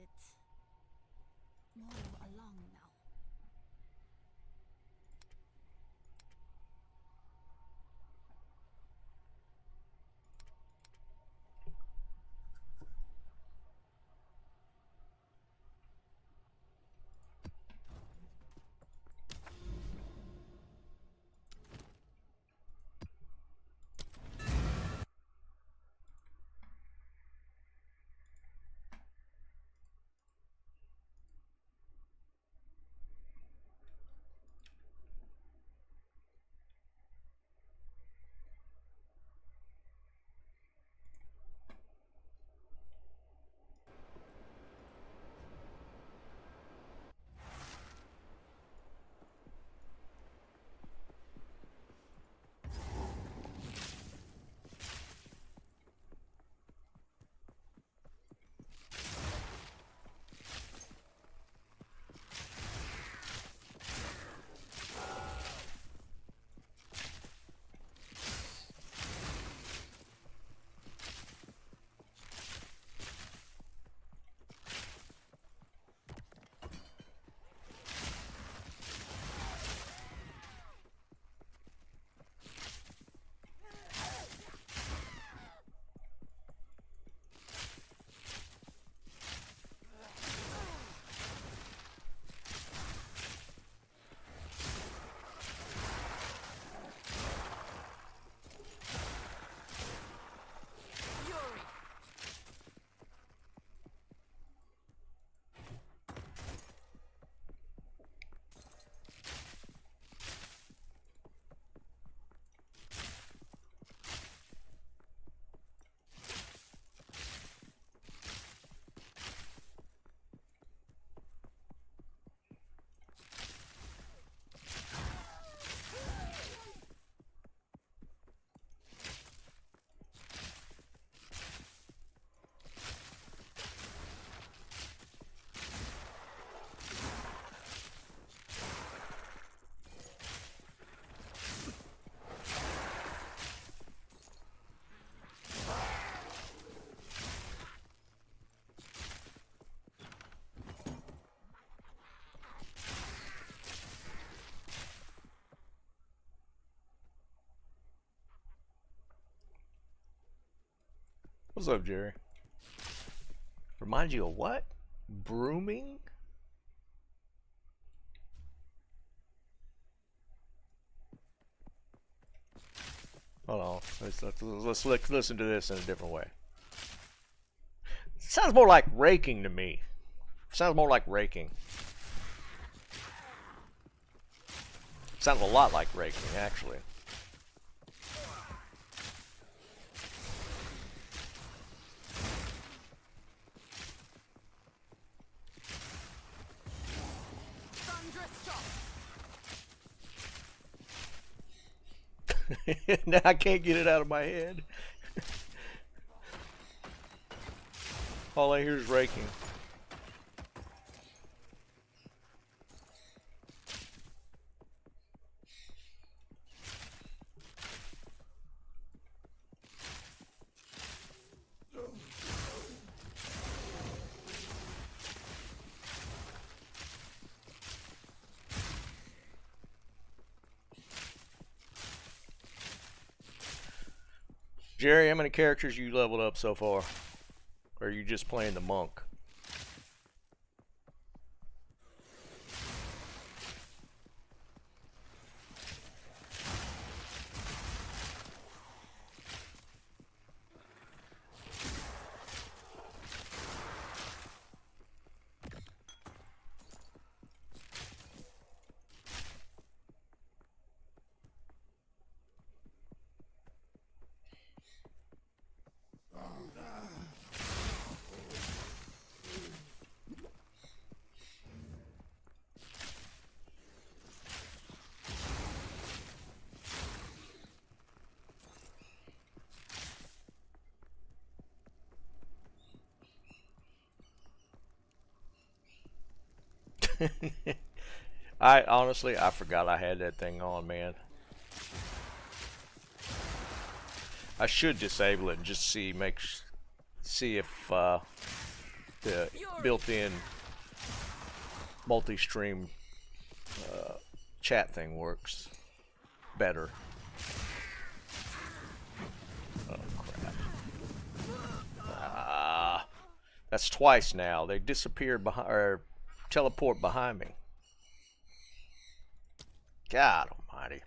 bit more along now. What's up, Jerry? Remind you of what? Brooming? Hold on. Let's listen to this in a different way. Sounds more like raking to me. Sounds more like raking. Sounds a lot like raking, actually. Now I can't get it out of my head. All I hear is raking. Jerry, how many characters you leveled up so far? Or are you just playing the monk? I honestly, I forgot I had that thing on, man. I should disable it and just see if the built-in multi-stream chat thing works better. Oh crap. Ah, that's twice now. They disappeared behind, or teleport behind me. God almighty.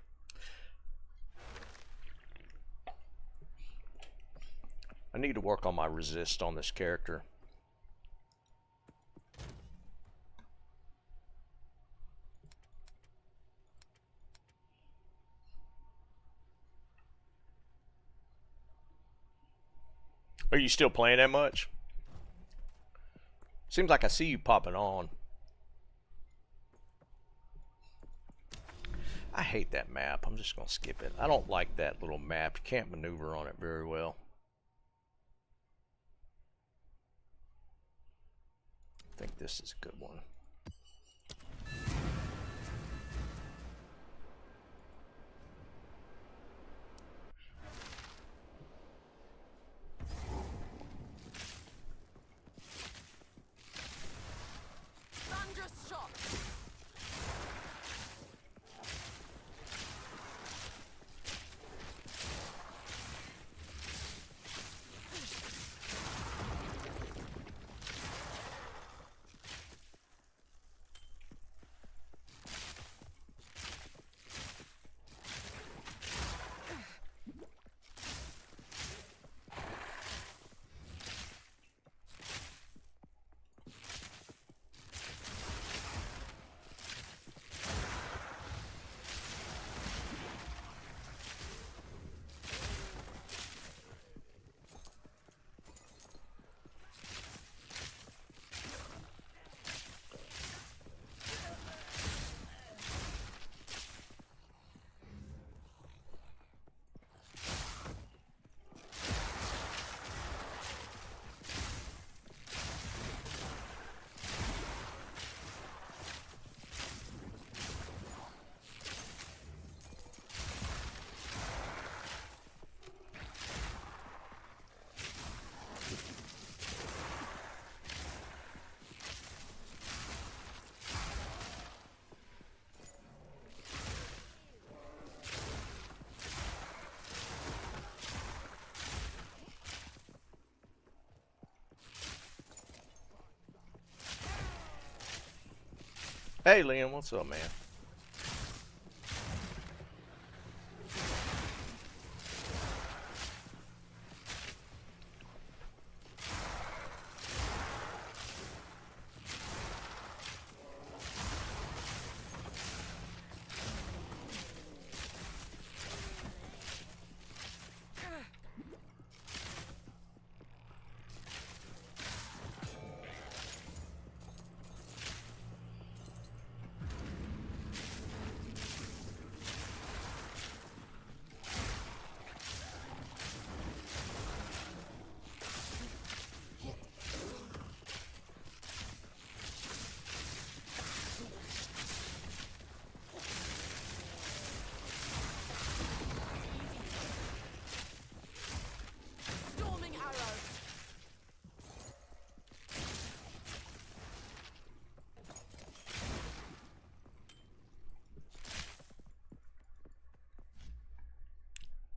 I need to work on my resist on this character. Are you still playing that much? Seems like I see you popping on. I hate that map. I'm just going to skip it. I don't like that little map. You can't maneuver on it very well. I think this is a good one. Hey Liam, what's up, man?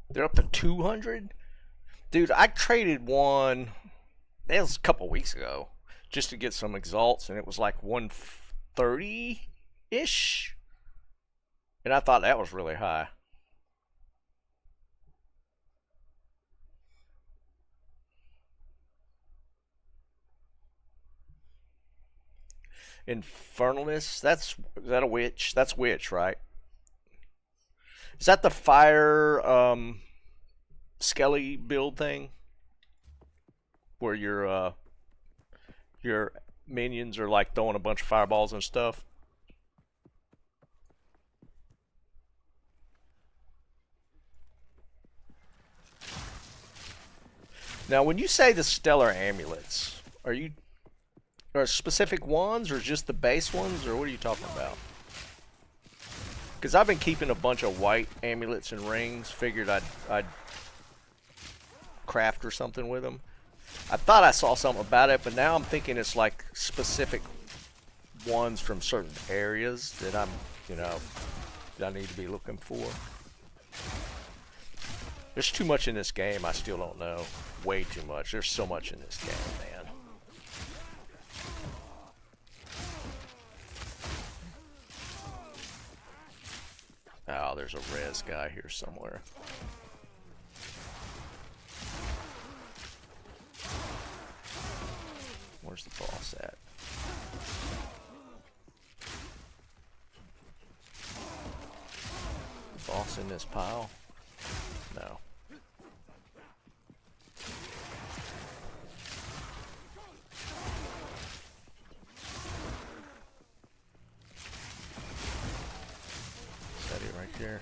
They're up to 200? Dude, I traded one, that was a couple weeks ago, just to get some exalts, and it was like 130-ish? And I thought that was really high. Infernalist? Is that a witch? That's witch, right? Is that the fire Skelly build thing? Where your minions are like throwing a bunch of fireballs and stuff? Now, when you say the stellar amulets, are specific ones or just the base ones, or what are you talking about? Because I've been keeping a bunch of white amulets and rings. Figured I'd craft or something with them. I thought I saw something about it, but now I'm thinking it's like specific ones from certain areas that I'm, you know, that I need to be looking for. There's too much in this game I still don't know. Way too much. There's so much in this game, man. Oh, there's a res guy here somewhere. Where's the boss at? The boss in this pile? No. Is that it right there?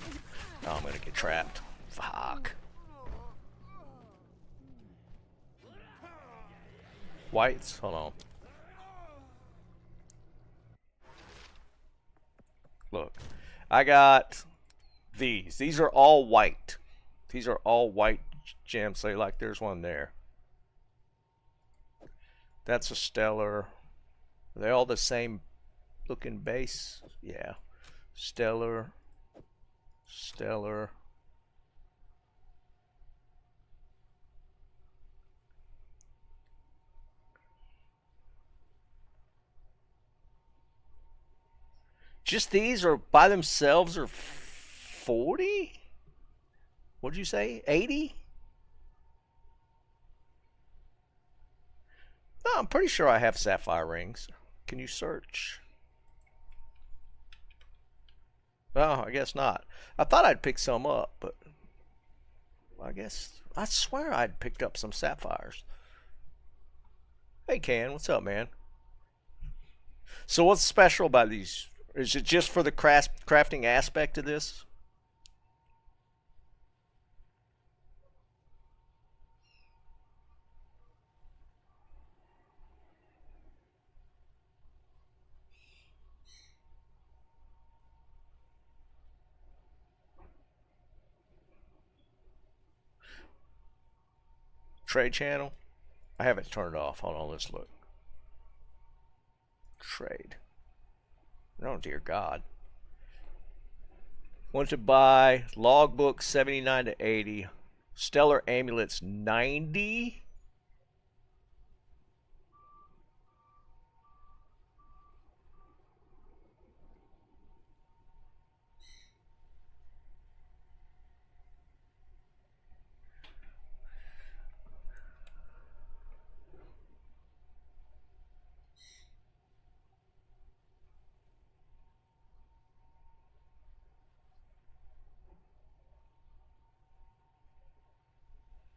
Oh, I'm gonna get trapped. Fuck. Whites? Hold on. Look. I got these. These are all white. These are all white gems. So like there's one there. That's a stellar. Are they all the same looking base? Yeah. Stellar. Stellar. Just these are by themselves are 40? What'd you say? 80? No, I'm pretty sure I have sapphire rings. Can you search? Oh, I guess not. I thought I'd pick some up, but I guess I swear I'd picked up some sapphires. Hey, Ken, what's up, man? So what's special about these? Is it just for the crafting aspect of this? Trade channel? I have it turned off. Hold on, let's look. Trade. Oh, dear God. Want to buy logbook 79 to 80. Stellar amulets 90.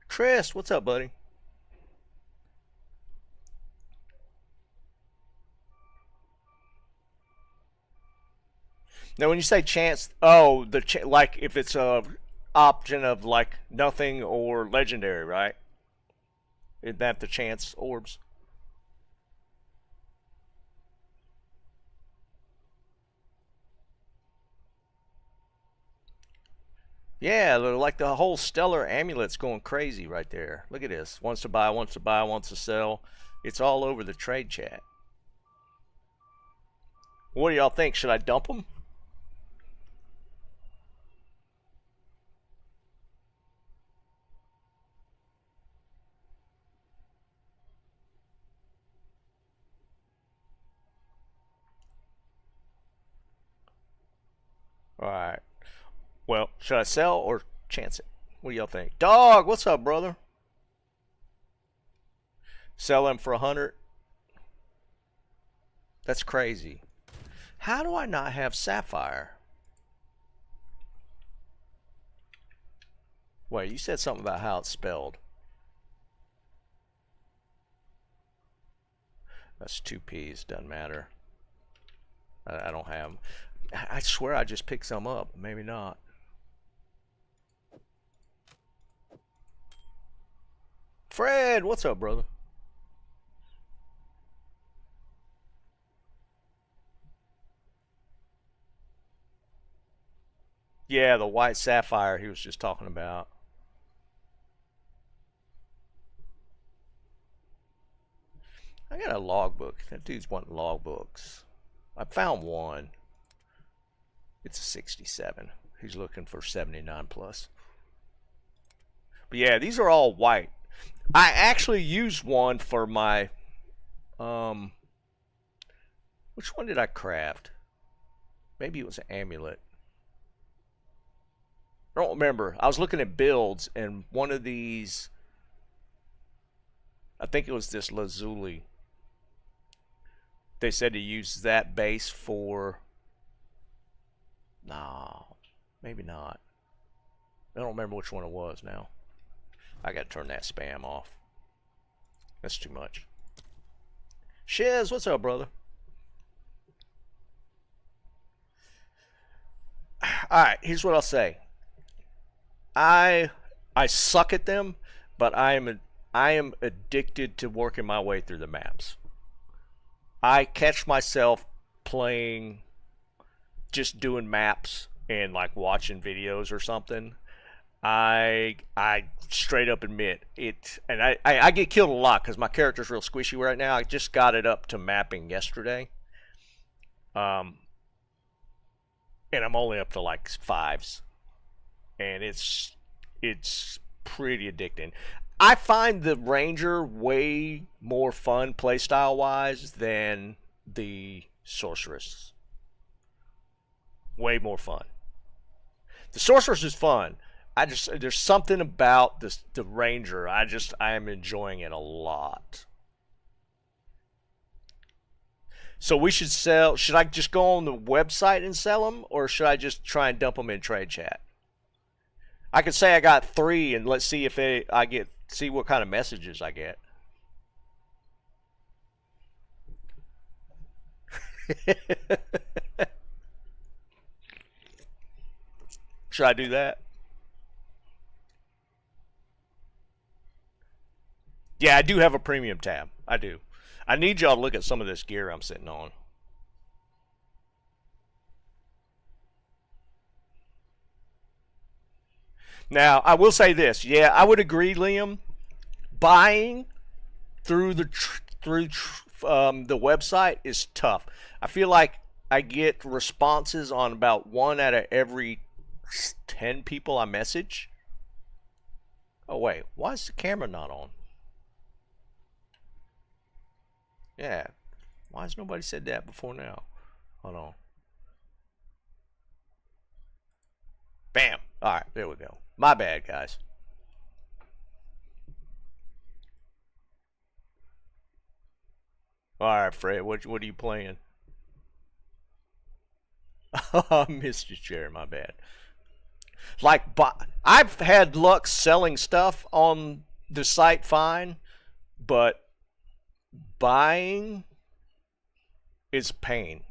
Chris, what's up, buddy? Now, when you say chance, oh, like if it's a option of like nothing or legendary, right? Isn't that the chance orbs? Yeah, like the whole stellar amulet's going crazy right there. Look at this. Wants to buy, wants to buy, wants to sell. It's all over the trade chat. What do y'all think? Should I dump them? All right. Well, should I sell or chance it? What do y'all think? Dog, what's up, brother? Sell them for 100. That's crazy. How do I not have sapphire? Wait, you said something about how it's spelled. That's 2 P's. Doesn't matter. I don't have them. I swear I just picked some up. Maybe not. Fred, what's up, brother? Yeah, the white sapphire he was just talking about. I got a logbook. That dude's wanting logbooks. I found one. It's a 67. He's looking for 79 plus. But yeah, these are all white. I actually used one for my which one did I craft? Maybe it was an amulet. I don't remember. I was looking at builds and one of these, I think it was this lazuli. They said to use that base for, no, maybe not. I don't remember which one it was now. I gotta turn that spam off. That's too much. Shiz, what's up, brother? Alright, here's what I'll say. I suck at them, but I am addicted to working my way through the maps. I catch myself playing, just doing maps and like watching videos or something. I straight up admit it, and I get killed a lot because my character's real squishy right now. I just got it up to mapping yesterday, and I'm only up to like 5s, and it's pretty addicting. I find the Ranger way more fun playstyle wise than the Sorceress. Way more fun. The Sorceress is fun. There's something about the Ranger. I am enjoying it a lot. So we should sell. Should I just go on the website and sell them, or should I just try and dump them in trade chat? I could say I got 3, and let's see if see what kind of messages I get. Should I do that? Yeah, I do have a premium tab. I do. I need y'all to look at some of this gear I'm sitting on. Now, I will say this. Yeah, I would agree, Liam. Buying through the website is tough. I feel like I get responses on about 1 out of every 10 people I message. Oh wait, why is the camera not on? Yeah, why has nobody said that before now? Hold on. Bam. All right, there we go. My bad, guys. All right, Fred. What are you playing? I missed your chair. My bad. Like, I've had luck selling stuff on the site fine, but buying is pain.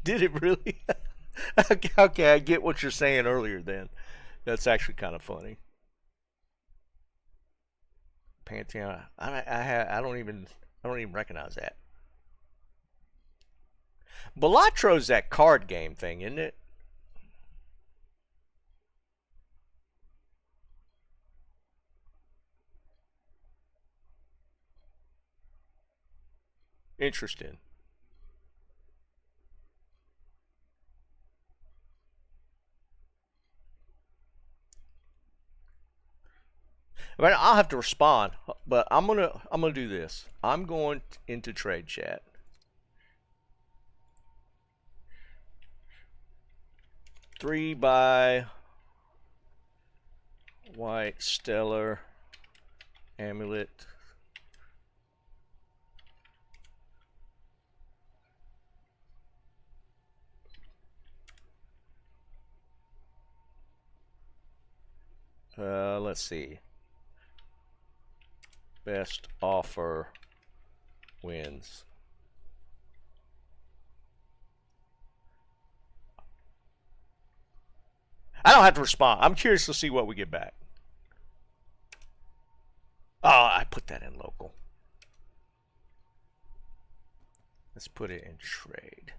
Did it really? Okay, I get what you're saying earlier then. That's actually kind of funny. Pantheon. I don't even recognize that. Balattro's that card game thing, isn't it? Interesting. I mean, I'll have to respond, but I'm gonna do this. I'm going into trade chat. Three by white stellar amulet. Let's see. Best offer wins. I don't have to respond. I'm curious to see what we get back. Oh, I put that in local. Let's put it in trade.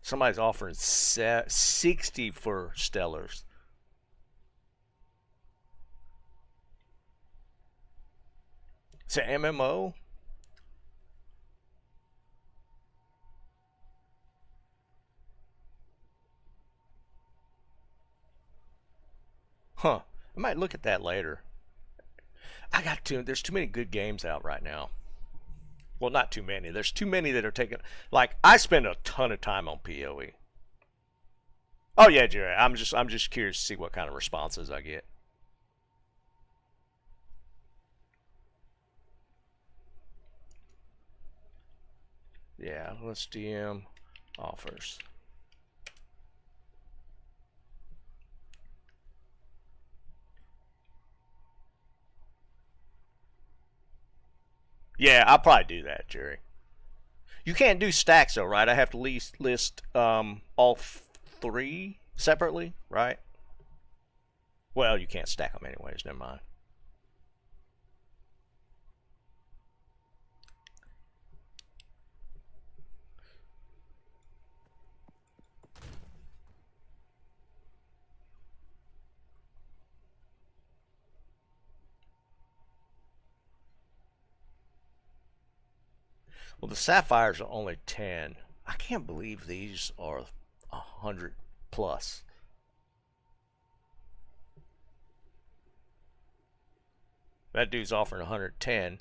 Somebody's offering 60 for Stellars. It's an MMO? Huh. I might look at that later. There's too many good games out right now. Well, not too many. There's too many that are taking. Like, I spend a ton of time on PoE. Oh yeah, Jerry. I'm just curious to see what kind of responses I get. Yeah, let's DM offers. Yeah, I'll probably do that, Jerry. You can't do stacks though, right? I have to list all three separately, right? Well, you can't stack them anyways. Never mind. Well, the sapphires are only 10. I can't believe these are 100 plus. That dude's offering 110.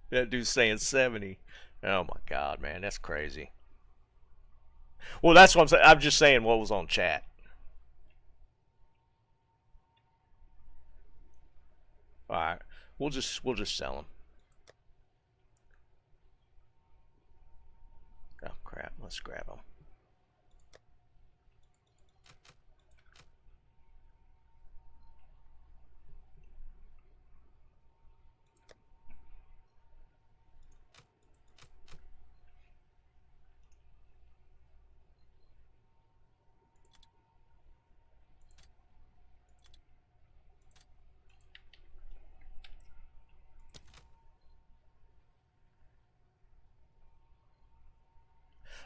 That dude's saying 70. Oh my god, man, that's crazy. Well, that's what I'm saying. I'm just saying what was on chat. All right, we'll just sell them. Oh crap, let's grab them.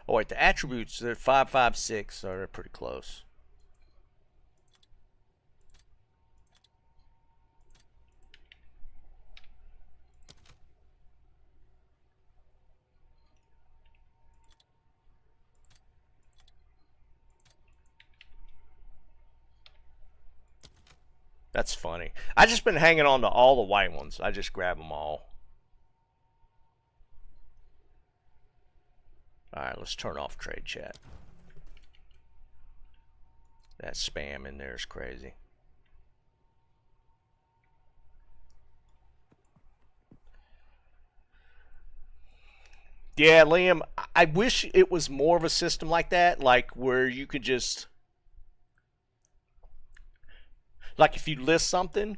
Oh wait, the attributes they're 556, so they're pretty close. That's funny. I just been hanging on to all the white ones. I just grab them all. All right, let's turn off trade chat. That spam in there is crazy. Yeah, Liam, I wish it was more of a system like that, like where you could just, like if you list something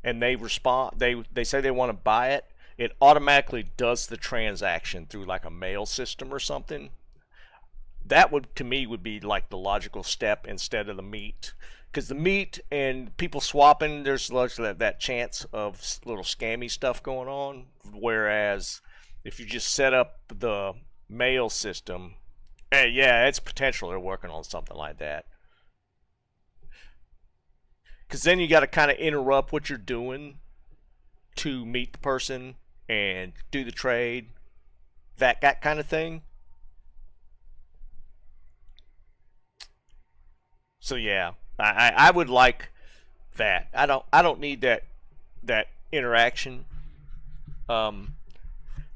and they respond, they say they want to buy it, it automatically does the transaction through like a mail system or something. That would, to me, would be like the logical step instead of the meat, because the meat and people swapping, there's that chance of little scammy stuff going on. Whereas if you just set up the mail system, yeah, it's potential they're working on something like that. Because then you got to kind of interrupt what you're doing to meet the person and do the trade, that kind of thing. So yeah, I would like that. I don't need that interaction.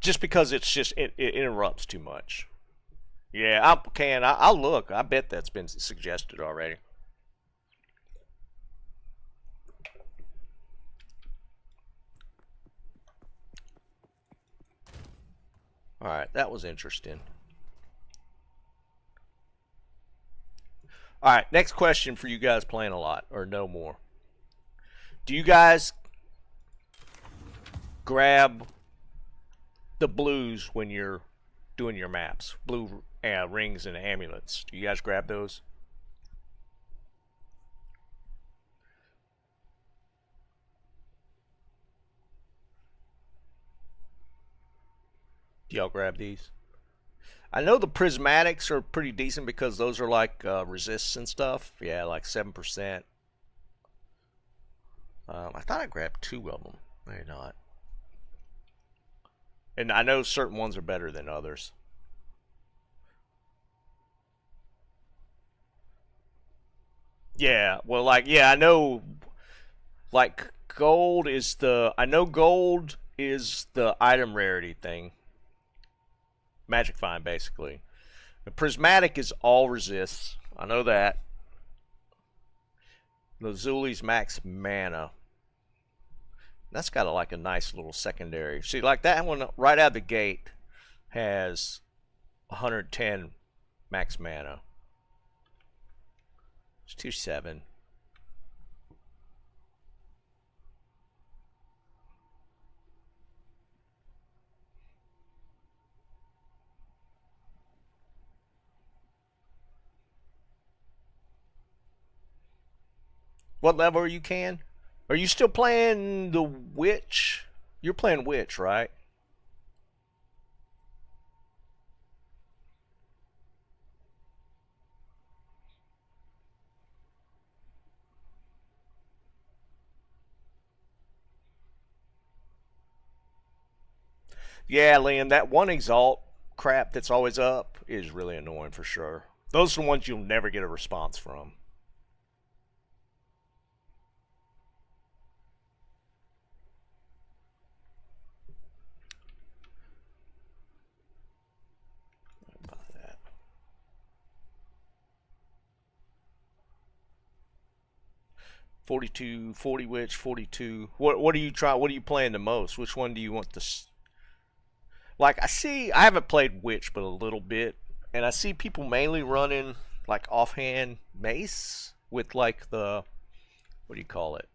Just because it interrupts too much. Yeah, I'll look. I bet that's been suggested already. All right, that was interesting. All right, next question for you guys playing a lot or no more. Do you guys grab the blues when you're doing your maps? Blue rings and amulets. Do you guys grab those? Do y'all grab these? I know the prismatics are pretty decent because those are like resists and stuff. Yeah, like 7%. I thought I grabbed 2 of them. Maybe not. And I know certain ones are better than others. Yeah, well, like, yeah, I know, like, gold is the, I know gold is the item rarity thing. Magic Find, basically. The prismatic is all resists. I know that. Lazuli's max mana. That's got like a nice little secondary. See, like that one right out of the gate has 110 max mana. It's 2/7. What level are you, Can? Are you still playing the Witch? You're playing Witch, right? Yeah, Liam, that one Exalt crap that's always up is really annoying for sure. Those are the ones you'll never get a response from. About that. 42, 40 Witch, 42. What do you try? What are you playing the most? Which one do you want to? Like I haven't played Witch but a little bit, and I see people mainly running like offhand Mace with like the, what do you call it?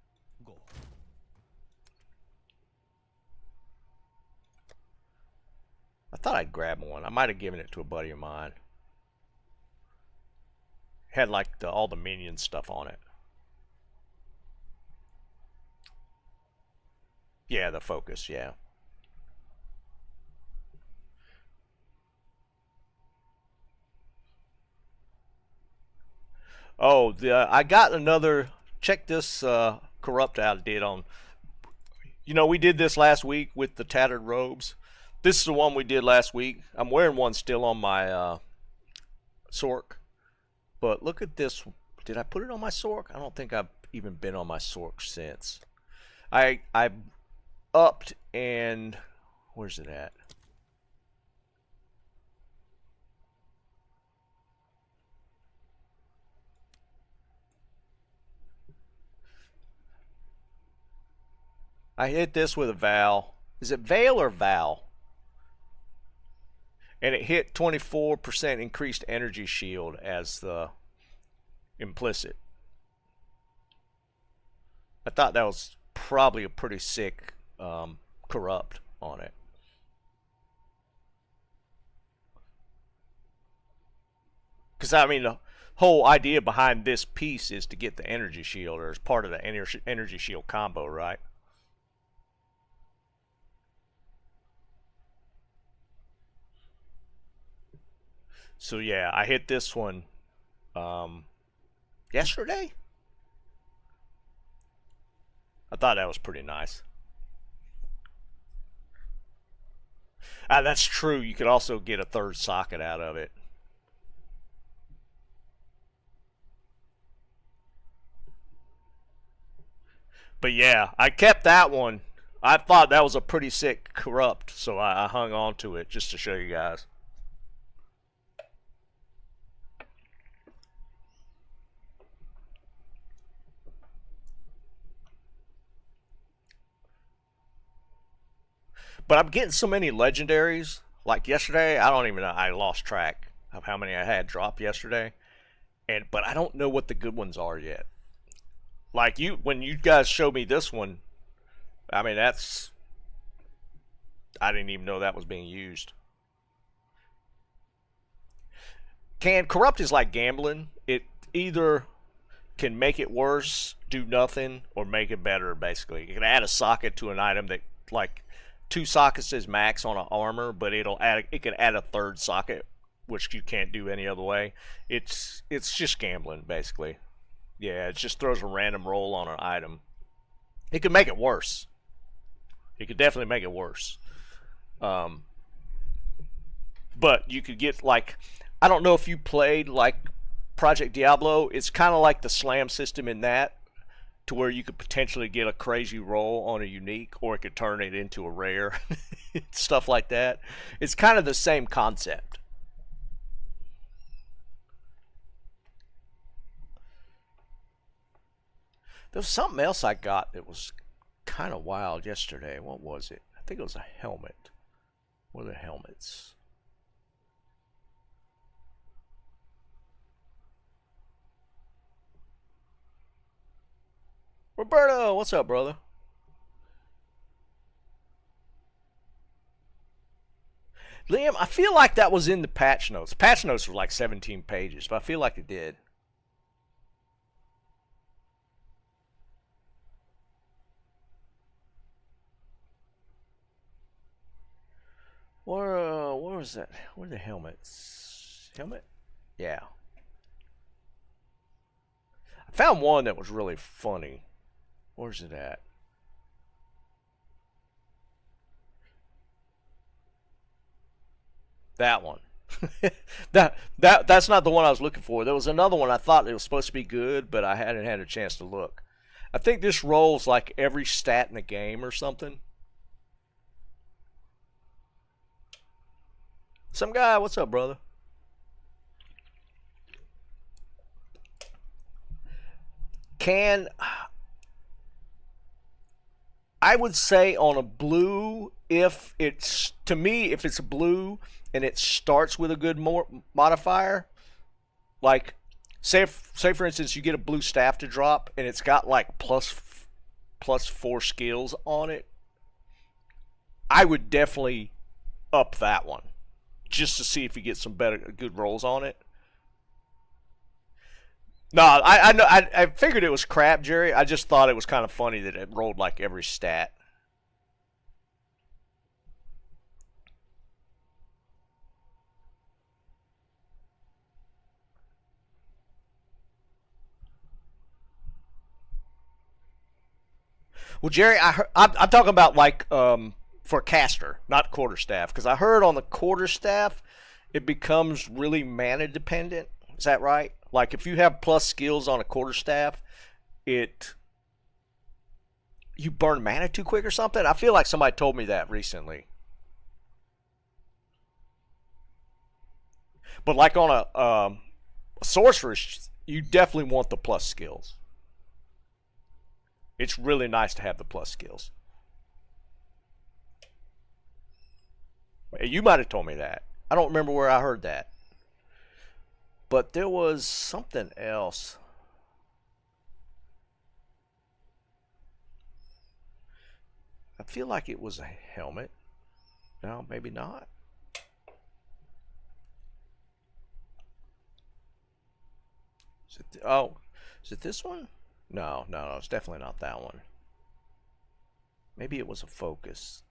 I thought I'd grab one. I might have given it to a buddy of mine. Had like all the minion stuff on it. Yeah, the focus. Yeah. Oh, I got another. Check this corrupt out I did on. You know, we did this last week with the tattered robes. This is the one we did last week. I'm wearing one still on my Sork. But look at this. Did I put it on my Sork? I don't think I've even been on my Sork since. I upped and where's it at? I hit this with a Val. Is it Veil or Val? And it hit 24% increased energy shield as the implicit. I thought that was probably a pretty sick corrupt on it. Because, I mean, the whole idea behind this piece is to get the energy shield, or as part of the energy shield combo, right? So yeah, I hit this one yesterday. I thought that was pretty nice. That's true. You could also get a third socket out of it. But yeah, I kept that one. I thought that was a pretty sick corrupt, so I hung on to it just to show you guys. But I'm getting so many legendaries. Like yesterday, I don't even know. I lost track of how many I had drop yesterday, but I don't know what the good ones are yet. Like when you guys showed me this one, I mean I didn't even know that was being used. Corrupt is like gambling. It either can make it worse, do nothing, or make it better. Basically, you can add a socket to an item that like two sockets is max on an armor, but it can add a third socket, which you can't do any other way. It's just gambling basically. Yeah, it just throws a random roll on an item. It could make it worse. It could definitely make it worse. Um, but you could get like, I don't know if you played like Project Diablo. It's kind of like the slam system in that, to where you could potentially get a crazy roll on a unique, or it could turn it into a rare, stuff like that. It's kind of the same concept. There was something else I got that was kind of wild yesterday. What was it? I think it was a helmet. What are the helmets? Roberto, what's up, brother? Liam, I feel like that was in the patch notes. Patch notes were like 17 pages, but I feel like it did. Where was that? Where are the helmets? Helmet? Yeah. I found one that was really funny. Where's it at? That one. That's not the one I was looking for. There was another one I thought it was supposed to be good, but I hadn't had a chance to look. I think this rolls like every stat in the game or something. Some guy, what's up, brother? Can I would say on a blue, if it's to me, if it's a blue and it starts with a good modifier, like say for instance you get a blue staff to drop and it's got like plus 4 skills on it, I would definitely up that one just to see if you get some better good rolls on it. No, I know I figured it was crap, Jerry. I just thought it was kind of funny that it rolled like every stat. Well, Jerry, I'm talking about like for caster, not quarterstaff, because I heard on the quarterstaff it becomes really mana dependent. Is that right? Like if you have plus skills on a quarterstaff, it you burn mana too quick or something. I feel like somebody told me that recently. But like on a sorceress, you definitely want the plus skills. It's really nice to have the plus skills. You might have told me that. I don't remember where I heard that. But there was something else. I feel like it was a helmet. No, maybe not. Oh, is it this one? No, it's definitely not that one. Maybe it was a focus.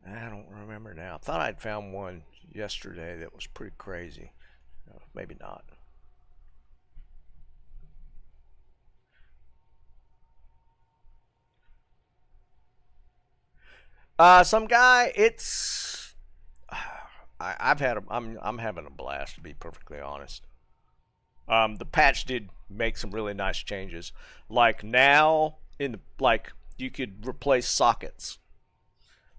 I don't remember now. I thought I'd found one yesterday that was pretty crazy. No, maybe not. Some guy. It's. I've had. I'm having a blast, to be perfectly honest. The patch did make some really nice changes. Like now, in the like, you could replace sockets.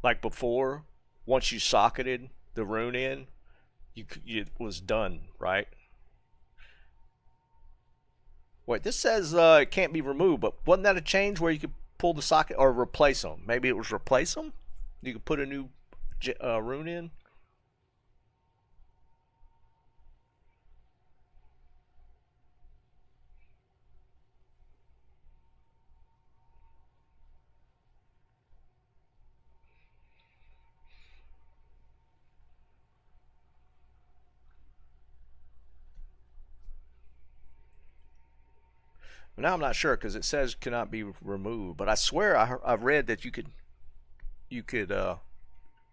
Like before, once you socketed the rune in, it was done, right? Wait, this says it can't be removed, but wasn't that a change where you could pull the socket or replace them? Maybe it was replace them. You could put a new rune in. Now I'm not sure because it says cannot be removed, but I swear I read that you could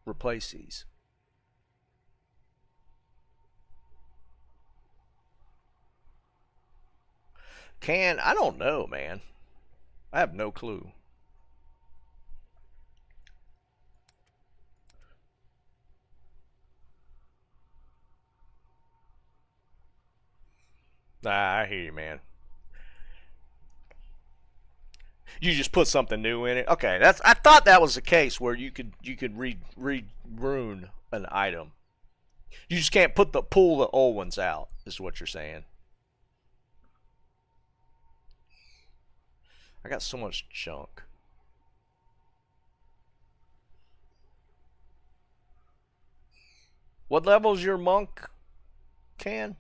replace these. Can I don't know, man. I have no clue. Nah, I hear you, man. You just put something new in it. Okay, that's. I thought that was the case where you could re rune an item. You just can't pull the old ones out. Is what you're saying. I got so much junk. What level's your monk? Can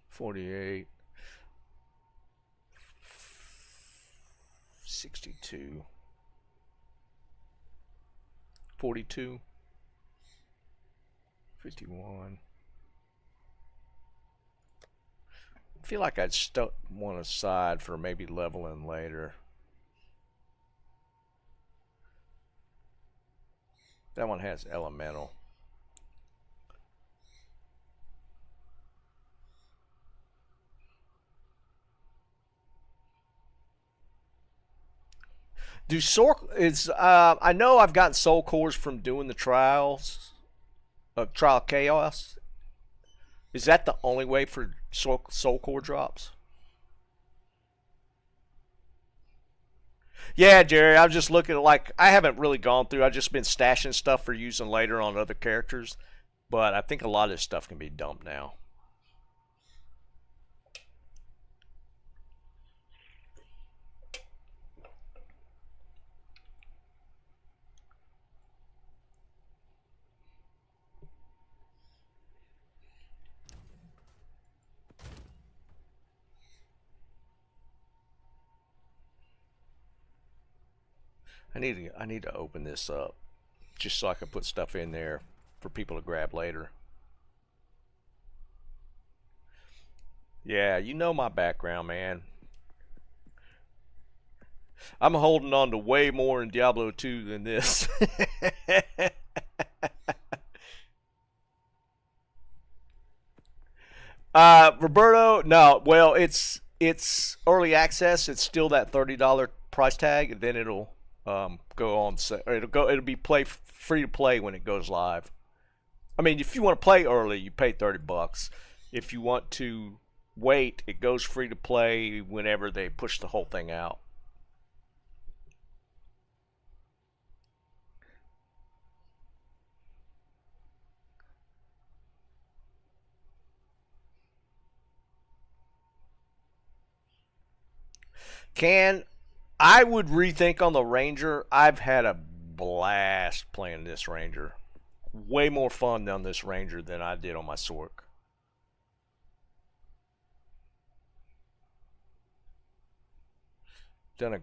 48, 62, 42, 51. I feel like I'd stuck one aside for maybe leveling later. That one has elemental. Do soul is I know I've gotten soul cores from doing the trials of trial chaos. Is that the only way for soul core drops? Yeah, Jerry. I'm just looking at like I haven't really gone through. I've just been stashing stuff for using later on other characters, but I think a lot of this stuff can be dumped now. I need to open this up just so I can put stuff in there for people to grab later. Yeah, you know my background, man. I'm holding on to way more in Diablo 2 than this. Roberto, no. Well, it's early access. It's still that $30 price tag, and then it'll go on. It'll be free to play when it goes live. I mean, if you want to play early, you pay $30. If you want to wait, it goes free to play whenever they push the whole thing out. Can I would rethink on the Ranger. I've had a blast playing this Ranger. Way more fun on this Ranger than I did on my Sork. Done a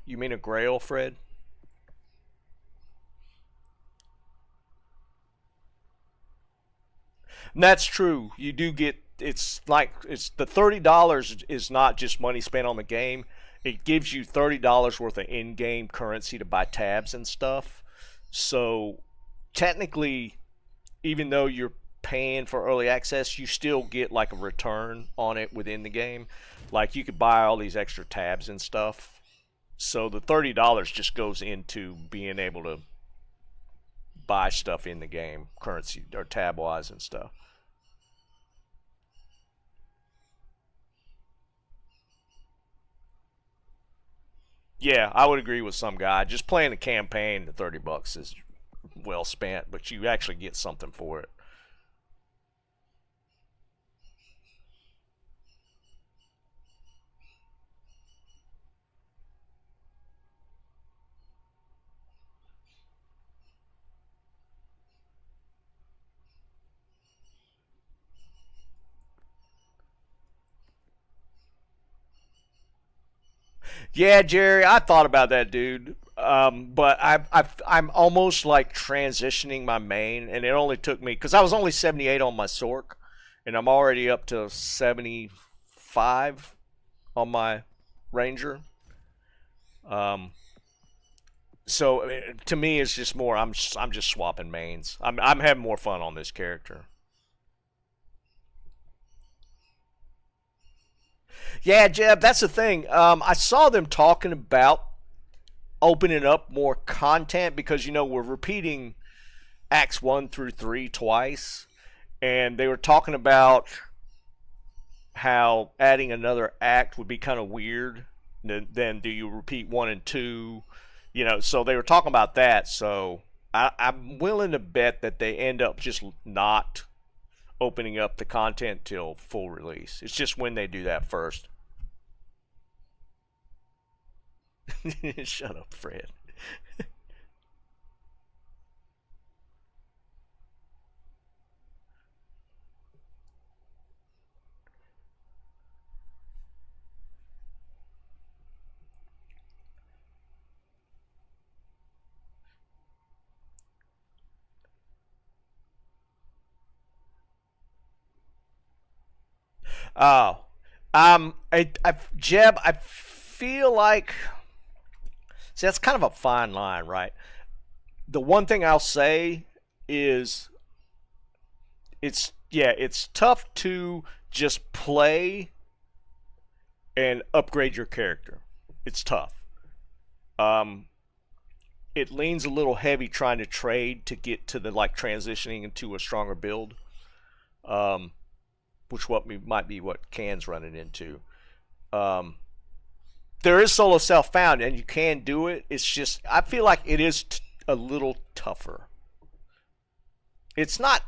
you mean a Grail, Fred? And that's true. You do get it's like it's the $30 is not just money spent on the game. It gives you $30 worth of in-game currency to buy tabs and stuff. So technically, even though you're paying for early access, you still get like a return on it within the game. Like you could buy all these extra tabs and stuff. So the $30 just goes into being able to buy stuff in the game, currency or tab wise and stuff. Yeah, I would agree with some guy. Just playing the campaign, the $30 is well spent, but you actually get something for it. Yeah, Jerry, I thought about that, dude. But I'm almost like transitioning my main, and it only took me because I was only 78 on my Sork, and I'm already up to 75 on my Ranger. Um, so to me, it's just more. I'm just swapping mains. I'm having more fun on this character. Yeah, Jeb, that's the thing. I saw them talking about opening up more content because we're repeating acts 1 through 3 twice, and they were talking about how adding another act would be kind of weird. Then do you repeat 1 and 2? So they were talking about that. So I'm willing to bet that they end up just not opening up the content till full release. It's just when they do that first. Shut up, Fred. Oh, Jeb, I feel like, see, that's kind of a fine line, right? The one thing I'll say is it's tough to just play and upgrade your character. It's tough. Um, it leans a little heavy trying to trade to get to the like transitioning into a stronger build, um, which might be what Can's running into. Um, there is solo self found, and you can do it. It's just I feel like it is a little tougher. It's not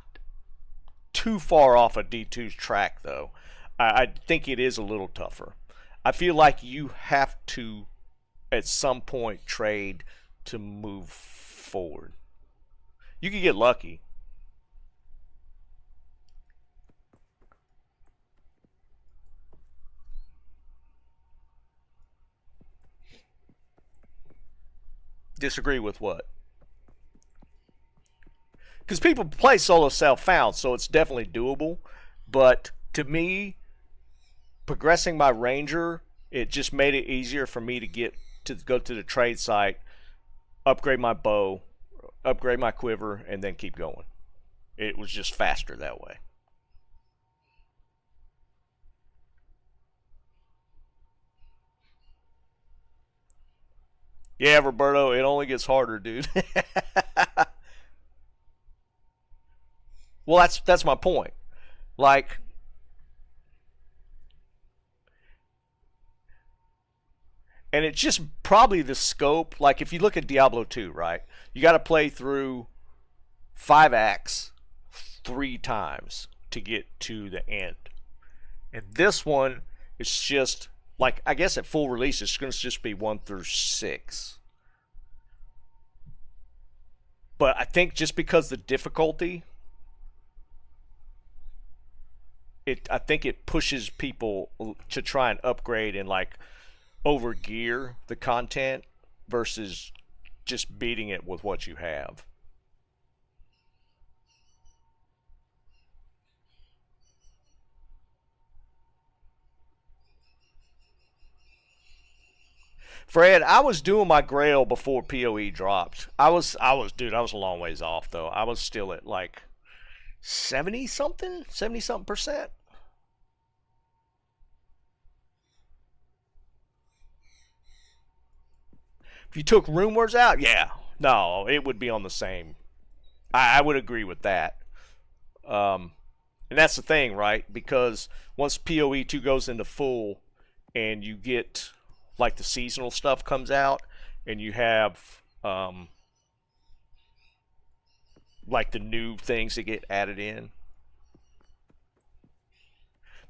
too far off of D2's track though. I think it is a little tougher. I feel like you have to at some point trade to move forward. You can get lucky. Disagree with what? Because people play solo self found, so it's definitely doable. But to me, progressing my Ranger, it just made it easier for me to get to go to the trade site, upgrade my bow, upgrade my quiver, and then keep going. It was just faster that way. Yeah, Roberto, it only gets harder, dude. Well, that's my point. Like, and it's just probably the scope. Like, if you look at Diablo 2, right? You got to play through 5 acts 3 times to get to the end. And this one, it's just like I guess at full release, it's going to just be 1 through 6. But I think just because the difficulty, I think it pushes people to try and upgrade and like over gear the content versus just beating it with what you have. Fred, I was doing my Grail before PoE dropped. Dude, I was a long ways off though. I was still at like 70 something percent. If you took rumors out, yeah, no, it would be on the same. I would agree with that. Um, and that's the thing, right? Because once PoE 2 goes into full, and you get like the seasonal stuff comes out, and you have like the new things that get added in.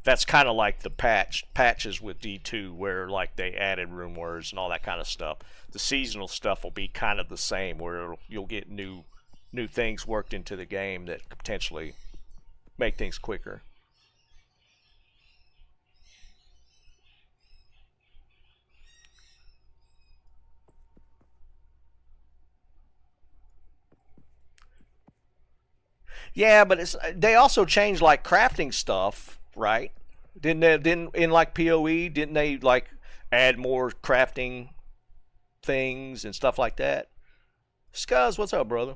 That's kind of like the patches with D2 where like they added room words and all that kind of stuff. The seasonal stuff will be kind of the same where you'll get new things worked into the game that could potentially make things quicker. Yeah, but it's they also changed like crafting stuff, right? Didn't they, didn't in like PoE? Didn't they like add more crafting things and stuff like that? Scuzz, what's up, brother?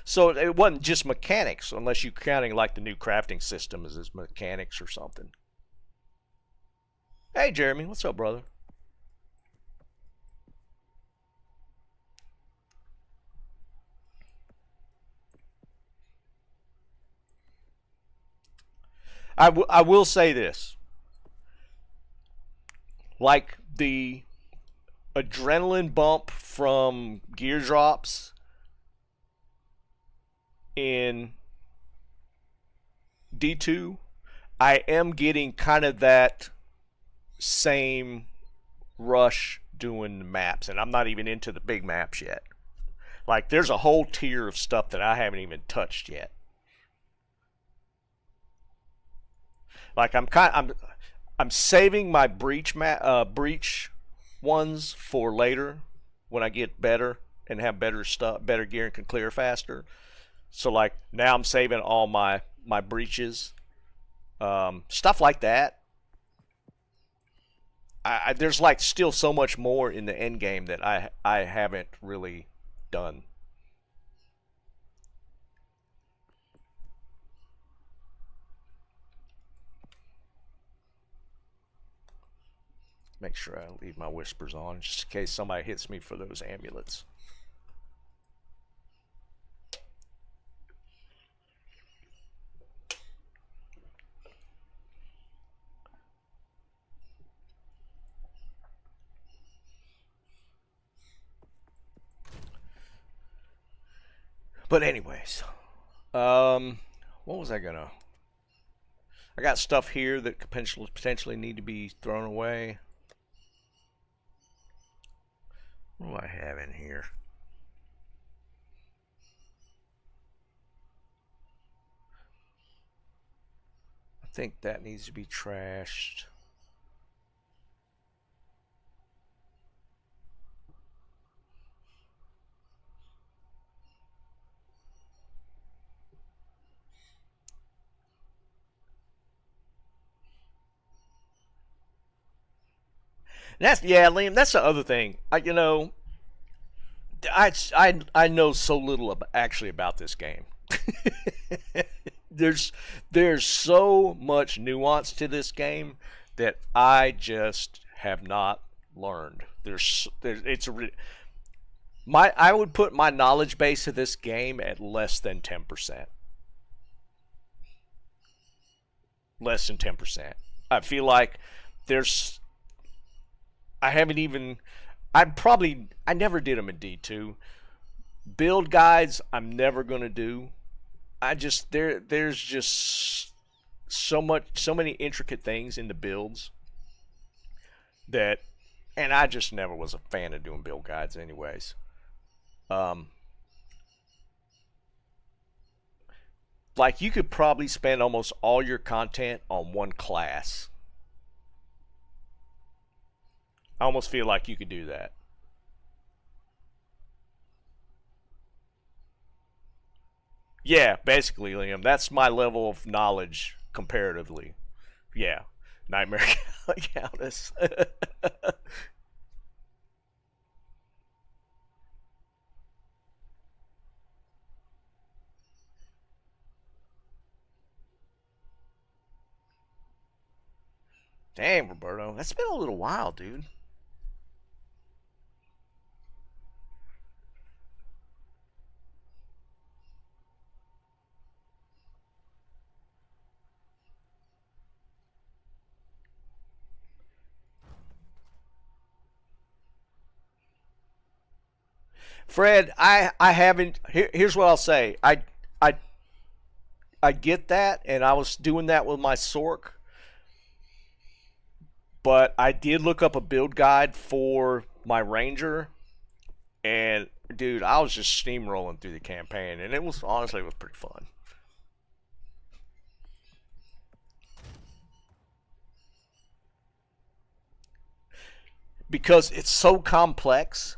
So it wasn't just mechanics, unless you're counting like the new crafting system as mechanics or something. Hey, Jeremy, what's up, brother? I will say this, like the adrenaline bump from gear drops in D2, I am getting kind of that same rush doing the maps, and I'm not even into the big maps yet. Like there's a whole tier of stuff that I haven't even touched yet. Like I'm saving my breach ones for later when I get better and have better stuff, better gear and can clear faster. So like now I'm saving all my breaches, stuff like that. There's like still so much more in the end game that I haven't really done. Make sure I leave my whispers on just in case somebody hits me for those amulets. But anyways, what was I gonna? I got stuff here that potentially need to be thrown away. What do I have in here? I think that needs to be trashed. And that's yeah, Liam. That's the other thing. I know so little actually about this game. there's there's so much nuance to this game that I just have not learned. There's it's a my I would put my knowledge base of this game at less than 10%. Less than 10%. I feel like there's I haven't even I never did them in D2. Build guides I'm never going to do. There's just so many intricate things in the builds that and I just never was a fan of doing build guides anyways. Um like you could probably spend almost all your content on one class. I almost feel like you could do that. Yeah, basically, Liam. That's my level of knowledge comparatively. Yeah, Nightmare Countess. Damn, Roberto, that's been a little while, dude. Fred, I haven't. Here's what I'll say. I I get that, and I was doing that with my Sork, but I did look up a build guide for my Ranger, and dude, I was just steamrolling through the campaign, and it was honestly it was pretty fun because it's so complex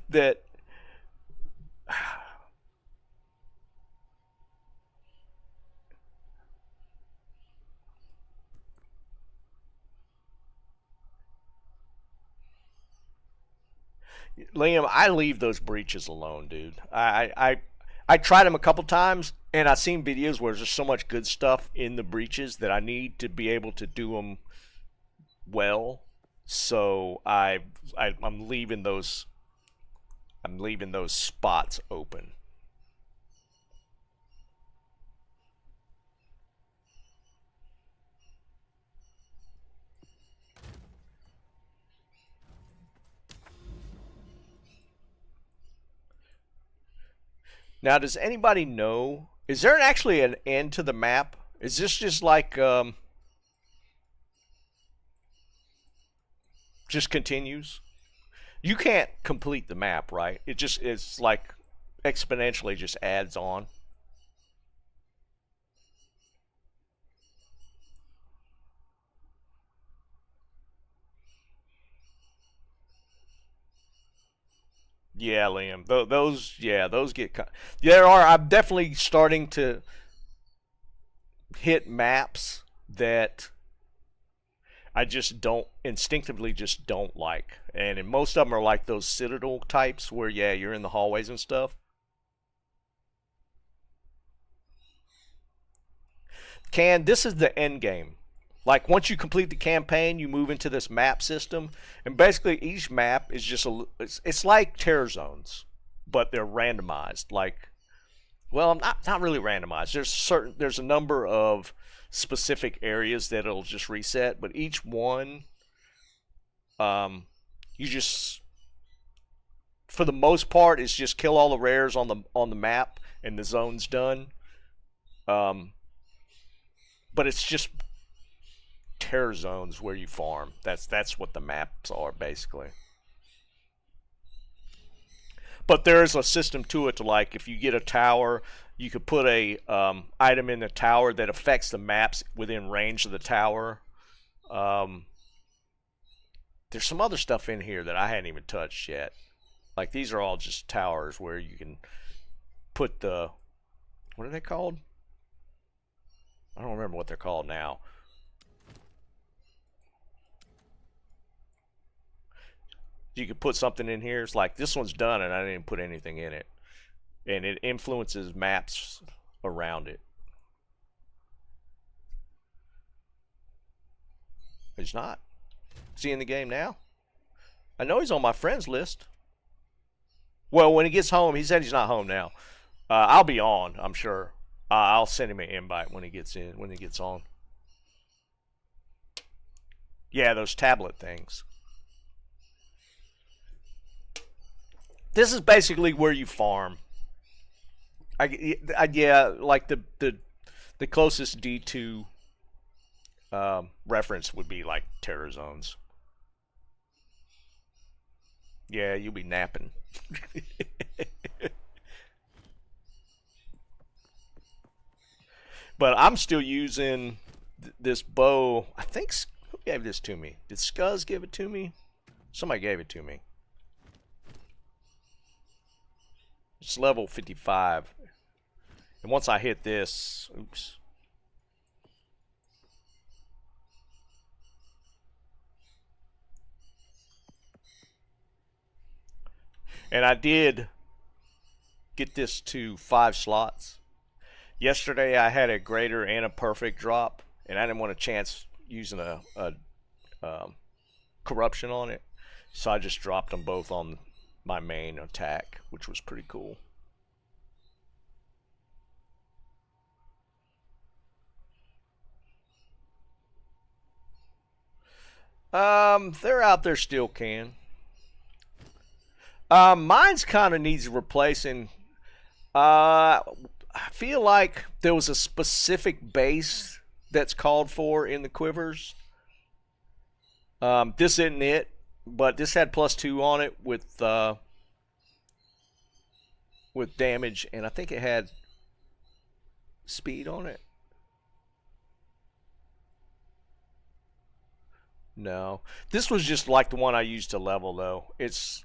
that Liam, I leave those breaches alone, dude. I tried them a couple times, and I've seen videos where there's so much good stuff in the breaches that I need to be able to do them well. So I'm leaving those. I'm leaving those spots open. Now, does anybody know? Is there actually an end to the map? Is this just like just continues? You can't complete the map, right? It just is like exponentially just adds on. Yeah, Liam. Those, yeah, those get. There are. I'm definitely starting to hit maps that I just don't instinctively just don't like, and most of them are like those Citadel types where yeah, you're in the hallways and stuff. This is the end game. Like once you complete the campaign, you move into this map system, and basically each map is just it's like terror zones, but they're randomized. Like, well, not really randomized. There's a number of specific areas that it'll just reset, but each one, you just for the most part, it's just kill all the rares on the map, and the zone's done. Um, but it's just terror zones where you farm. That's what the maps are basically. But there is a system to it to like if you get a tower, you could put a item in the tower that affects the maps within range of the tower. Um, there's some other stuff in here that I hadn't even touched yet. Like these are all just towers where you can put the what are they called? I don't remember what they're called now. You could put something in here. It's like this one's done and I didn't put anything in it. And it influences maps around it. He's not. Is he in the game now? I know he's on my friends list. Well, when he gets home, he said he's not home now. I'll be on, I'm sure. I'll send him an invite when he gets in, when he gets on. Yeah, those tablet things. This is basically where you farm. Yeah, like the closest D2 reference would be like terror zones. Yeah, you'll be napping. But I'm still using this bow. I think who gave this to me? Did Scuzz give it to me? Somebody gave it to me. It's level 55. And once I hit this, oops. And I did get this to 5 slots. Yesterday I had a greater and a perfect drop, and I didn't want a chance using a corruption on it, so I just dropped them both on my main attack, which was pretty cool. They're out there still, can. Mine's kind of needs replacing. I feel like there was a specific base that's called for in the quivers. This isn't it, but this had +2 on it with damage, and I think it had speed on it. No, this was just like the one I used to level though. It's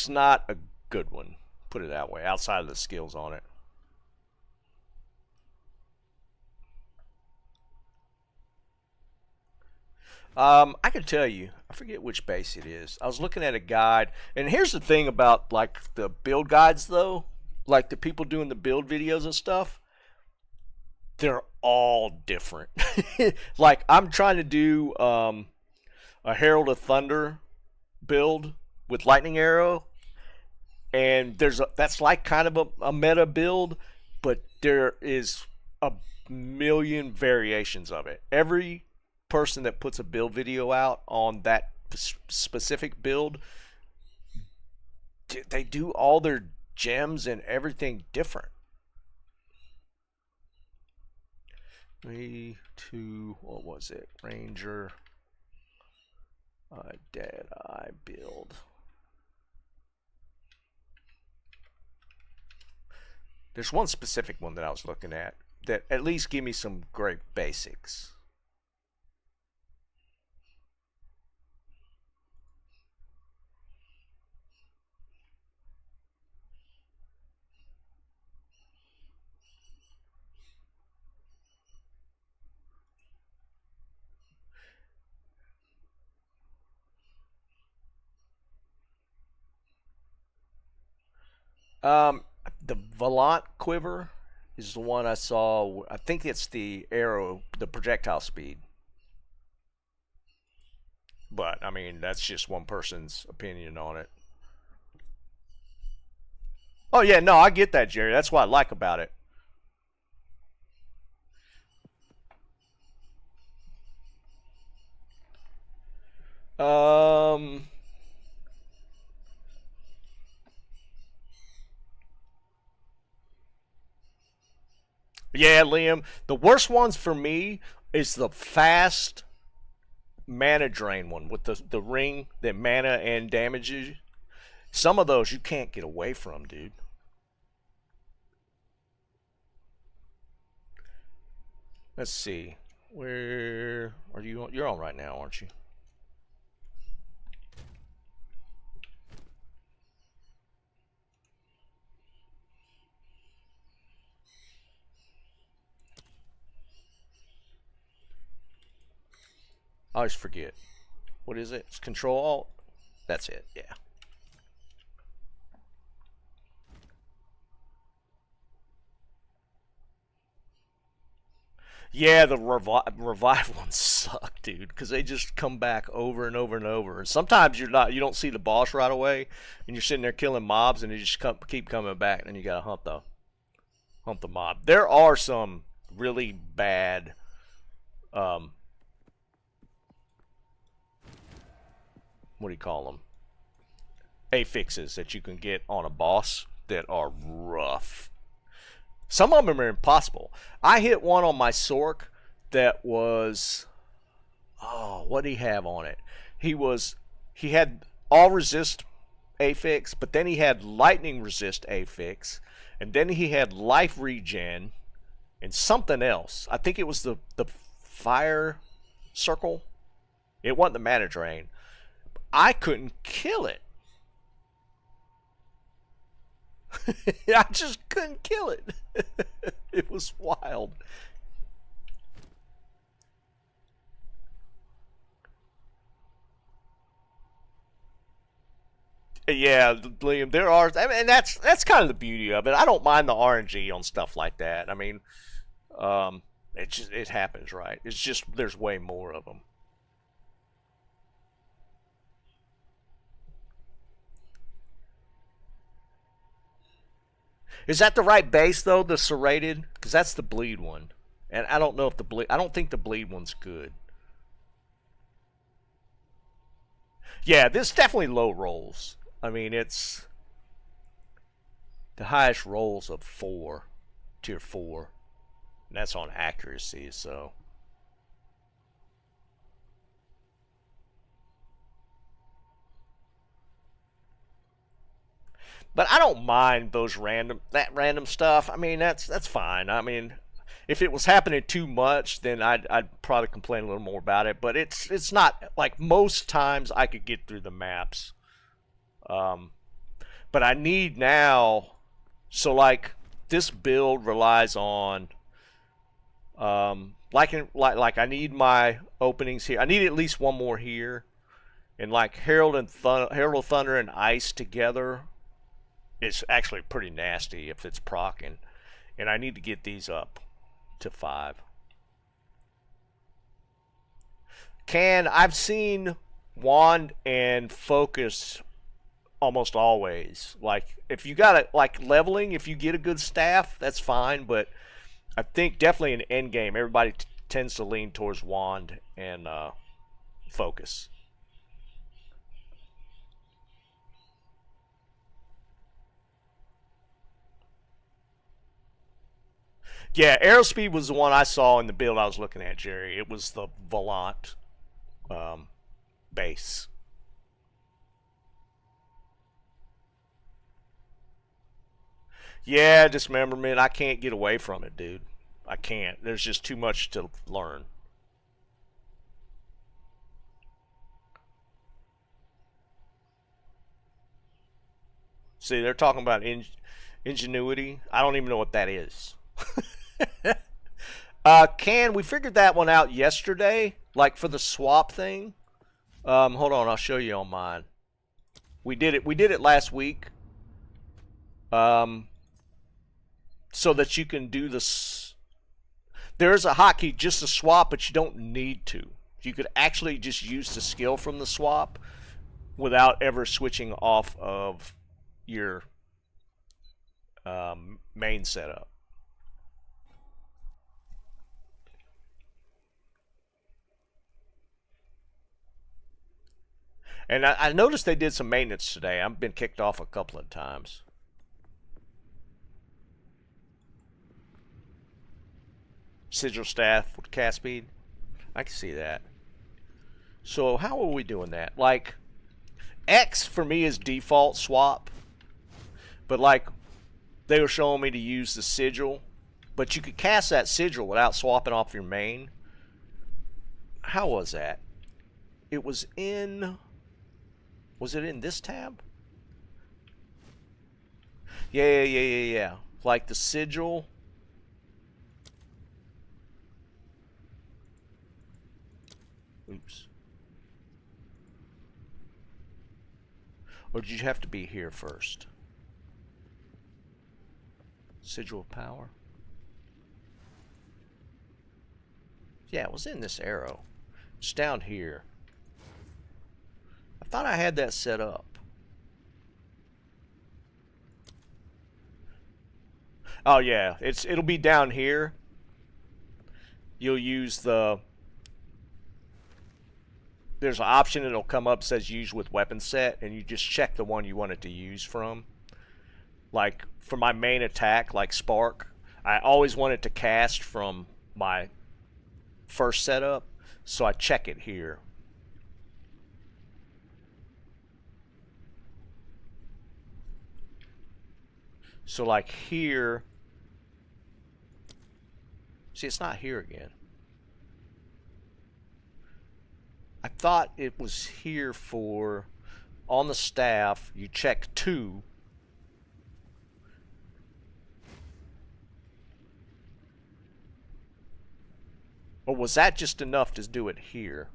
not a good one, put it that way, outside of the skills on it. I can tell you. I forget which base it is. I was looking at a guide, and here's the thing about like the build guides, though. Like the people doing the build videos and stuff, they're all different. Like I'm trying to do a Herald of Thunder build with lightning arrow, and that's like kind of a meta build, but there is a million variations of it. Every person that puts a build video out on that specific build, they do all their gems and everything different. 3, 2, what was it? Ranger, Dead Eye build. There's one specific one that I was looking at that at least give me some great basics. Um, the Volant quiver is the one I saw. I think it's the arrow, the projectile speed. But I mean, that's just one person's opinion on it. Oh yeah, no, I get that, Jerry. That's what I like about it. Um, yeah, Liam. The worst ones for me is the fast mana drain one with the ring that mana and damages you. Some of those you can't get away from, dude. Let's see. Where are you on? You're on right now, aren't you? I always forget. What is it? It's Control Alt. That's it. Yeah. Yeah, the revive ones suck, dude, because they just come back over and over and over. And sometimes you don't see the boss right away, and you're sitting there killing mobs, and they just keep coming back, and you gotta hunt the mob. There are some really bad, um, what do you call them? Affixes that you can get on a boss that are rough. Some of them are impossible. I hit one on my Sork that was, oh, what did he have on it? He had all resist affix, but then he had lightning resist affix, and then he had life regen and something else. I think it was the fire circle. It wasn't the mana drain. I couldn't kill it. I just couldn't kill it. It was wild. Yeah, Liam, there are, I mean, that's kind of the beauty of it. I don't mind the RNG on stuff like that. I mean, it happens, right? It's just there's way more of them. Is that the right base though? The serrated, because that's the bleed one, and I don't know if the bleed. I don't think the bleed one's good. Yeah, this definitely low rolls. I mean, it's the highest rolls of 4, tier 4, and that's on accuracy. So, but I don't mind that random stuff. I mean, that's fine. I mean, if it was happening too much, then I'd probably complain a little more about it. But it's not like most times I could get through the maps. Um, but I need now. So like this build relies on Like I need my openings here. I need at least one more here, and like Herald of Thunder and Ice together, it's actually pretty nasty if it's proccing, and I need to get these up to 5. I've seen Wand and Focus almost always. Like if you got it, like leveling, if you get a good staff, that's fine. But I think definitely in end game, everybody tends to lean towards Wand and Focus. Yeah, Aerospeed was the one I saw in the build I was looking at, Jerry. It was the Volant base. Yeah, dismemberment. I can't get away from it, dude. I can't. There's just too much to learn. See, they're talking about ingenuity. I don't even know what that is. We figured that one out yesterday, like for the swap thing. Hold on, I'll show you on mine. We did it. We did it last week. So that you can do this. There's a hotkey just to swap, but you don't need to. You could actually just use the skill from the swap without ever switching off of your main setup. And I noticed they did some maintenance today. I've been kicked off a couple of times. Sigil staff with cast speed. I can see that. So how are we doing that? Like, X for me is default swap. But like, they were showing me to use the sigil. But you could cast that sigil without swapping off your main. How was that? It was in... Was it in this tab? Yeah. Like the sigil. Oops. Or did you have to be here first? Sigil of power. Yeah, it was in this arrow. It's down here. I thought I had that set up. Oh yeah, it'll be down here. You'll use the... There's an option that'll come up that says use with weapon set, and you just check the one you want it to use from. Like for my main attack, like Spark, I always want it to cast from my first setup, so I check it here. So like here, see, it's not here again. I thought it was here for, on the staff, you check 2. Or was that just enough to do it here?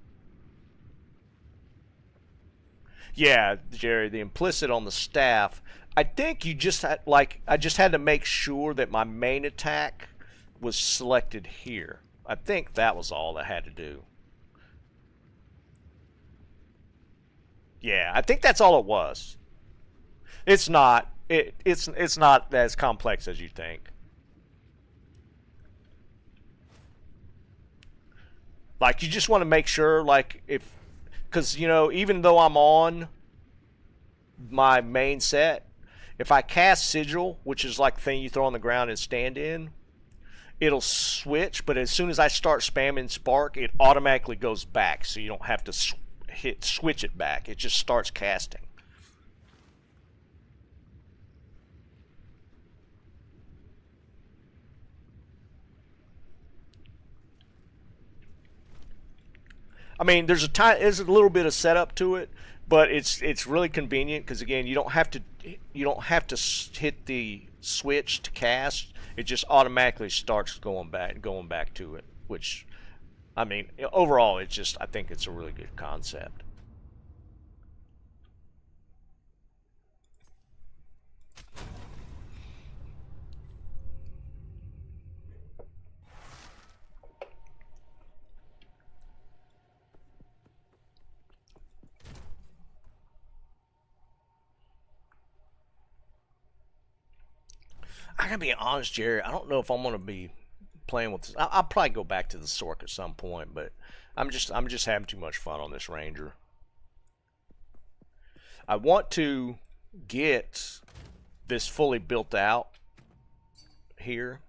Yeah, Jerry, the implicit on the staff. I think you just had, like, I just had to make sure that my main attack was selected here. I think that was all I had to do. Yeah, I think that's all it was. It's not. It's not as complex as you think. Like, you just want to make sure, like, if, because, you know, even though I'm on my main set, if I cast Sigil, which is like the thing you throw on the ground and stand in, it'll switch, but as soon as I start spamming Spark, it automatically goes back, so you don't have to switch it back. It just starts casting. I mean, there's a little bit of setup to it, but it's really convenient because again, you don't have to hit the switch to cast. It just automatically starts going back to it. which, I mean, overall, it's just, I think it's a really good concept. I gotta be honest, Jerry. I don't know if I'm gonna be playing with this. I'll probably go back to the Sork at some point, but I'm just having too much fun on this Ranger. I want to get this fully built out here,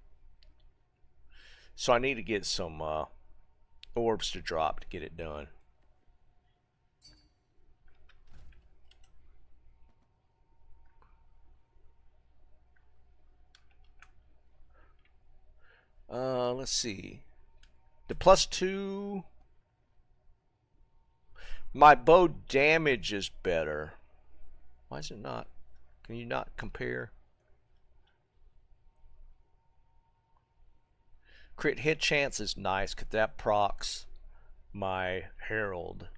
so I need to get some orbs to drop to get it done. Let's see. The +2. My bow damage is better. Why is it not? Can you not compare? Crit hit chance is nice because that procs my Herald.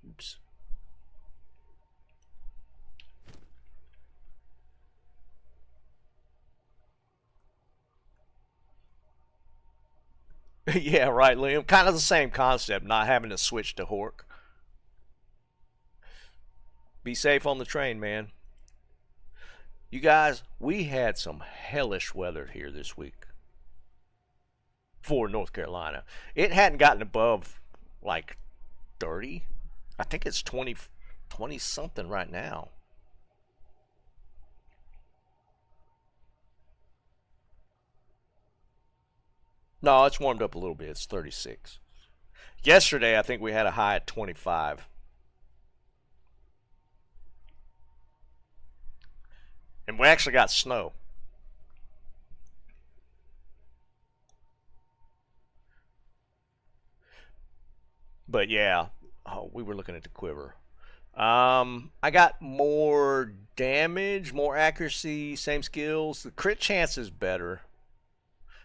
Oops. Yeah, right, Liam. Kind of the same concept, not having to switch to Hork. Be safe on the train, man. You guys, we had some hellish weather here this week for North Carolina. It hadn't gotten above like 30. I think it's 20 something right now. No, it's warmed up a little bit. It's 36. Yesterday, I think we had a high at 25. And we actually got snow. But yeah, oh, we were looking at the quiver. I got more damage, more accuracy, same skills. The crit chance is better.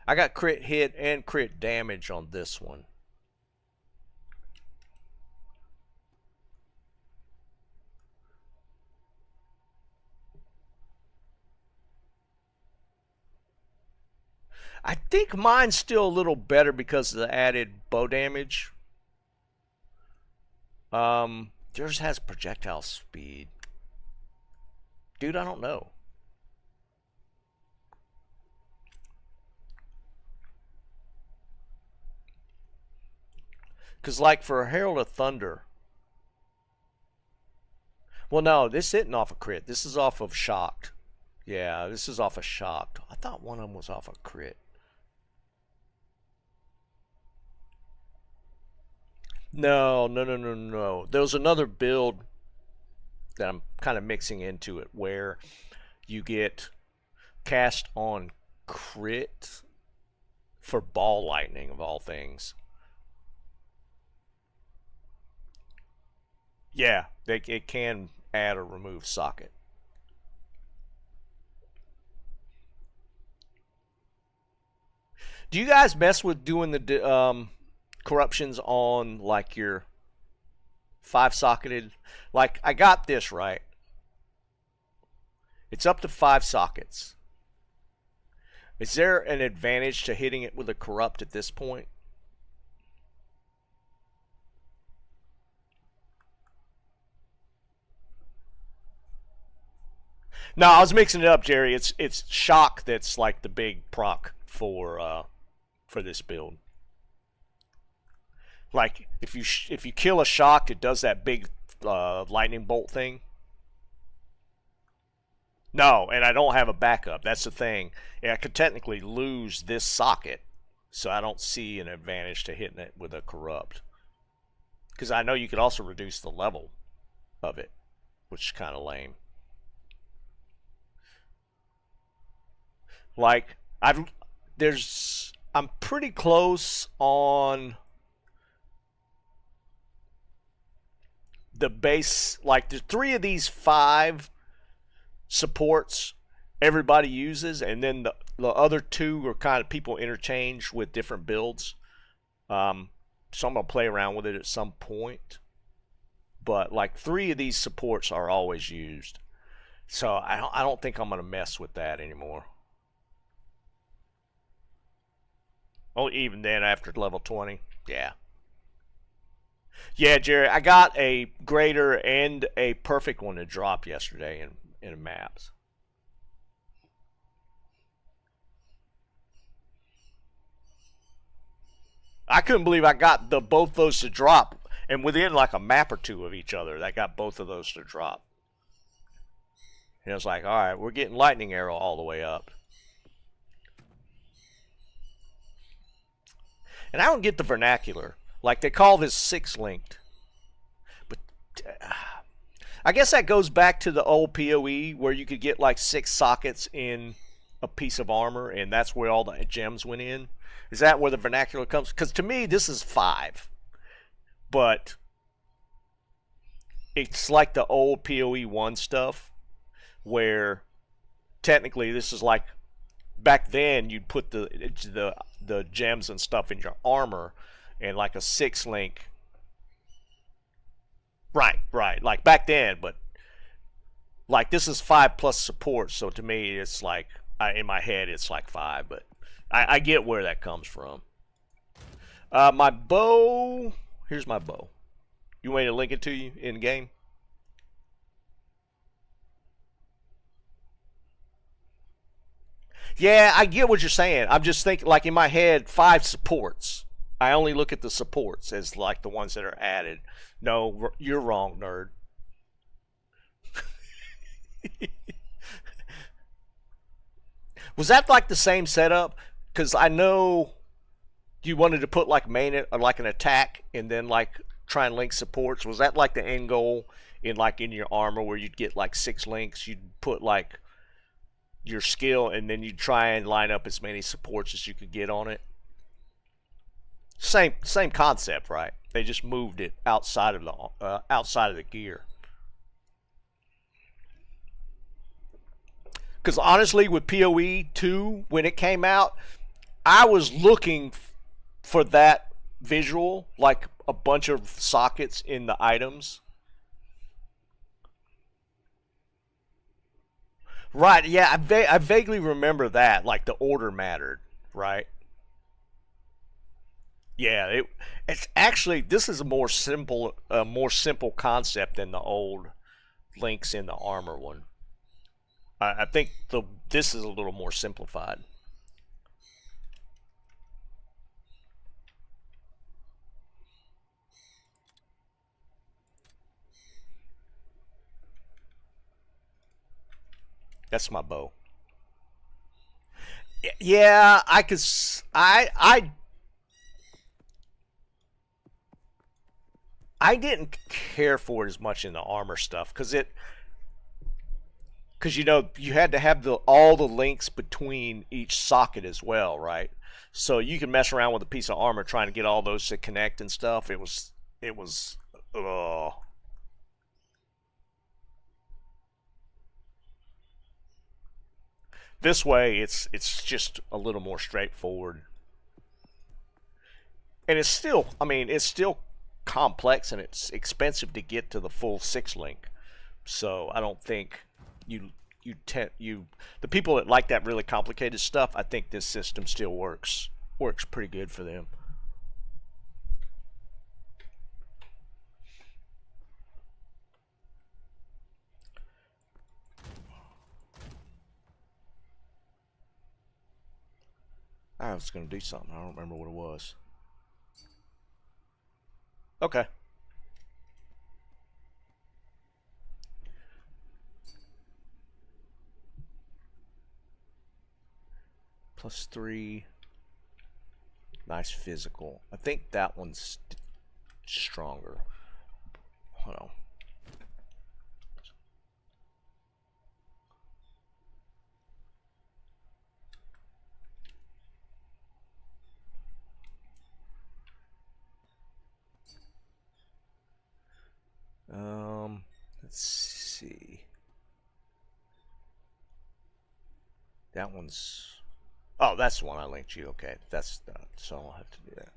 I got crit hit and crit damage on this one. I think mine's still a little better because of the added bow damage. Yours has projectile speed. Dude, I don't know. Because, like, for Herald of Thunder. Well, no, this isn't off a crit. This is off of Shocked. Yeah, this is off of Shocked. I thought one of them was off a crit. No, no, no, no, no. There was another build that I'm kind of mixing into it where you get cast on crit for ball lightning of all things. Yeah, it can add or remove socket. Do you guys mess with doing the corruptions on like your 5-socketed? Like I got this right. It's up to 5 sockets. Is there an advantage to hitting it with a corrupt at this point? No, I was mixing it up, Jerry. It's shock that's like the big proc for this build. Like if you kill a shock, it does that big lightning bolt thing. No, and I don't have a backup. That's the thing. Yeah, I could technically lose this socket, so I don't see an advantage to hitting it with a corrupt. Because I know you could also reduce the level of it, which is kind of lame. Like I'm pretty close on the base. Like the 3 of these 5 supports everybody uses, and then the other two are kind of people interchange with different builds. So I'm gonna play around with it at some point. But like 3 of these supports are always used, so I don't think I'm gonna mess with that anymore. Oh, even then after level 20, yeah. Yeah, Jerry, I got a greater and a perfect one to drop yesterday in maps. I couldn't believe I got the both those to drop, and within like a map or two of each other, I got both of those to drop. And I was like, all right, we're getting lightning arrow all the way up. And I don't get the vernacular. Like they call this 6 linked, but I guess that goes back to the old PoE where you could get like 6 sockets in a piece of armor, and that's where all the gems went in. Is that where the vernacular comes? Because to me, this is 5, but it's like the old PoE 1 stuff where technically this is like back then you'd put the gems and stuff in your armor, and like a 6 link. Right, like back then, but like this is 5 plus support, so to me it's like in my head it's like 5, but I get where that comes from. My bow, here's my bow. You want me to link it to you in game? Yeah, I get what you're saying. I'm just thinking, like in my head, 5 supports. I only look at the supports as like the ones that are added. No, you're wrong, nerd. Was that like the same setup? Because I know you wanted to put like main like an attack and then like try and link supports. Was that like the end goal in like in your armor where you'd get like 6 links? You'd put like your skill and then you'd try and line up as many supports as you could get on it. Same concept, right? They just moved it outside of the gear. Because honestly, with PoE 2 when it came out, I was looking for that visual, like a bunch of sockets in the items. Right? Yeah, I vaguely remember that. Like the order mattered, right? Yeah, it's actually this is a more simple concept than the old links in the armor one. I think this is a little more simplified. That's my bow. Yeah, I could. I didn't care for it as much in the armor stuff because you know you had to have the all the links between each socket as well, right? So you can mess around with a piece of armor trying to get all those to connect and stuff. It was this way it's just a little more straightforward, and it's still it's still complex and it's expensive to get to the full 6 link. So I don't think you you the people that like that really complicated stuff. I think this system still works pretty good for them. I was gonna do something. I don't remember what it was. Okay. +3. Nice physical. I think that one's stronger. Hold on. Let's see. That one's. Oh, that's the one I linked you. Okay, that's so I'll have to do that.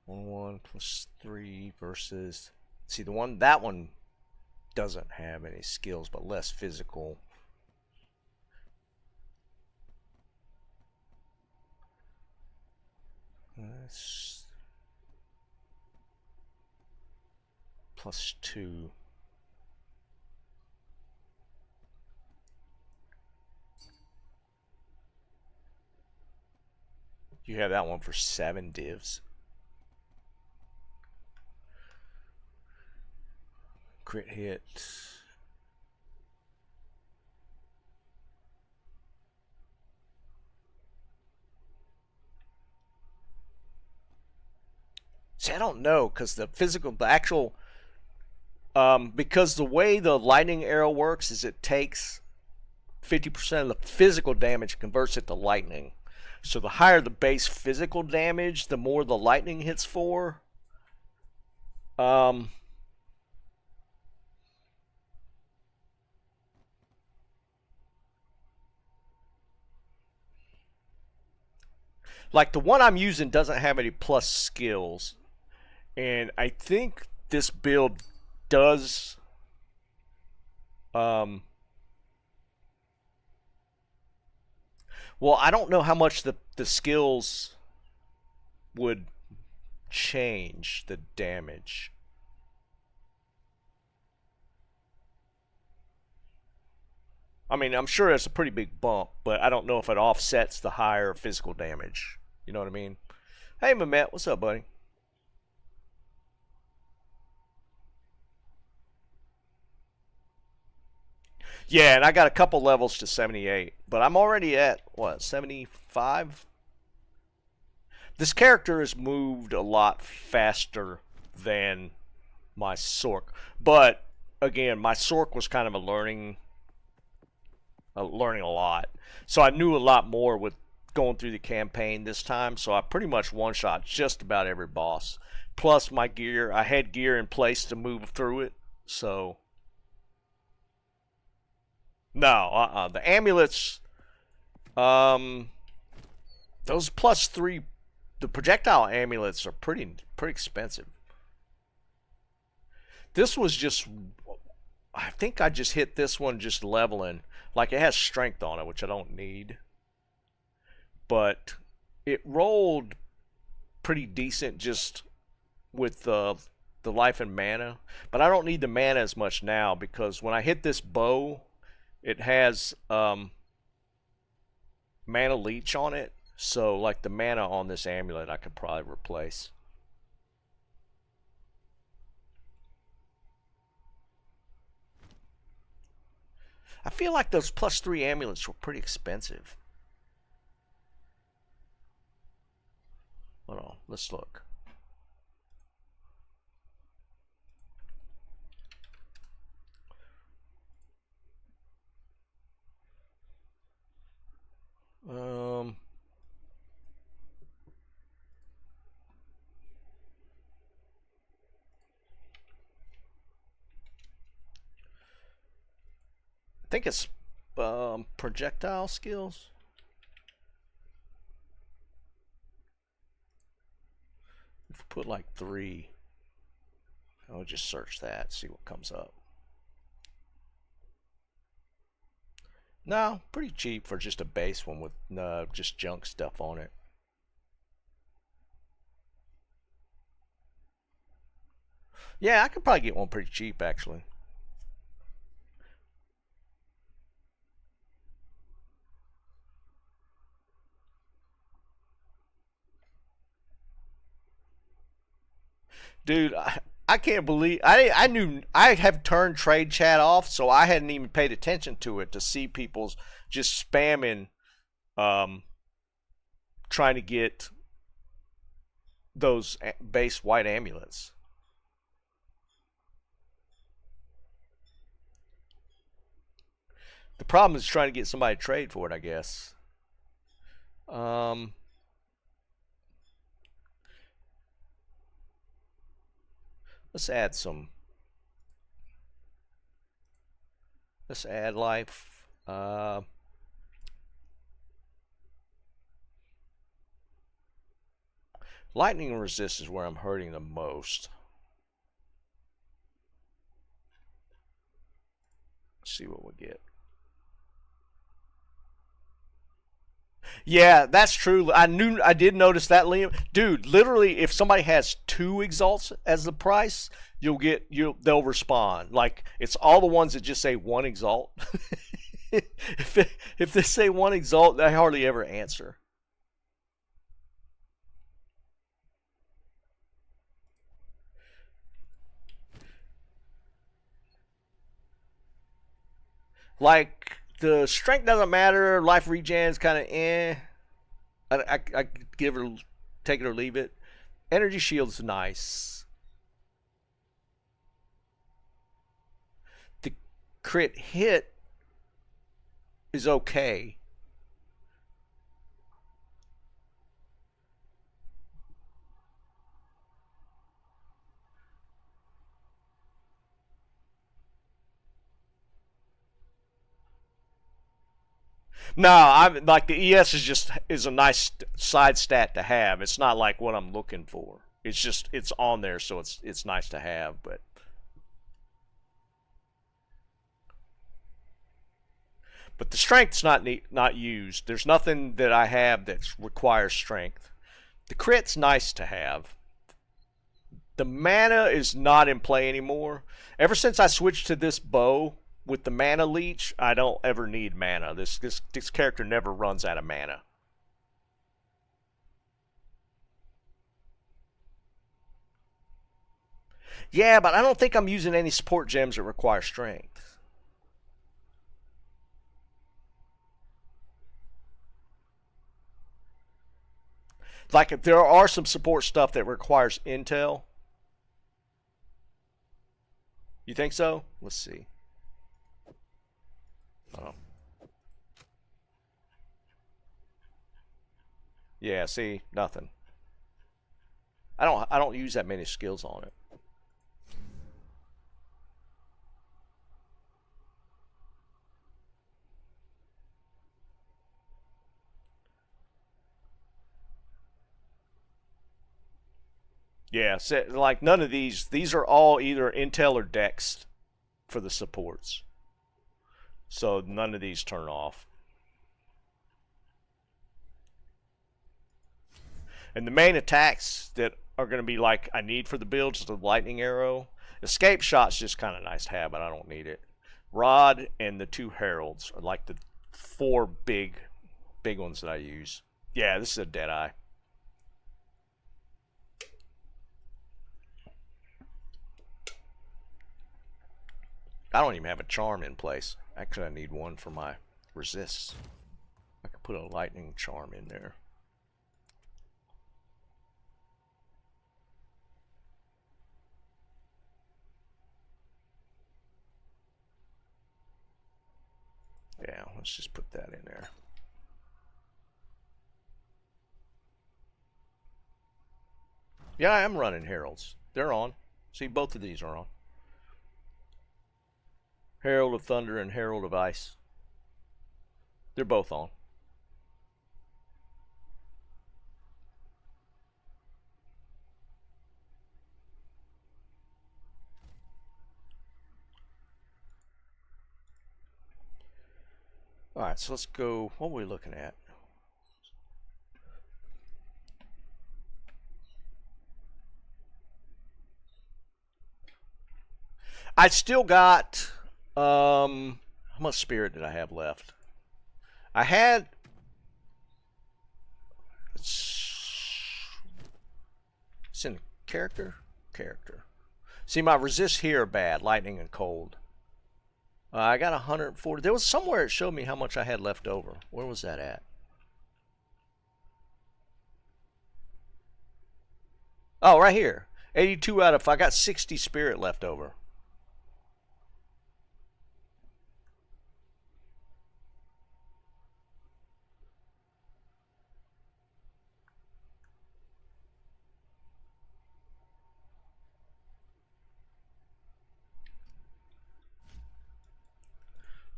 1 plus 3 versus. See the one that one doesn't have any skills, but less physical. That's +2. You have that one for 7 divs. Crit hit. See, I don't know because the actual, because the way the lightning arrow works is it takes 50% of the physical damage, converts it to lightning. So the higher the base physical damage, the more the lightning hits for. Um, like the one I'm using doesn't have any plus skills, and I think this build does. Um, well, I don't know how much the skills would change the damage. I mean, I'm sure it's a pretty big bump, but I don't know if it offsets the higher physical damage. You know what I mean? Hey, Mehmet, what's up, buddy? Yeah, and I got a couple levels to 78, but I'm already at, what, 75? This character has moved a lot faster than my Sork. But, again, my Sork was kind of learning a lot. So I knew a lot more with going through the campaign this time, so I pretty much one-shot just about every boss. Plus my gear, I had gear in place to move through it, so... No, the amulets, um, those +3, the projectile amulets are pretty expensive. This was just, I think I just hit this one just leveling. Like it has strength on it, which I don't need. But it rolled pretty decent just with the life and mana. But I don't need the mana as much now because when I hit this bow, it has mana leech on it. So like the mana on this amulet I could probably replace. I feel like those +3 amulets were pretty expensive. Hold on, let's look. Um, I think it's projectile skills. If we put like 3, I'll just search that, see what comes up. No, pretty cheap for just a base one with just junk stuff on it. Yeah, I could probably get one pretty cheap actually. Dude, I can't believe I knew I have turned trade chat off, so I hadn't even paid attention to it to see people's just spamming, um, trying to get those base white amulets. The problem is trying to get somebody to trade for it, I guess. Um, let's add some. Let's add life. Lightning resist is where I'm hurting the most. Let's see what we get. Yeah, that's true. I did notice that, Liam. Dude, literally, if somebody has 2 exalts as the price, they'll respond. Like it's all the ones that just say 1 exalt. if they say 1 exalt, they hardly ever answer. Like the strength doesn't matter. Life regen's kind of eh. I give it, take it or leave it. Energy shield's nice. The crit hit is okay. No, I'm like the ES is a nice side stat to have. It's not like what I'm looking for. It's just it's on there, so it's nice to have. But the strength's not used. There's nothing that I have that requires strength. The crit's nice to have. The mana is not in play anymore. Ever since I switched to this bow with the mana leech, I don't ever need mana. This character never runs out of mana. Yeah, but I don't think I'm using any support gems that require strength. Like if there are some support stuff that requires intel. You think so? Let's see. Oh. Yeah, see, nothing. I don't use that many skills on it. Yeah, so, like none of these are all either intel or dex for the supports. So none of these turn off. And the main attacks that are going to be like I need for the build is the lightning arrow. Escape shot's just kind of nice to have, but I don't need it. Rod and the 2 heralds are like the 4 big ones that I use. Yeah, this is a dead eye. I don't even have a charm in place. Actually, I need one for my resists. I could put a lightning charm in there. Yeah, let's just put that in there. Yeah, I am running heralds. They're on. See, both of these are on. Herald of Thunder and Herald of Ice. They're both on. Alright, so let's go. What are we looking at? I still got how much spirit did I have left? I had it's in character. See, my resists here are bad, lightning and cold. I got 140. There was somewhere it showed me how much I had left over. Where was that at? Oh, right here. 82 out of. I got 60 spirit left over.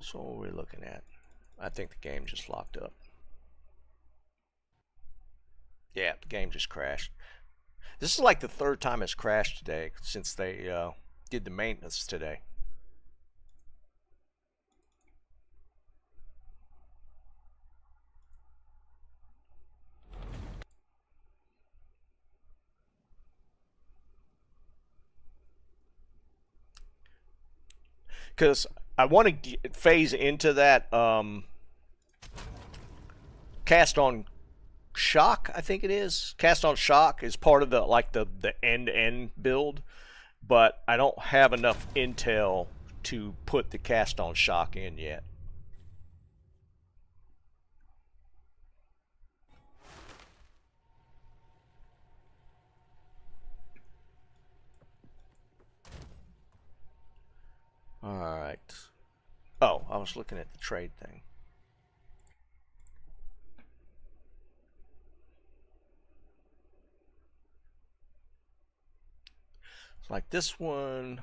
So what are we looking at? I think the game just locked up. Yeah, the game just crashed. This is like the third time it's crashed today since they did the maintenance today. Because I want to phase into that cast on shock. I think it is cast on shock is part of the like the end to end build, but I don't have enough intel to put the cast on shock in yet. All right. Oh, I was looking at the trade thing. It's like this one.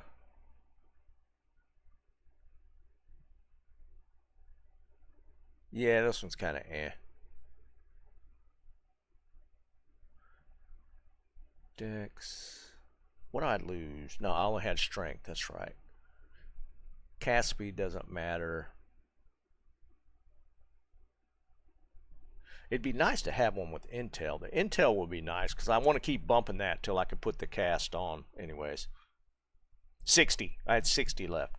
Yeah, this one's kind of eh. Dex. What did I lose? No, I only had strength. That's right. Cast speed doesn't matter. It'd be nice to have one with intel. The intel would be nice because I want to keep bumping that till I can put the cast on. Anyways, 60. I had 60 left.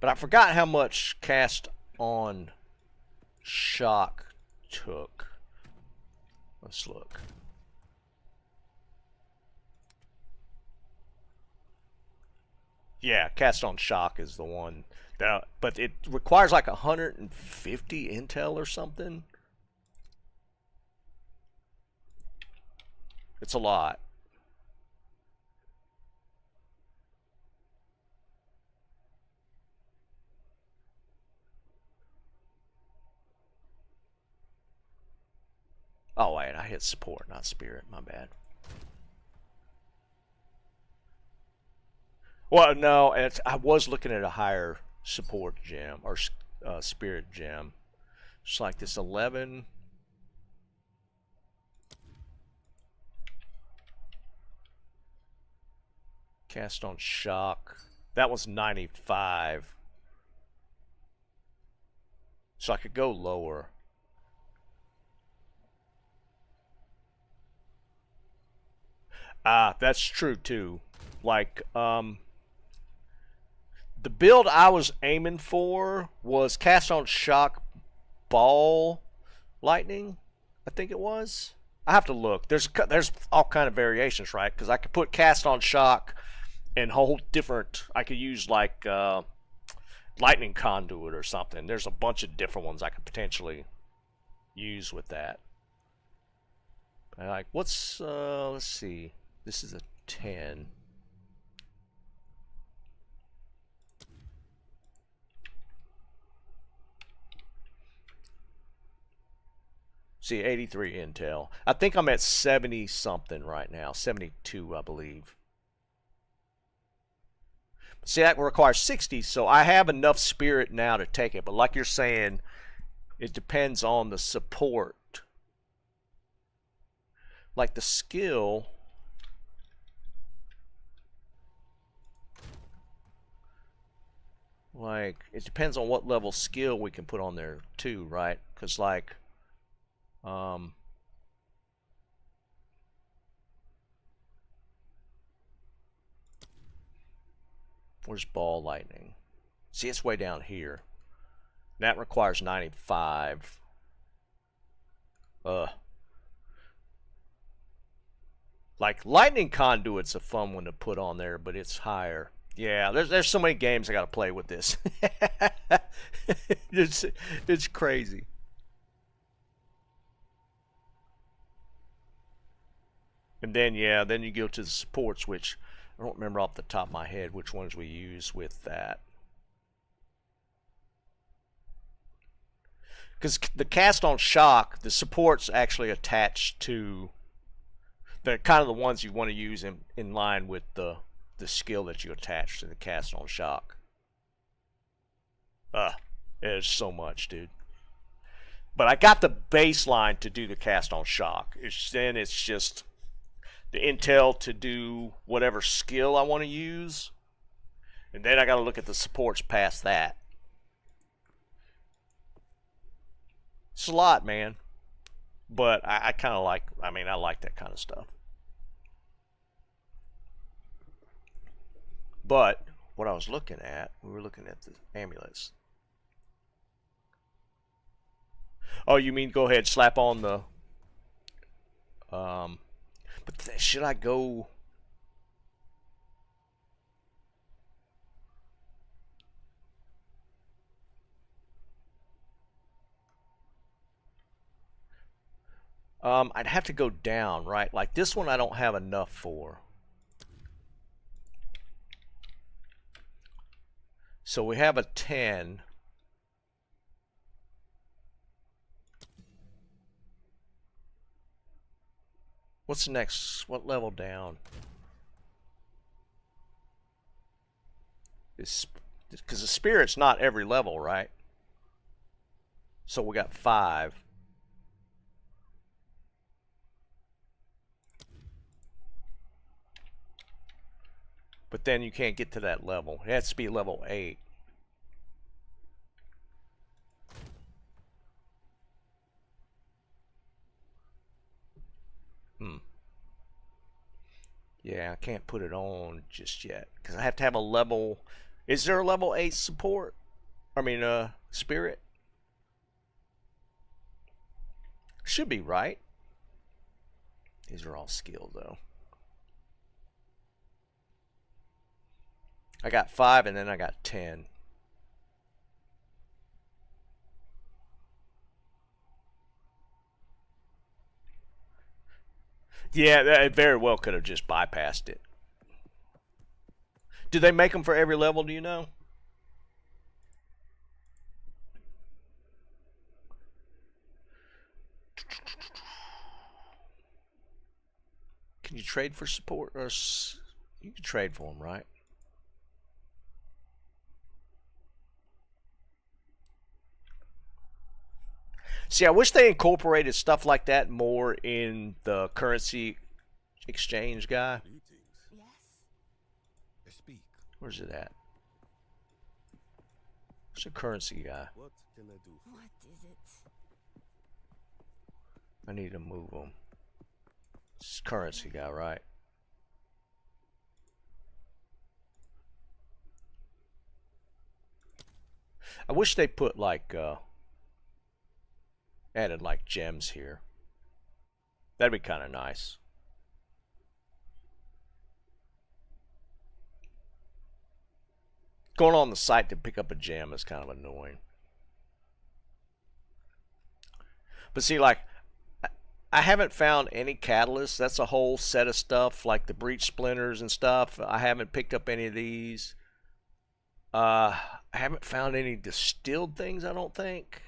But I forgot how much cast on shock took. Let's look. Yeah, cast on shock is the one. But it requires like 150 intel or something. It's a lot. Oh wait, I hit support, not spirit. My bad. Well, no, I was looking at a higher support gem or spirit gem. It's like this 11. Cast on shock. That was 95. So I could go lower. Ah, that's true too. Like, the build I was aiming for was cast on shock ball lightning. I think it was. I have to look. There's all kind of variations, right? Because I could put cast on shock and hold different. I could use like lightning conduit or something. There's a bunch of different ones I could potentially use with that. Like what's let's see. This is a 10. See, 83 intel. I think I'm at 70 something right now. 72, I believe. See, that requires 60, so I have enough spirit now to take it. But like you're saying, it depends on the support. Like the skill. Like, it depends on what level skill we can put on there too, right? Because like, where's ball lightning? See, it's way down here. That requires 95. Like lightning conduit's a fun one to put on there, but it's higher. Yeah, there's so many games I got to play with this. it's crazy. And then yeah, then you go to the supports, which I don't remember off the top of my head which ones we use with that. Because the cast on shock, the support's actually attached to the kind of the ones you want to use in line with the skill that you attach to the cast on shock. There's so much, dude. But I got the baseline to do the cast on shock. Then it's just the intel to do whatever skill I want to use. And then I got to look at the supports past that. It's a lot, man. But I kind of like, I like that kind of stuff. But what I was looking at, we were looking at the amulets. Oh, you mean go ahead, slap on the... but should I go... I'd have to go down, right? Like this one I don't have enough for. So we have a 10. What's the next? What level down? Because the spirit's not every level, right? So we got 5. But then you can't get to that level. It has to be level 8. Yeah, I can't put it on just yet. Because I have to have a level... Is there a level 8 support? I mean, spirit? Should be, right? These are all skilled, though. I got 5 and then I got 10. Yeah, it very well could have just bypassed it. Do they make them for every level, do you know? Can you trade for support? Or you can trade for them, right? See, I wish they incorporated stuff like that more in the currency exchange guy. Yes. Speak. Where's it at? Where's the currency guy? What can I do? What is it? I need to move him. It's currency guy, right? I wish they put like added like gems here. That'd be kind of nice. Going on the site to pick up a gem is kind of annoying. But see, like, I haven't found any catalysts. That's a whole set of stuff, like the breach splinters and stuff. I haven't picked up any of these. I haven't found any distilled things, I don't think.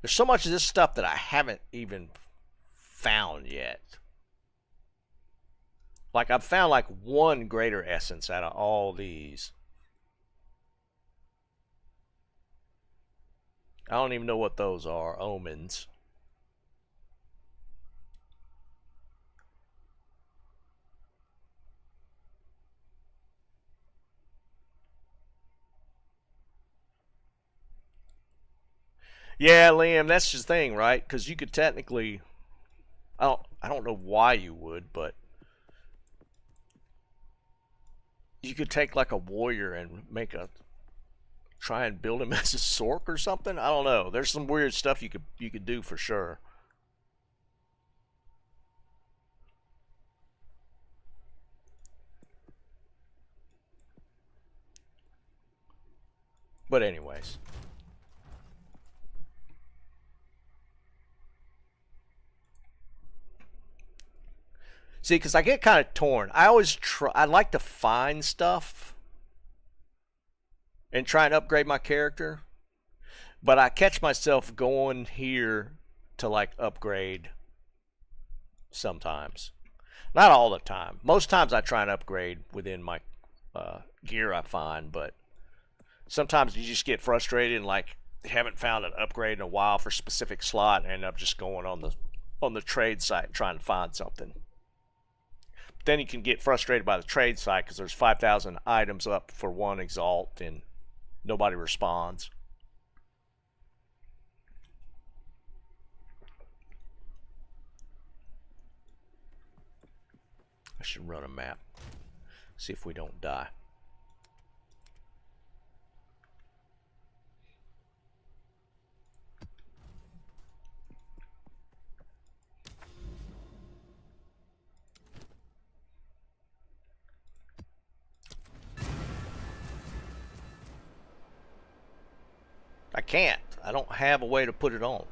There's so much of this stuff that I haven't even found yet. Like, I've found like one greater essence out of all these. I don't even know what those are. Omens. Yeah, Liam, that's the thing, right? Because you could technically, I don't know why you would, but you could take like a warrior and try and build him as a sork or something. I don't know. There's some weird stuff you could do for sure. But anyways. See, because I get kind of torn. I like to find stuff and try and upgrade my character, but I catch myself going here to like upgrade sometimes. Not all the time. Most times I try and upgrade within my gear I find, but sometimes you just get frustrated and like, haven't found an upgrade in a while for a specific slot and end up just going on the trade site and trying to find something. But then you can get frustrated by the trade site because there's 5,000 items up for one Exalt and nobody responds. I should run a map. See if we don't die. I can't. I don't have a way to put it on.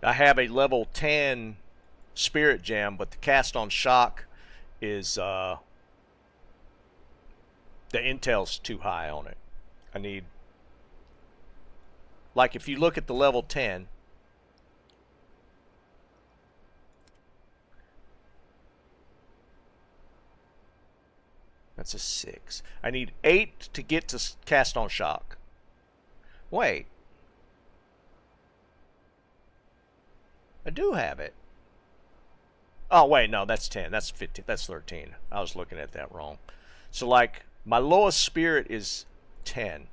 I have a level 10 Spirit Gem, but the cast on shock is the intel's too high on it. I need, like, if you look at the level 10, that's a 6. I need 8 to get to cast on shock. Wait, I do have it. Oh wait, no, that's 10. That's 15. That's 13. I was looking at that wrong. So like my lowest spirit is 10.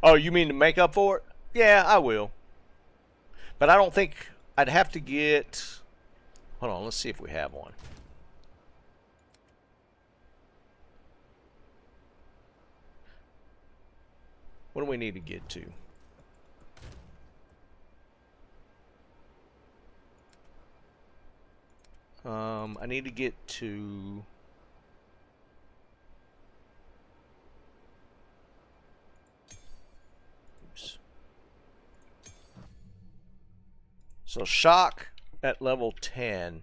Oh, you mean to make up for it? Yeah, I will. But I don't think I'd have to get. Hold on, let's see if we have one. What do we need to get to? I need to get to. Oops. So shock at level 10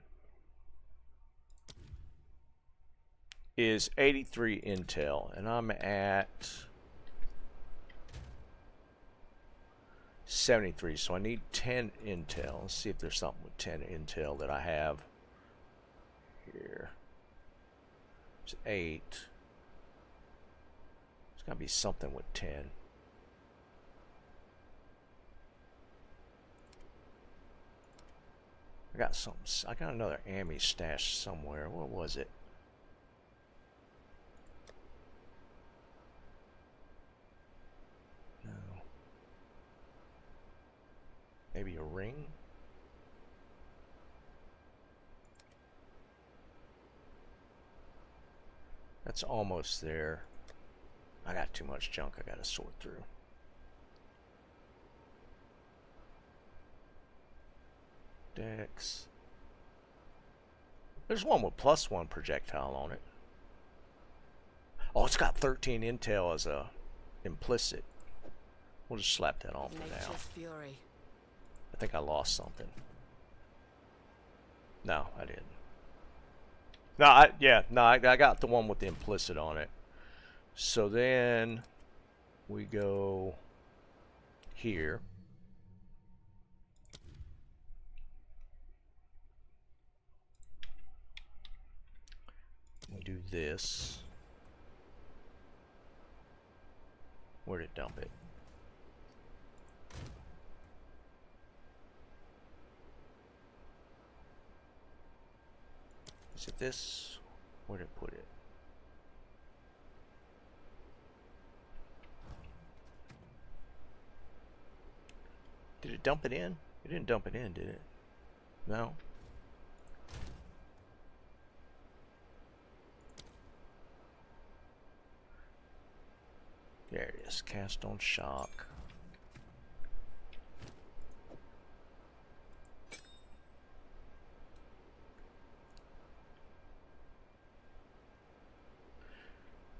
is 83 intel, and I'm at 73, so I need 10 intel. Let's see if there's something with 10 intel that I have here. It's 8. There's gotta be something with 10. I got something. I got another Ami stashed somewhere. What was it? No. Maybe a ring? That's almost there. I got too much junk I gotta sort through. Dex. There's one with +1 projectile on it. Oh, it's got 13 intel as a implicit. We'll just slap that on for now. Fury. I think I lost something. No, I didn't. No, I got the one with the implicit on it. So then we go here. We do this. Where'd it dump it? Is it this? Where'd it put it? Did it dump it in? It didn't dump it in, did it? No? There it is. Cast on shock.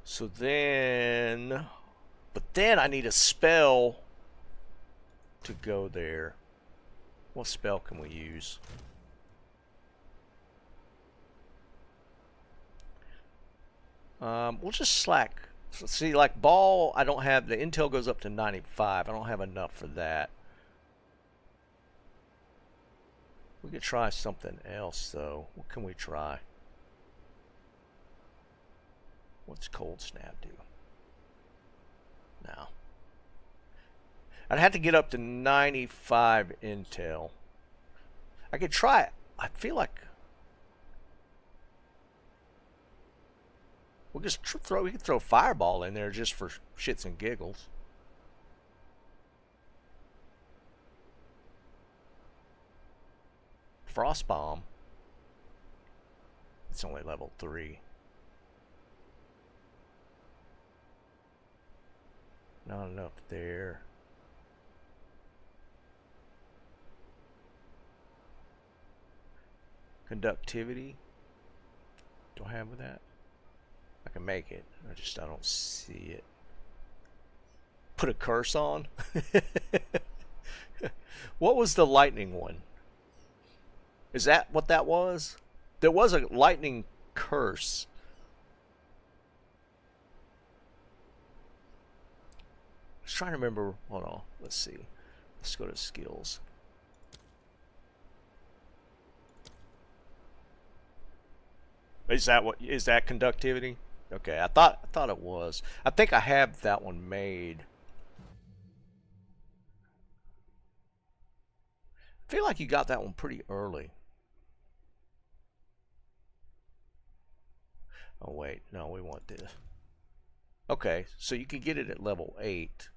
So then, but then I need a spell to go there. What spell can we use? We'll just slack. So see, like ball, I don't have, the intel goes up to 95. I don't have enough for that. We could try something else though. What can we try? What's Cold Snap do? No. I'd have to get up to 95 intel. I could try it. I feel like we could throw Fireball in there just for shits and giggles. Frost Bomb. It's only level 3. Not enough there. Conductivity. Do I have that? I can make it. I don't see it. Put a curse on? What was the lightning one? Is that what that was? There was a lightning curse. I was trying to remember. Hold on. Let's see. Let's go to skills. Is that conductivity? Okay, I thought it was. I think I have that one made. I feel like you got that one pretty early. Oh wait, no, we want this. Okay, so you can get it at level 8.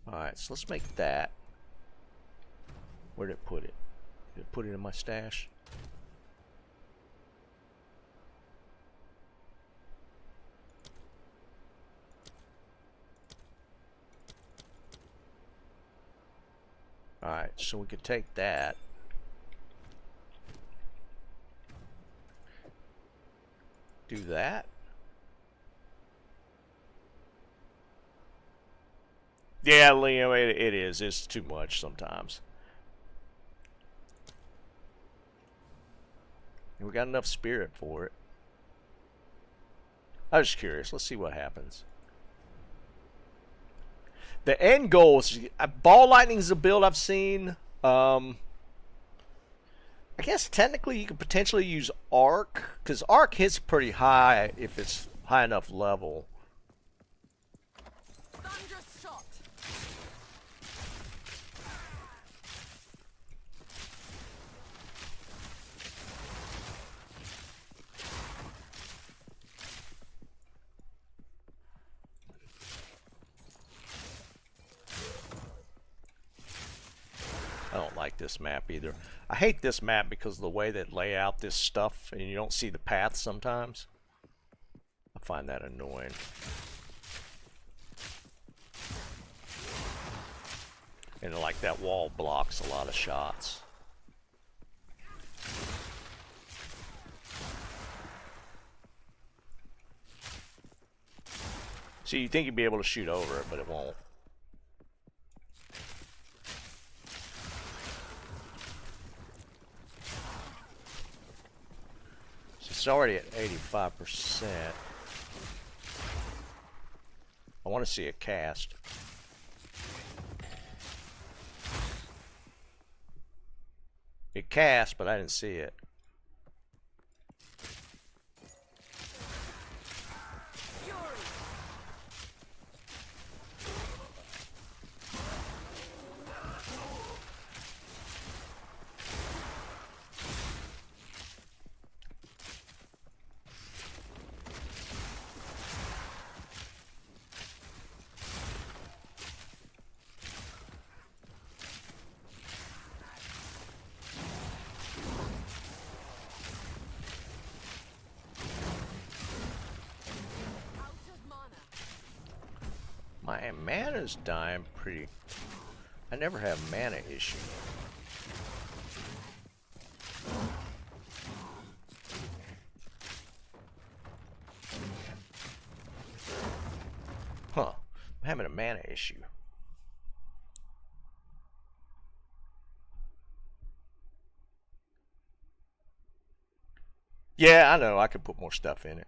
Alright, so let's make that. Where did it put it? Did it put it in my stash? Alright, so we could take that. Do that. Yeah, Liam, it is. It's too much sometimes. And we got enough spirit for it. I was just curious. Let's see what happens. The end goal is Ball Lightning is a build I've seen. I guess technically you could potentially use Arc, because Arc hits pretty high if it's high enough level. Thunderous shot. I don't like this map either. I hate this map because of the way that lay out this stuff and you don't see the path sometimes. I find that annoying. And like that wall blocks a lot of shots. So you think you'd be able to shoot over it, but it won't. It's already at 85%. I want to see it cast. It cast, but I didn't see it. My mana's dying pretty. I never have mana issue. Huh. I'm having a mana issue. Yeah, I know. I could put more stuff in it.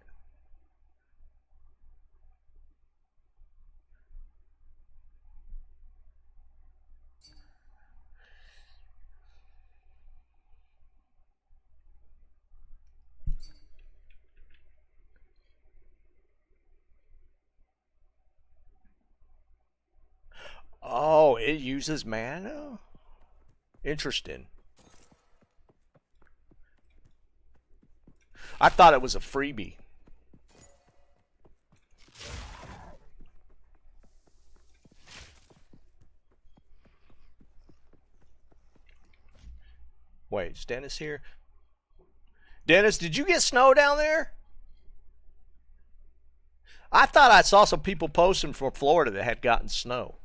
It uses mana? Interesting. I thought it was a freebie. Wait, is Dennis here? Dennis, did you get snow down there? I thought I saw some people posting from Florida that had gotten snow.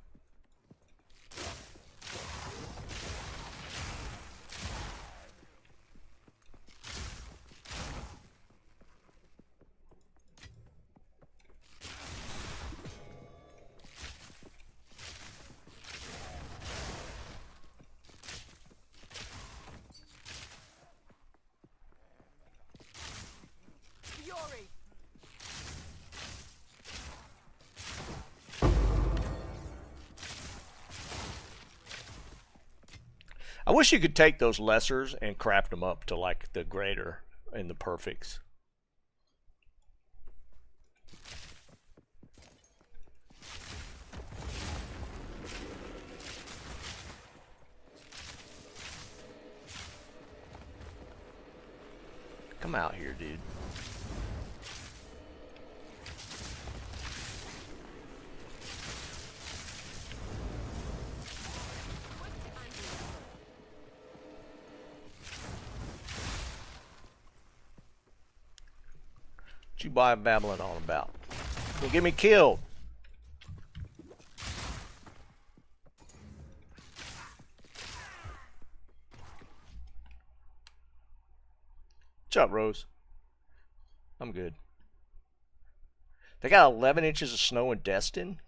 I wish you could take those lessers and craft them up to like the greater and the perfects. Come out here, dude. What you babbling on about? You'll get me killed. What's up, Rose? I'm good. They got 11 inches of snow in Destin?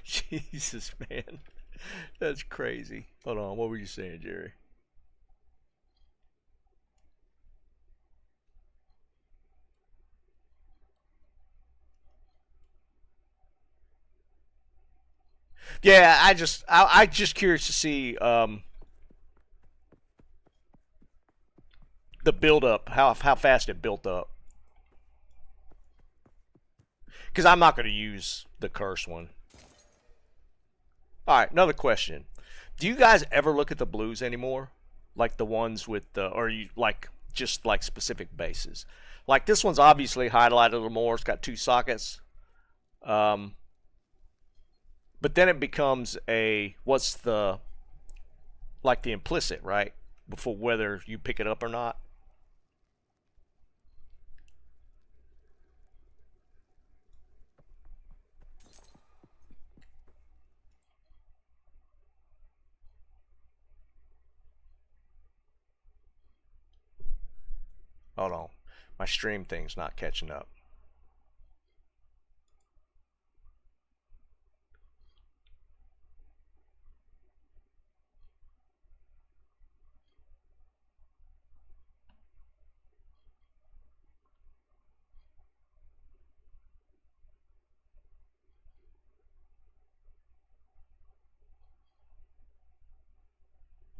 Jesus, man. That's crazy. Hold on, what were you saying, Jerry? Yeah, I just curious to see the build up, how fast it built up. Because I'm not going to use the curse one. All right, another question. Do you guys ever look at the blues anymore? Like the ones with the, or you like just like specific bases? Like this one's obviously highlighted a little more. It's got 2 sockets. But then it becomes a, what's the, like the implicit, right? Before whether you pick it up or not. Hold on. My stream thing's not catching up.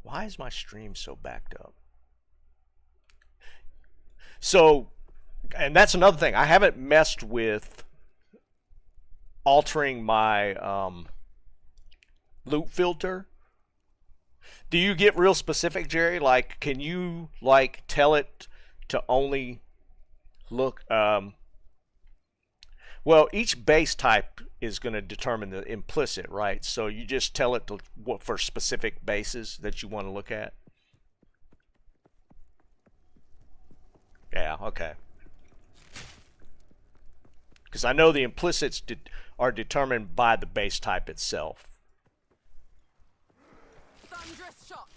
Why is my stream so backed up? So, and that's another thing. I haven't messed with altering my loop filter. Do you get real specific, Jerry? Like, can you like tell it to only look? Well, each base type is going to determine the implicit, right? So you just tell it to what for specific bases that you want to look at. Yeah, okay. Because I know the implicits are determined by the base type itself. Thunderous shot.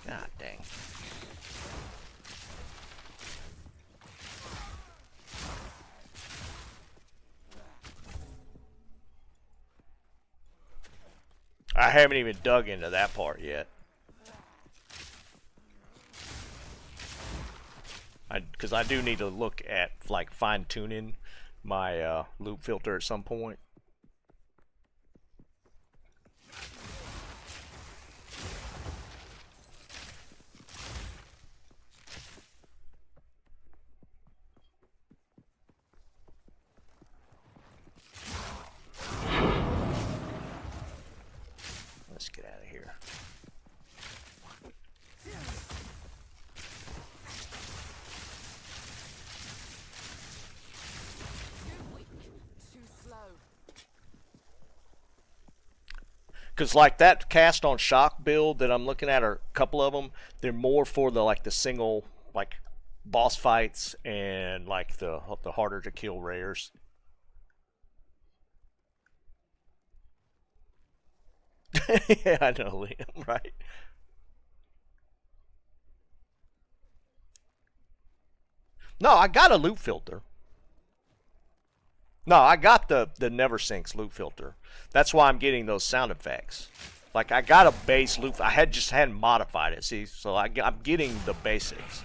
God dang. I haven't even dug into that part yet. Because I do need to look at like fine tuning my loop filter at some point. Let's get out of here. Because like that cast on shock build that I'm looking at, or a couple of them, they're more for the like the single like boss fights and like the harder to kill rares. Yeah, I know, Liam, right? No, I got a loop filter. No, I got the Never Sinks loop filter. That's why I'm getting those sound effects. Like I got a base loop. I hadn't modified it. See, so I'm getting the basics,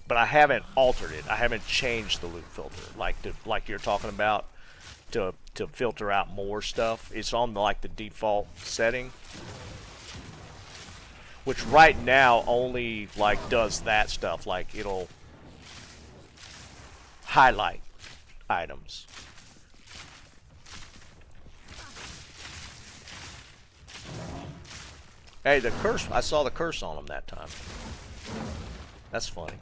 but I haven't altered it. I haven't changed the loop filter like you're talking about to filter out more stuff. It's on like the default setting, which right now only like does that stuff. Like it'll highlight items. Hey, the curse, I saw the curse on him that time. That's funny.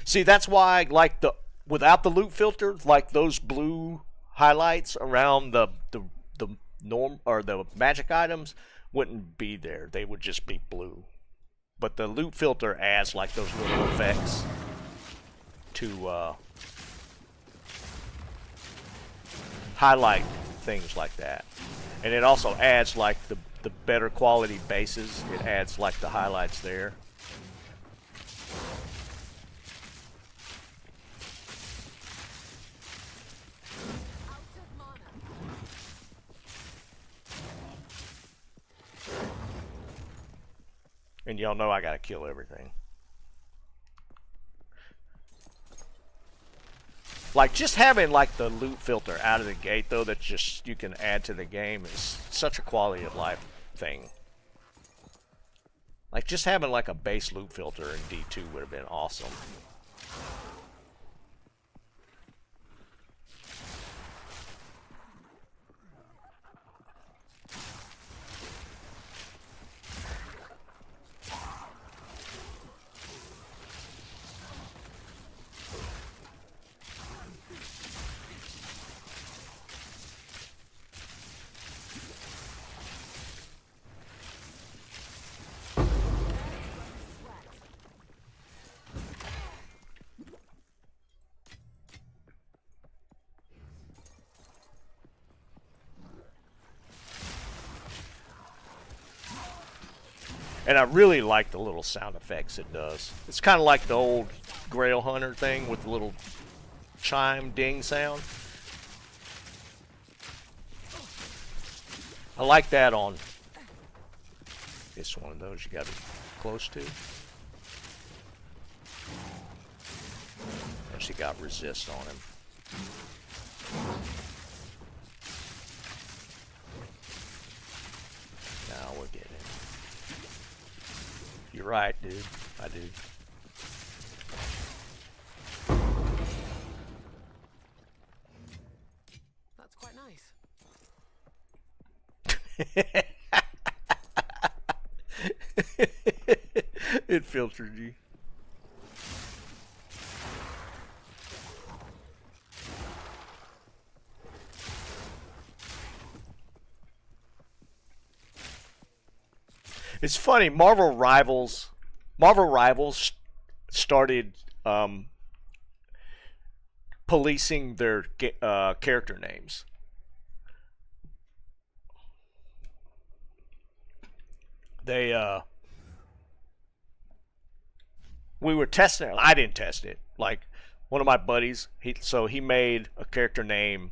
See, that's why, like without the loop filter, like those blue highlights around the norm or the magic items wouldn't be there. They would just be blue. But the loop filter adds like those little effects to highlight things like that. And it also adds like the better quality bases. It adds like the highlights there. And y'all know I gotta kill everything. Like just having like the loot filter out of the gate though that just you can add to the game is such a quality of life thing. Like just having like a base loot filter in D2 would have been awesome. And I really like the little sound effects it does. It's kind of like the old Grail Hunter thing with the little chime ding sound. I like that on. It's one of those you got to be close to. And she got resist on him. Now we're getting it. You're right, dude. I do. That's quite nice. It filtered you. It's funny, Marvel Rivals started policing their character names. they we were testing it. I didn't test it. Like one of my buddies, he made a character named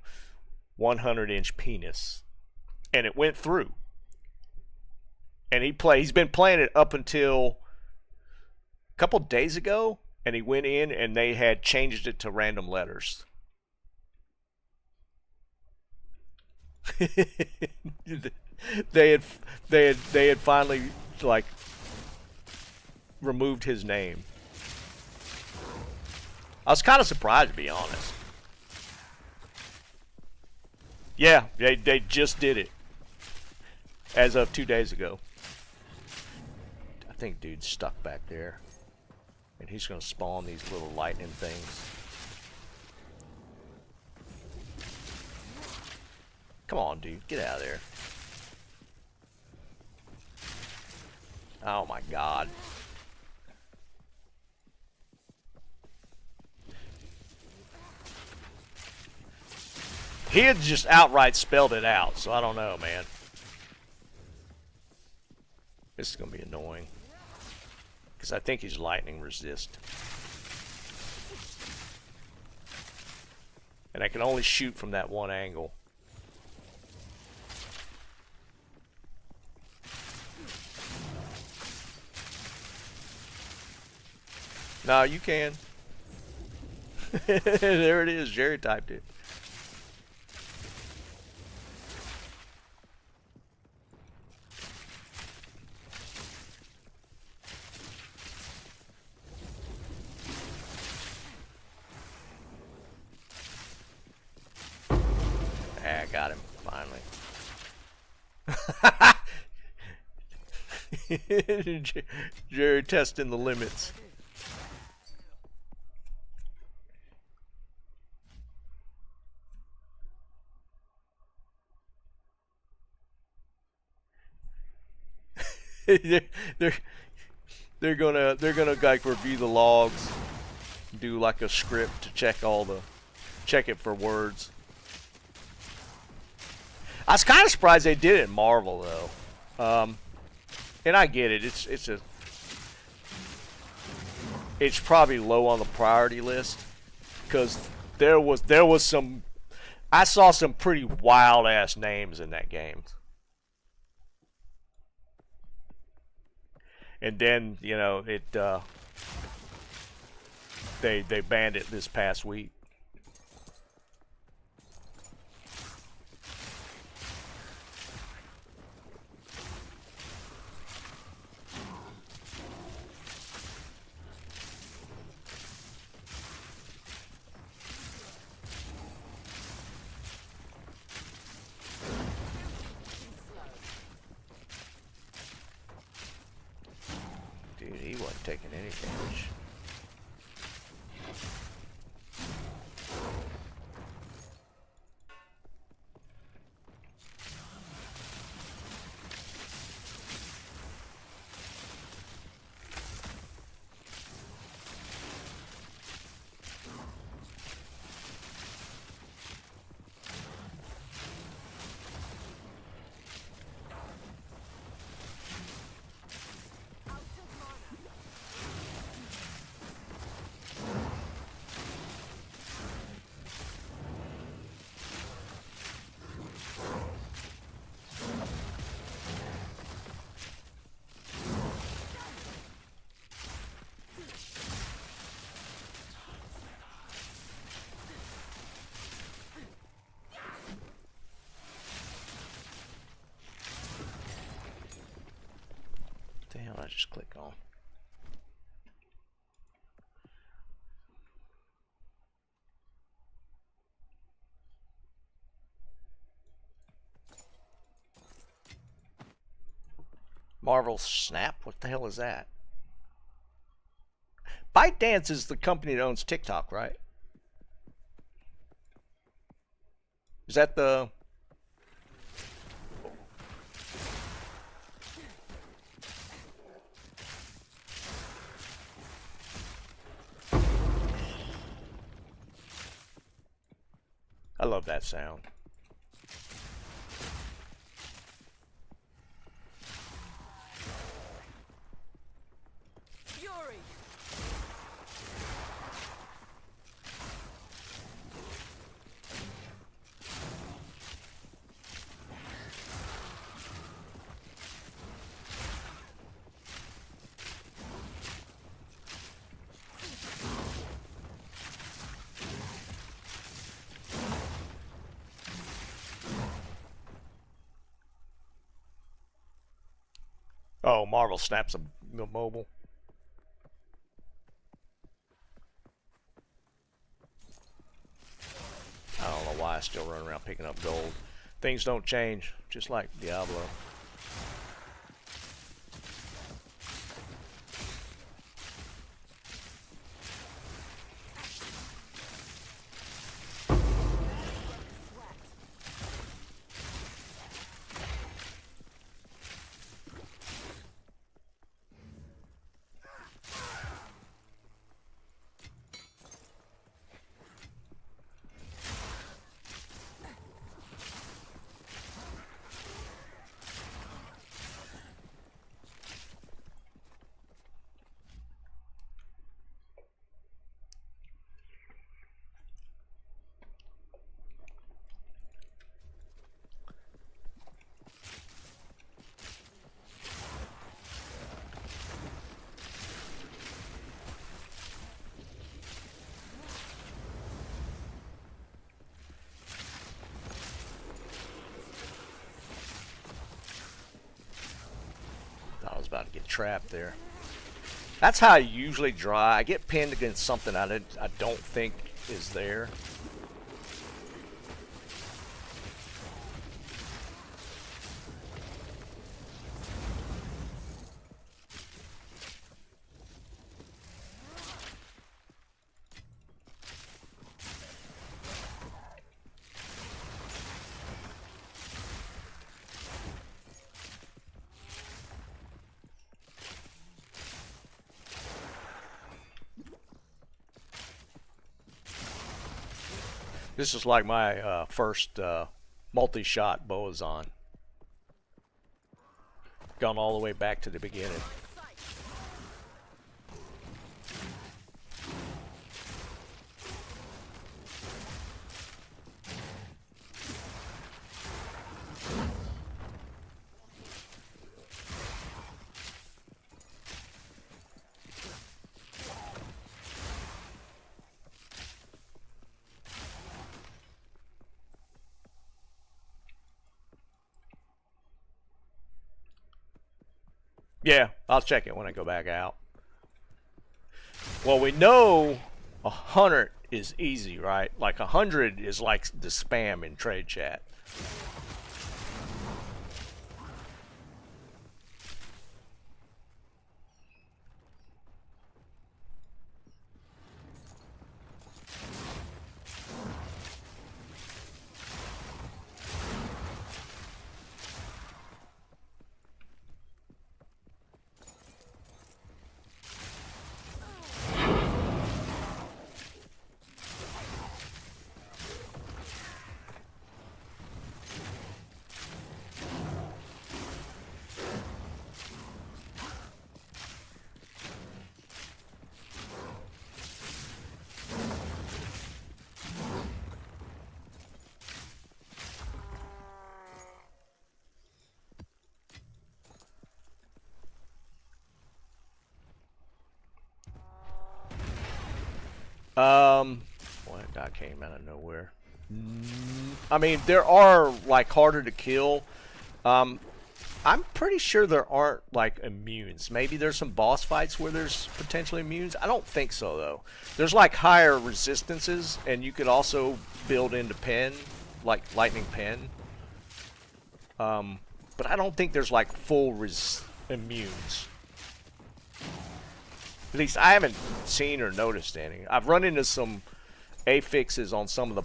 100-inch penis, and it went through. And he's been playing it up until a couple days ago, and he went in and they had changed it to random letters. they had finally like removed his name. I was kind of surprised, to be honest. Yeah, they just did it as of 2 days ago. I think dude's stuck back there, and he's gonna spawn these little lightning things. Come on, dude, get out of there. Oh my god. He had just outright spelled it out, so I don't know, man. This is going to be annoying. Because I think he's lightning resist. And I can only shoot from that one angle. No, you can. There it is. Jerry typed it. I got him, finally. Jerry testing the limits. they're gonna like review the logs, do like a script to check it for words. I was kind of surprised they did it in Marvel though, and I get it. It's probably low on the priority list because there was some. I saw some pretty wild ass names in that game. And then, you know, they banned it this past week. Dude, he wasn't taking any damage. What the hell did I just click on? Marvel Snap? What the hell is that? ByteDance is the company that owns TikTok, right? Is that the... I love that sound. Oh, Marvel snaps a mobile. I don't know why I still run around picking up gold. Things don't change, just like Diablo. I was about to get trapped there. That's how I usually draw. I get pinned against something I don't think is there. This is like my first multi-shot Boazon. Gone all the way back to the beginning. Yeah, I'll check it when I go back out. Well, we know 100 is easy, right? Like 100 is like the spam in trade chat. Boy, that guy came out of nowhere. I mean, there are like harder to kill. I'm pretty sure there aren't like immunes. Maybe there's some boss fights where there's potentially immunes. I don't think so though. There's like higher resistances, and you could also build into pen, like lightning pen. But I don't think there's like full immunes. At least I haven't seen or noticed any. I've run into some affixes on some of the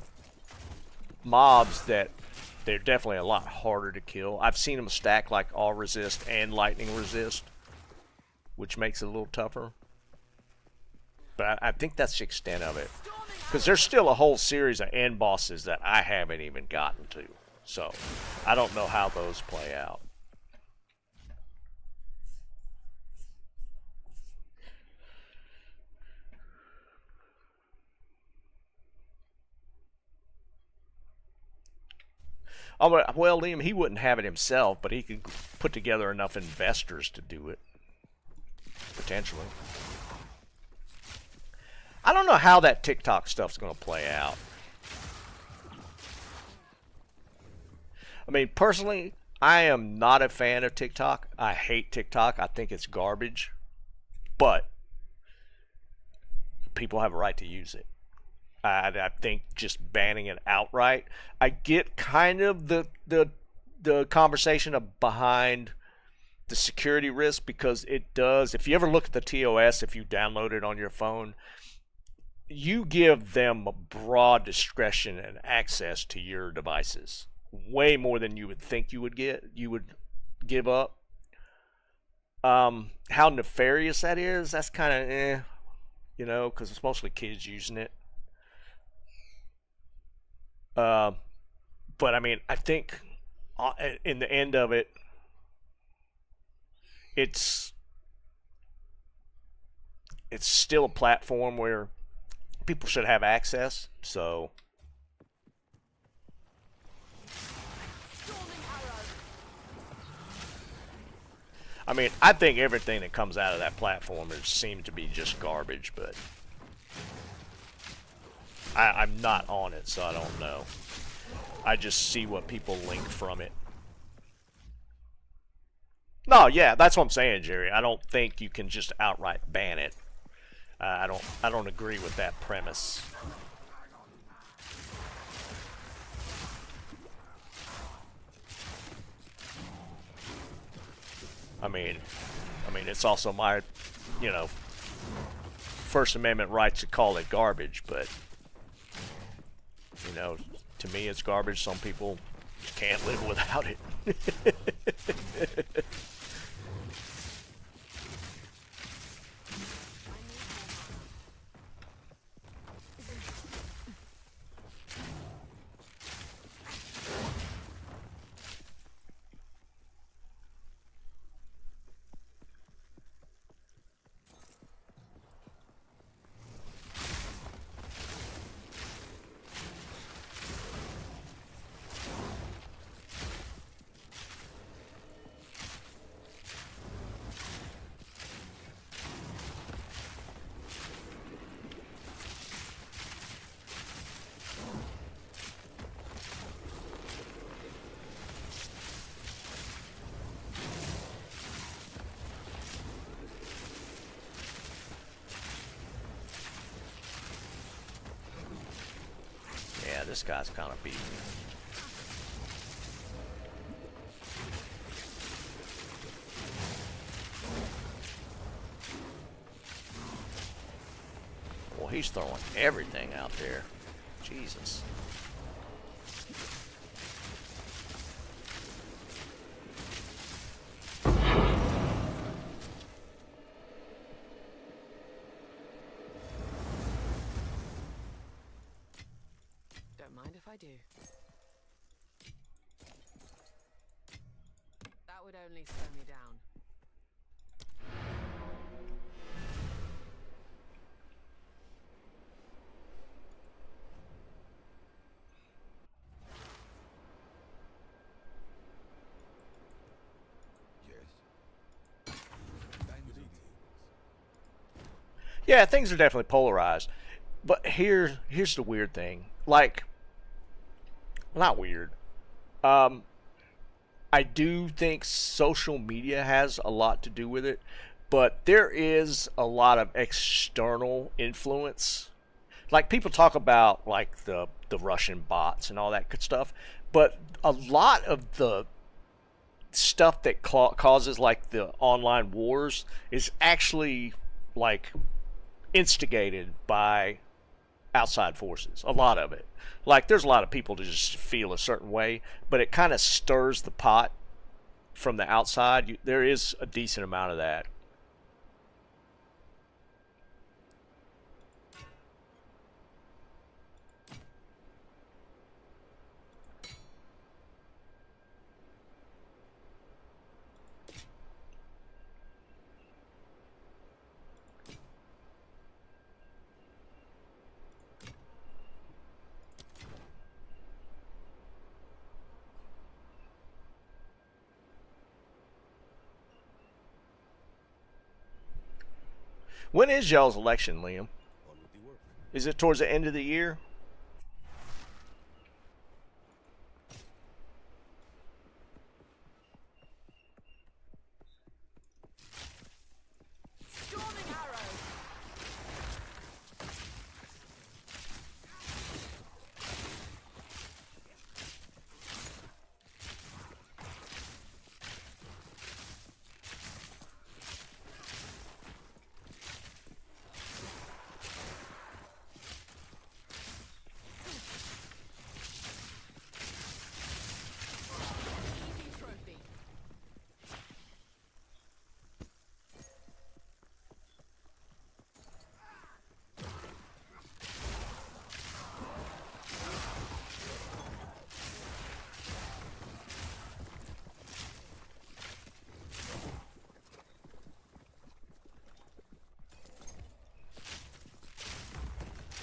mobs that they're definitely a lot harder to kill. I've seen them stack like all resist and lightning resist, which makes it a little tougher. But I think that's the extent of it. Because there's still a whole series of end bosses that I haven't even gotten to. So I don't know how those play out. Oh, well, Liam, he wouldn't have it himself, but he could put together enough investors to do it. Potentially. I don't know how that TikTok stuff's going to play out. I mean, personally, I am not a fan of TikTok. I hate TikTok. I think it's garbage. But people have a right to use it. I think just banning it outright. I get kind of the conversation behind the security risk, because it does. If you ever look at the TOS, if you download it on your phone, you give them a broad discretion and access to your devices, way more than you would think you would give up. How nefarious that is, that's kind of because it's mostly kids using it. But I mean, I think in the end of it, it's still a platform where people should have access. So I mean, I think everything that comes out of that platform seems to be just garbage, but I'm not on it, so I don't know. I just see what people link from it. No, yeah, that's what I'm saying, Jerry. I don't think you can just outright ban it. I don't agree with that premise. I mean, it's also my, First Amendment right to call it garbage, but to me it's garbage. Some people just can't live without it. Yeah, this guy's kind of beefy. Well, he's throwing everything out there. Jesus. Don't mind if I do. That would only slow me down. Yes. Yeah, things are definitely polarized. But here's the weird thing. Like, not weird. I do think social media has a lot to do with it, but there is a lot of external influence. Like, people talk about like the Russian bots and all that good stuff, but a lot of the stuff that causes like the online wars is actually like instigated by outside forces. A lot of it. Like, there's a lot of people to just feel a certain way, but it kind of stirs the pot from the outside. There is a decent amount of that. When is y'all's election, Liam? On with the work. Is it towards the end of the year?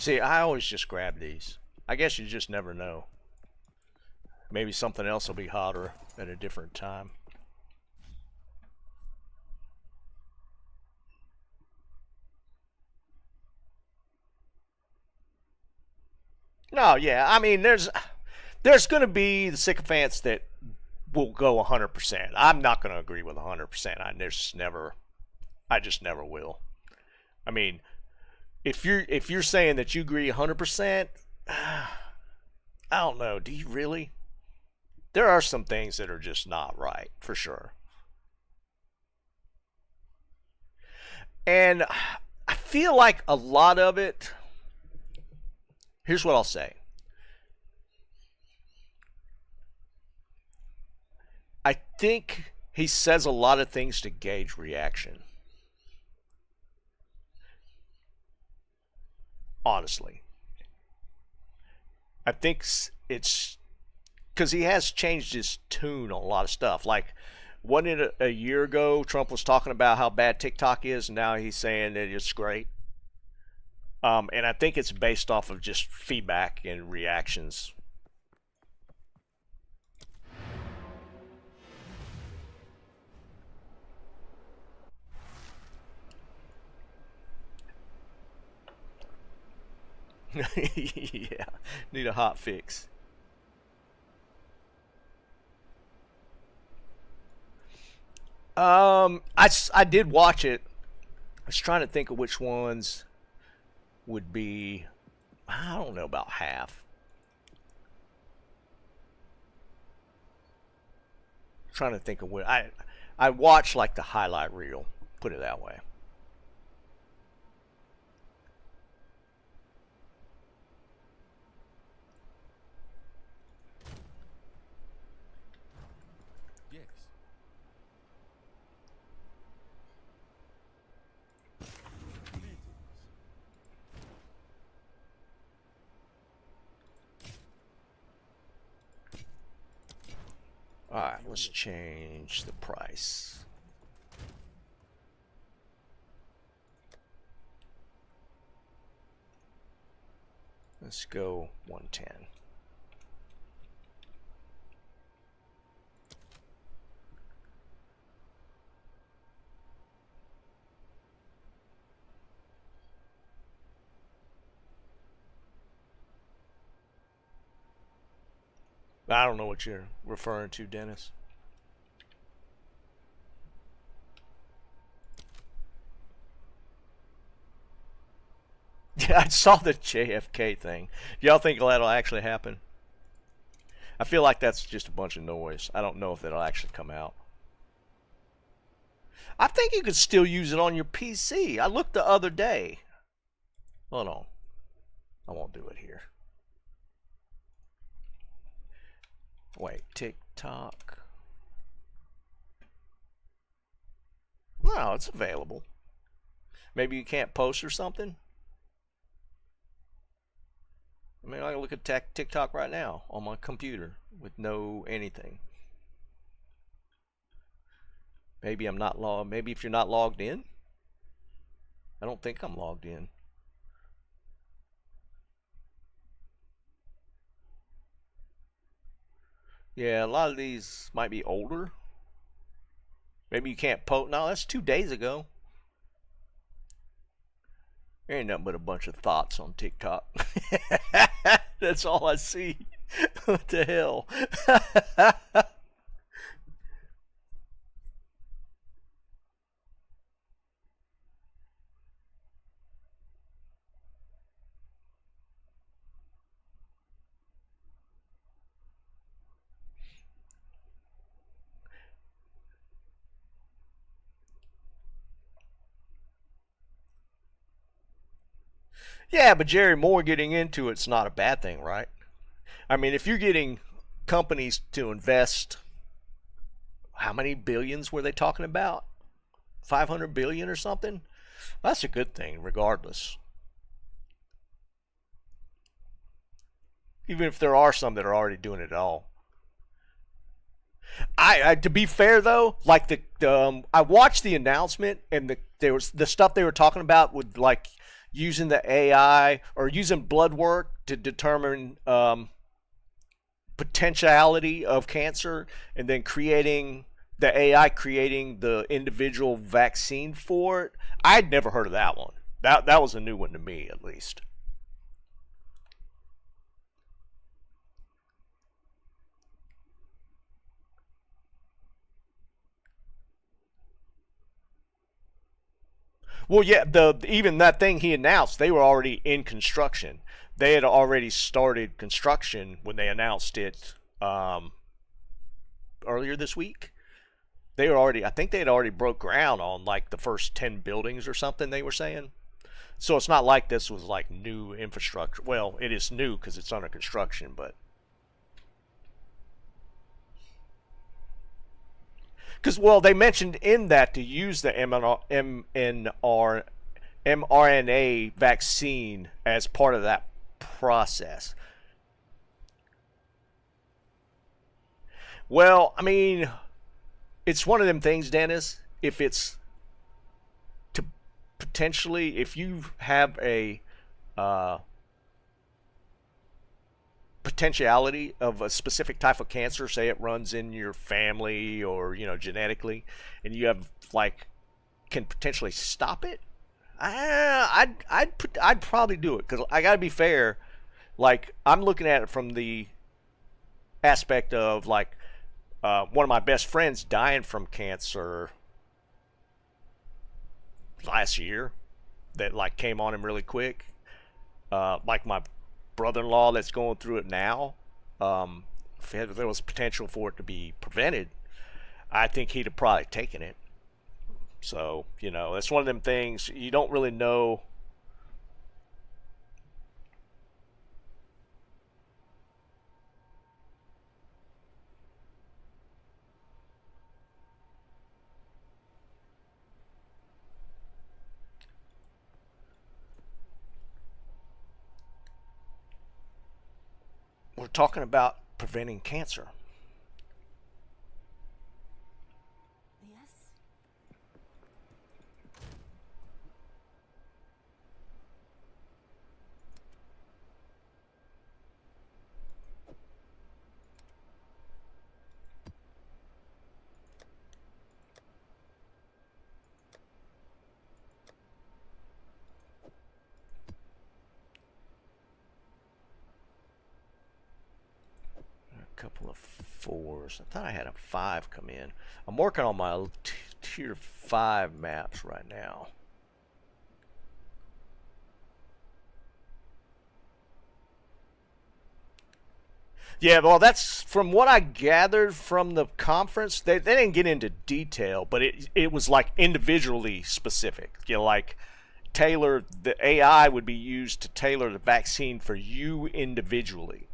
See, I always just grab these. I guess you just never know. Maybe something else will be hotter at a different time. No, yeah. I mean, there's going to be the sycophants that will go 100%. I'm not going to agree with 100%. I just never will. I mean, if you're saying that you agree 100%, I don't know. Do you really? There are some things that are just not right, for sure. And I feel like a lot of it, here's what I'll say. I think he says a lot of things to gauge reaction. Honestly. I think it's because he has changed his tune on a lot of stuff. Like, wasn't it a year ago Trump was talking about how bad TikTok is, and now he's saying that it's great? And I think it's based off of just feedback and reactions. Yeah, need a hot fix. I did watch it. I was trying to think of which ones would be, I don't know, about half. Trying to think of what I watched, like the highlight reel, put it that way. Yes. Alright, let's change the price. Let's go 110. I don't know what you're referring to, Dennis. Yeah, I saw the JFK thing. Y'all think that'll actually happen? I feel like that's just a bunch of noise. I don't know if that'll actually come out. I think you could still use it on your PC. I looked the other day. Hold on. I won't do it here. Wait, TikTok. No, it's available. Maybe you can't post or something? I mean, I can look at TikTok right now on my computer with no anything. Maybe I'm not logged. Maybe if you're not logged in? I don't think I'm logged in. Yeah, a lot of these might be older. Maybe you can't post. No, that's 2 days ago. There ain't nothing but a bunch of thoughts on TikTok. That's all I see. What the hell? Yeah, but Jerry Moore getting into it's not a bad thing, right? I mean, if you're getting companies to invest, how many billions were they talking about? 500 billion or something? That's a good thing, regardless. Even if there are some that are already doing it all. I to be fair though, like I watched the announcement and there was the stuff they were talking about with like using the AI or using blood work to determine potentiality of cancer, and then creating the AI creating the individual vaccine for it. I'd never heard of that one. That was a new one to me, at least. Well, yeah, the even that thing he announced, they were already in construction. They had already started construction when they announced it earlier this week. They were already, I think they had already broke ground on like the first 10 buildings or something. They were saying. So it's not like this was like new infrastructure. Well, it is new because it's under construction, but because well, they mentioned in that to use the mRNA vaccine as part of that process. Well, I mean, it's one of them things, Dennis. If it's to potentially, if you have a uh, potentiality of a specific type of cancer, say it runs in your family or genetically, and you have like can potentially stop it, I'd probably do it because I gotta be fair. Like I'm looking at it from the aspect of like one of my best friends dying from cancer last year that like came on him really quick. Like my brother-in-law that's going through it now. If there was potential for it to be prevented, I think he'd have probably taken it. So that's one of them things you don't really know. We're talking about preventing cancer. Yes? A couple of fours. I thought I had a 5 come in. I'm working on my tier 5 maps right now. Yeah, well, that's from what I gathered from the conference. They didn't get into detail, but it was like individually specific. Like tailor the AI would be used to tailor the vaccine for you individually.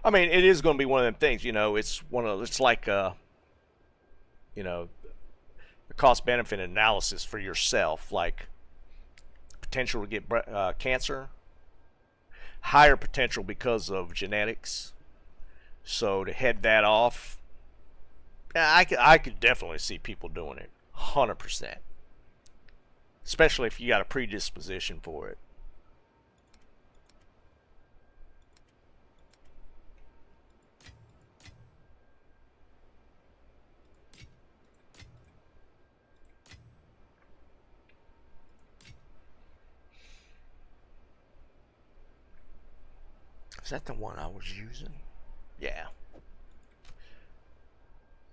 I mean, it is going to be one of them things. It's like you know, a cost benefit analysis for yourself, like potential to get cancer, higher potential because of genetics. So to head that off, yeah, I could definitely see people doing it, 100%. Especially if you got a predisposition for it. Is that the one I was using? Yeah.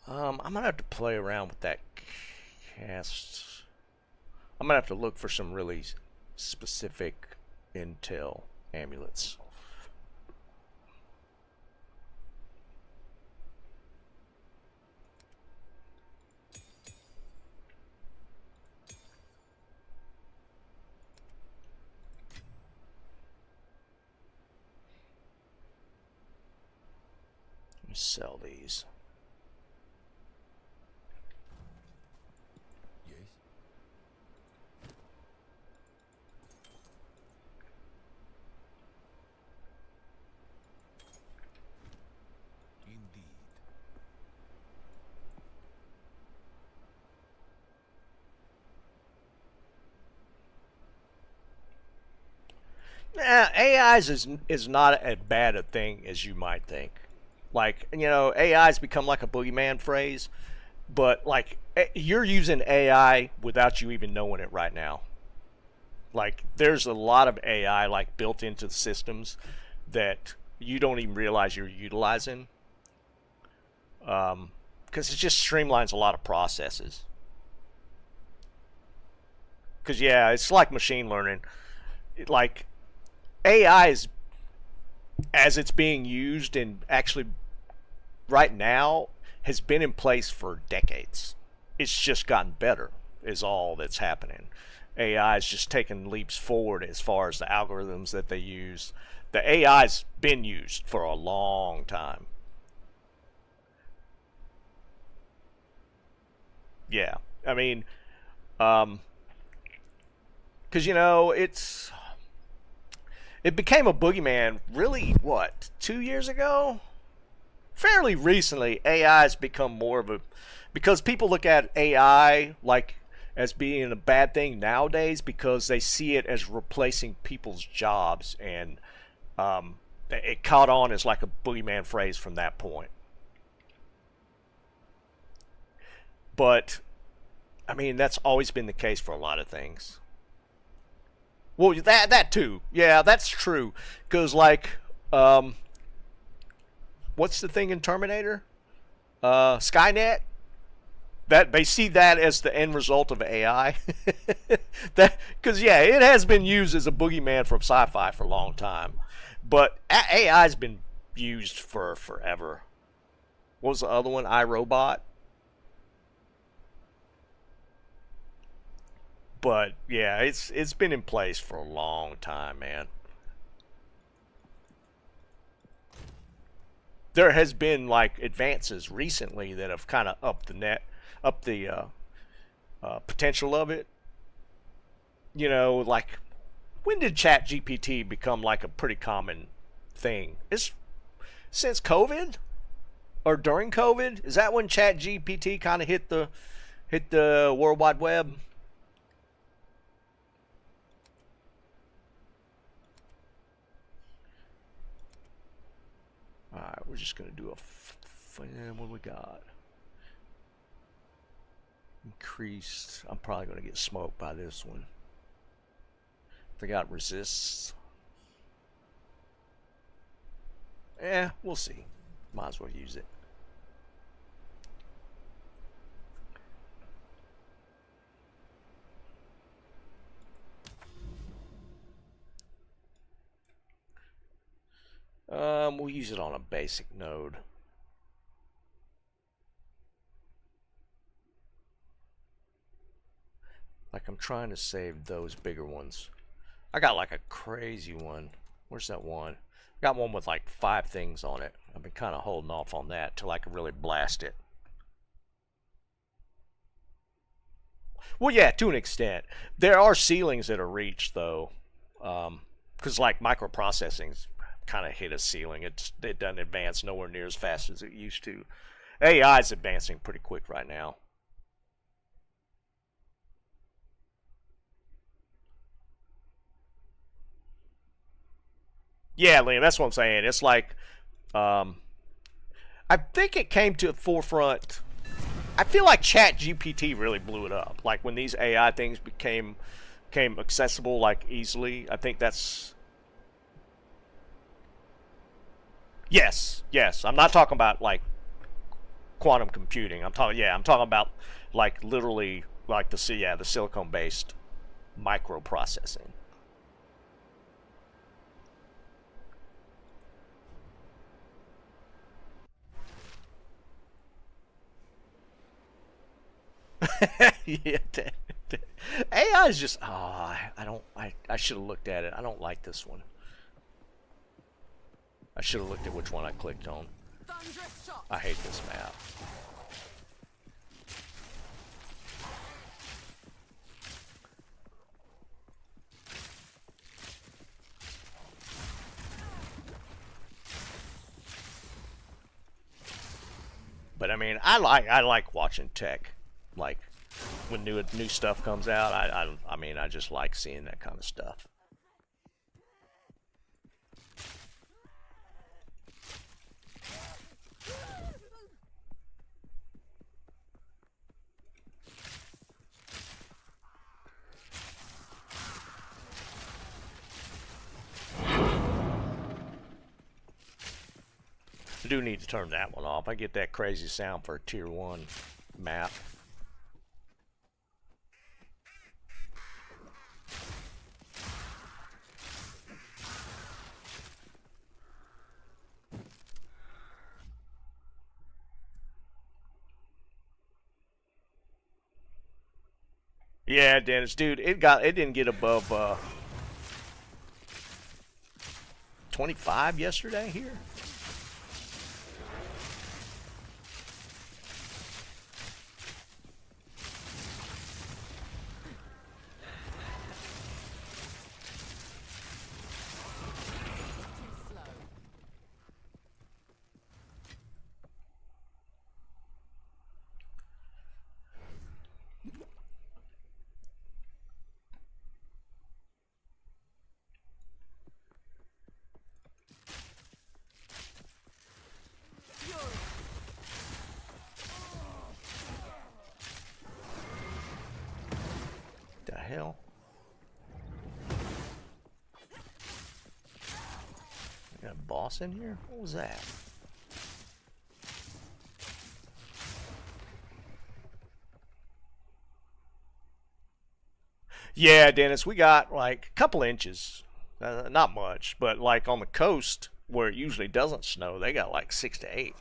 I'm gonna have to play around with that cast. I'm gonna have to look for some really specific intel amulets. Sell these. Yes. Indeed. Yeah, AIs is not as bad a thing as you might think. Like, you know, AI's become like a boogeyman phrase, but like you're using AI without you even knowing it right now. Like, there's a lot of AI like built into the systems that you don't even realize you're utilizing, because it just streamlines a lot of processes. Because yeah, it's like machine learning. Like AI is, as it's being used and actually right now, has been in place for decades. It's just gotten better, is all that's happening. AI is just taking leaps forward as far as the algorithms that they use. The AI's been used for a long time. Yeah, I mean, because you know, it became a boogeyman. Really, what, 2 years ago? Fairly recently, AI has become more of a, because people look at AI like as being a bad thing nowadays because they see it as replacing people's jobs, and it caught on as like a boogeyman phrase from that point. But I mean, that's always been the case for a lot of things. Well, that too, yeah, that's true. Because like, what's the thing in Terminator? Skynet. That they see that as the end result of AI. That, because yeah, it has been used as a boogeyman from sci-fi for a long time, but AI's been used for forever. What was the other one? iRobot. But yeah, it's been in place for a long time, man. There has been like advances recently that have kind of up the potential of it. You know, like when did Chat GPT become like a pretty common thing? It's since COVID or during COVID. Is that when Chat GPT kind of hit the World Wide Web? All right, we're just gonna do what do we got? Increased. I'm probably gonna get smoked by this one. Forgot resists. We'll see. Might as well use it. We'll use it on a basic node. Like, I'm trying to save those bigger ones. I got like a crazy one. Where's that one? I got one with like 5 things on it. I've been kind of holding off on that till I can really blast it. Well, yeah, to an extent. There are ceilings that are reached, though. Because, like, microprocessing's kind of hit a ceiling. It doesn't advance nowhere near as fast as it used to. AI is advancing pretty quick right now. Yeah, Liam, that's what I'm saying. It's like, um, I think it came to the forefront. I feel like Chat GPT really blew it up. Like when these AI things became accessible like easily. I think that's, yes. I'm not talking about like quantum computing. I'm talking about like literally like the silicon based microprocessing. Yeah, AI is just, I don't, I should have looked at it. I don't like this one. I should have looked at which one I clicked on. Thunderous shot. I hate this map. But I mean, I like watching tech, like when new stuff comes out. I mean, I just like seeing that kind of stuff. I do need to turn that one off. I get that crazy sound for a tier 1 map. Yeah, Dennis, dude, it didn't get above 25 yesterday here. The hell? Got a boss in here? What was that? Yeah, Dennis, we got like a couple inches. Not much, but like on the coast where it usually doesn't snow, they got like 6 to 8.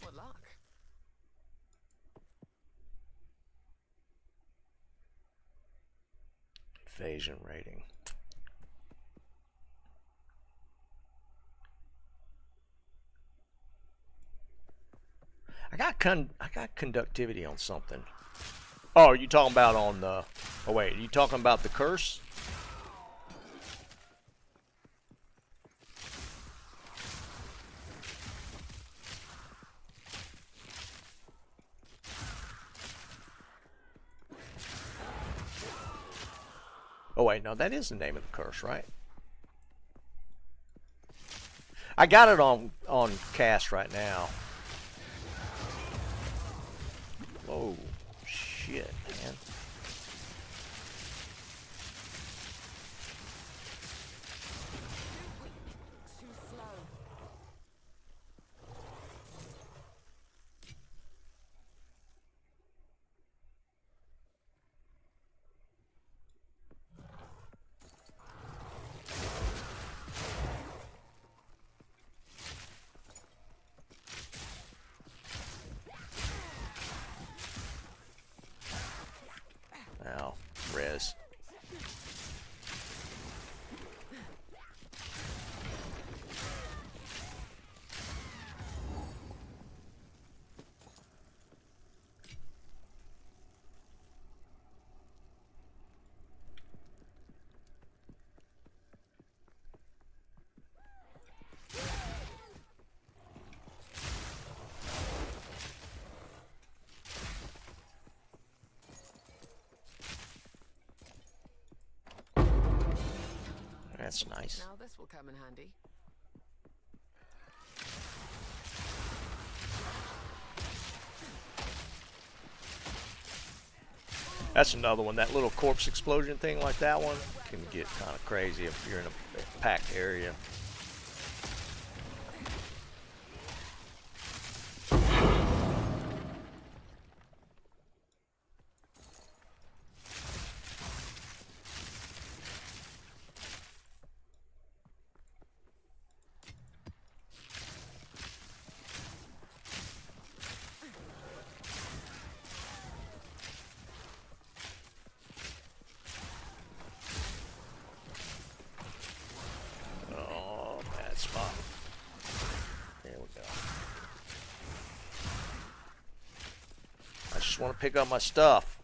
What luck? Evasion rating. I got conductivity on something. Oh, are you talking about on the... Oh, wait. Are you talking about the curse? Oh, wait. No, that is the name of the curse, right? I got it on cast right now. Oh, shit, man. Too slow. Ow, res. That's nice. Now this will come in handy. That's another one. That little corpse explosion thing like that one can get kind of crazy if you're in a packed area. just want to pick up my stuff.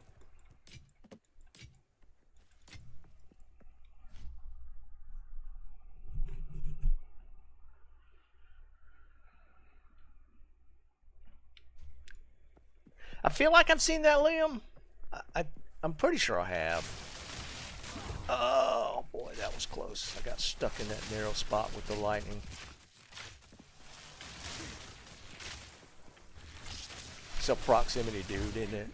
I feel like I've seen that, Liam. I'm pretty sure I have. Oh boy, that was close. I got stuck in that narrow spot with the lightning. It's a proximity dude, isn't it?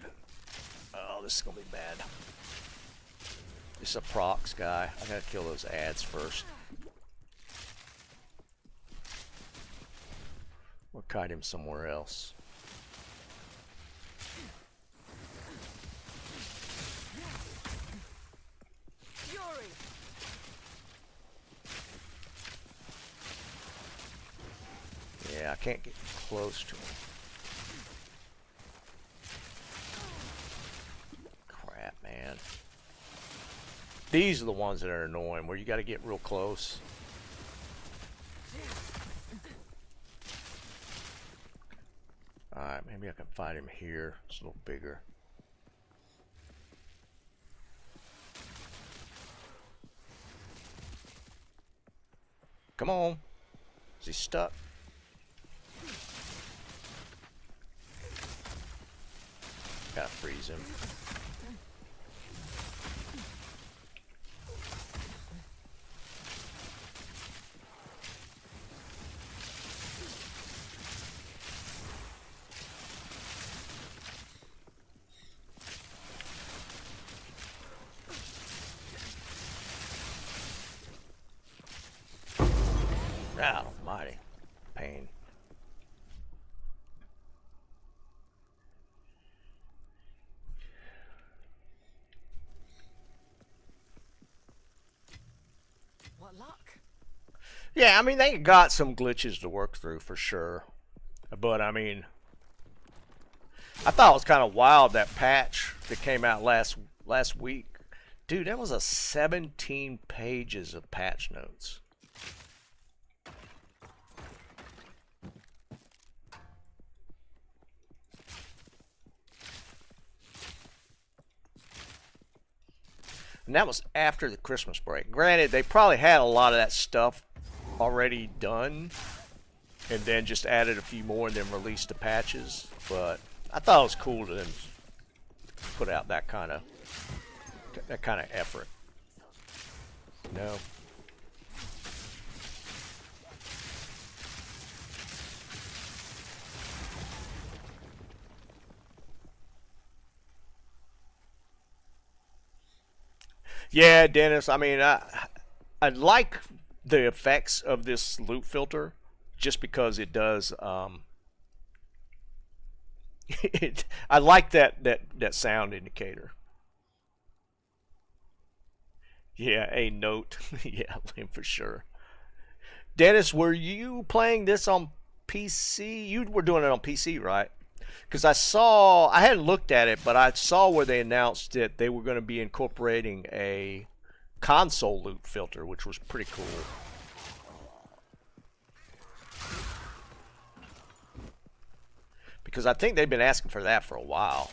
Oh, this is gonna be bad. This is a prox guy. I gotta kill those ads first. Or kite him somewhere else. Yeah, I can't get close to him. Crap, man. These are the ones that are annoying, where you got to get real close. Alright, maybe I can fight him here. It's a little bigger. Come on. Is he stuck? Gotta freeze him. Ah, almighty. Pain. What luck? Yeah, I mean, they got some glitches to work through for sure. But, I mean, I thought it was kind of wild, that patch that came out last week. Dude, that was 17 pages of patch notes. And that was after the Christmas break. Granted, they probably had a lot of that stuff already done, and then just added a few more and then released the patches. But I thought it was cool to then put out that kind of effort. No. Yeah, Dennis, I mean, I like the effects of this loot filter just because it does I like that sound indicator. Yeah, a note. Yeah, for sure. Dennis, were you playing this on PC? You were doing it on PC, right? Because I hadn't looked at it, but I saw where they announced that they were going to be incorporating a console loot filter, which was pretty cool. Because I think they've been asking for that for a while.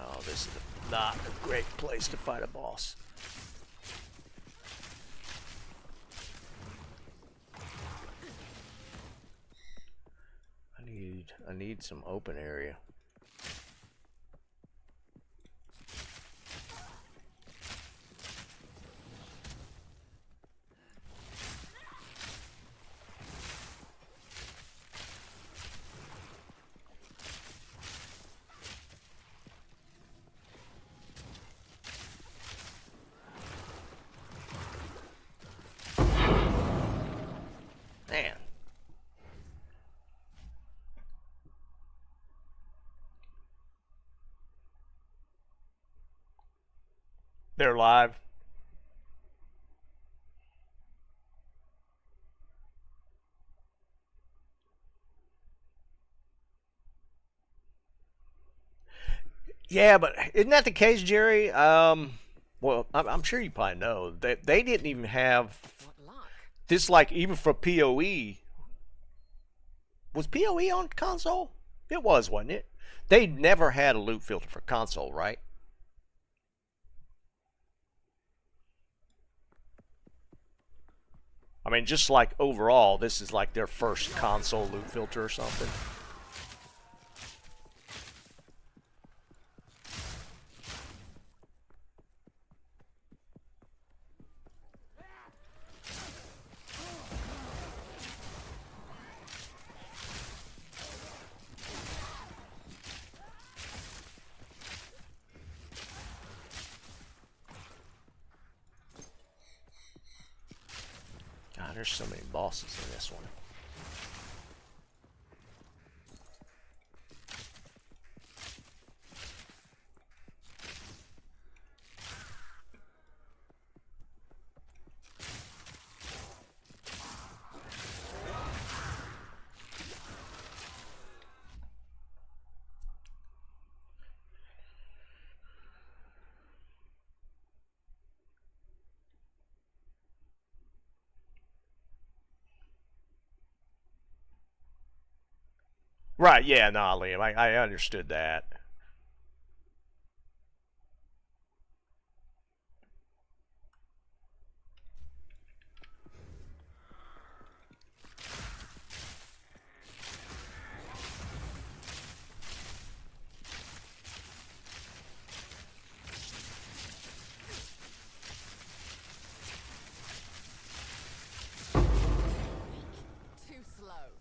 Oh, this is not a great place to fight a boss. I need some open area. Man. They're live. Yeah, but isn't that the case, Jerry? Well, I'm sure you probably know that they didn't even have What luck? this. Like even for PoE, was PoE on console? It was, wasn't it? They never had a loot filter for console, right? I mean, just like overall, this is like their first console loot filter or something. God, there's so many bosses in this one. Right, yeah, nah, Liam, I understood that. Too slow.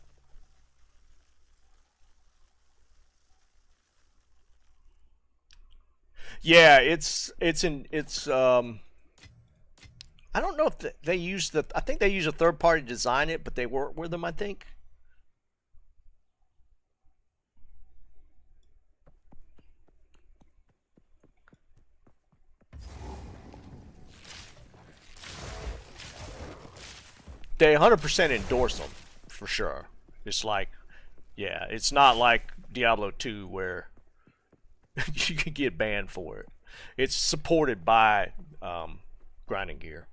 Yeah, it's I don't know if they use the. I think they use a third party to design it, but they work with them. I think. They 100% endorse them, for sure. It's like, yeah, it's not like Diablo 2 where you can get banned for it. It's supported by grinding gear.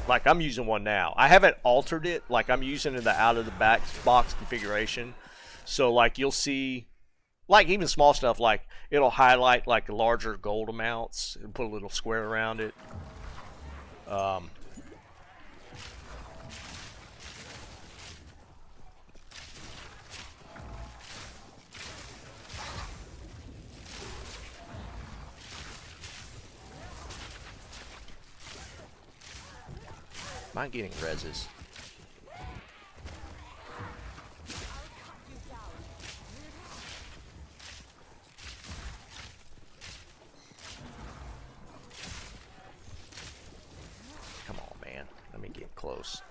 Like I'm using one now. I haven't altered it. Like I'm using it in the out of the box configuration. So like you'll see, like even small stuff, like it'll highlight like larger gold amounts and put a little square around it. Um, Mine getting reses. Come on, man. Let me get close.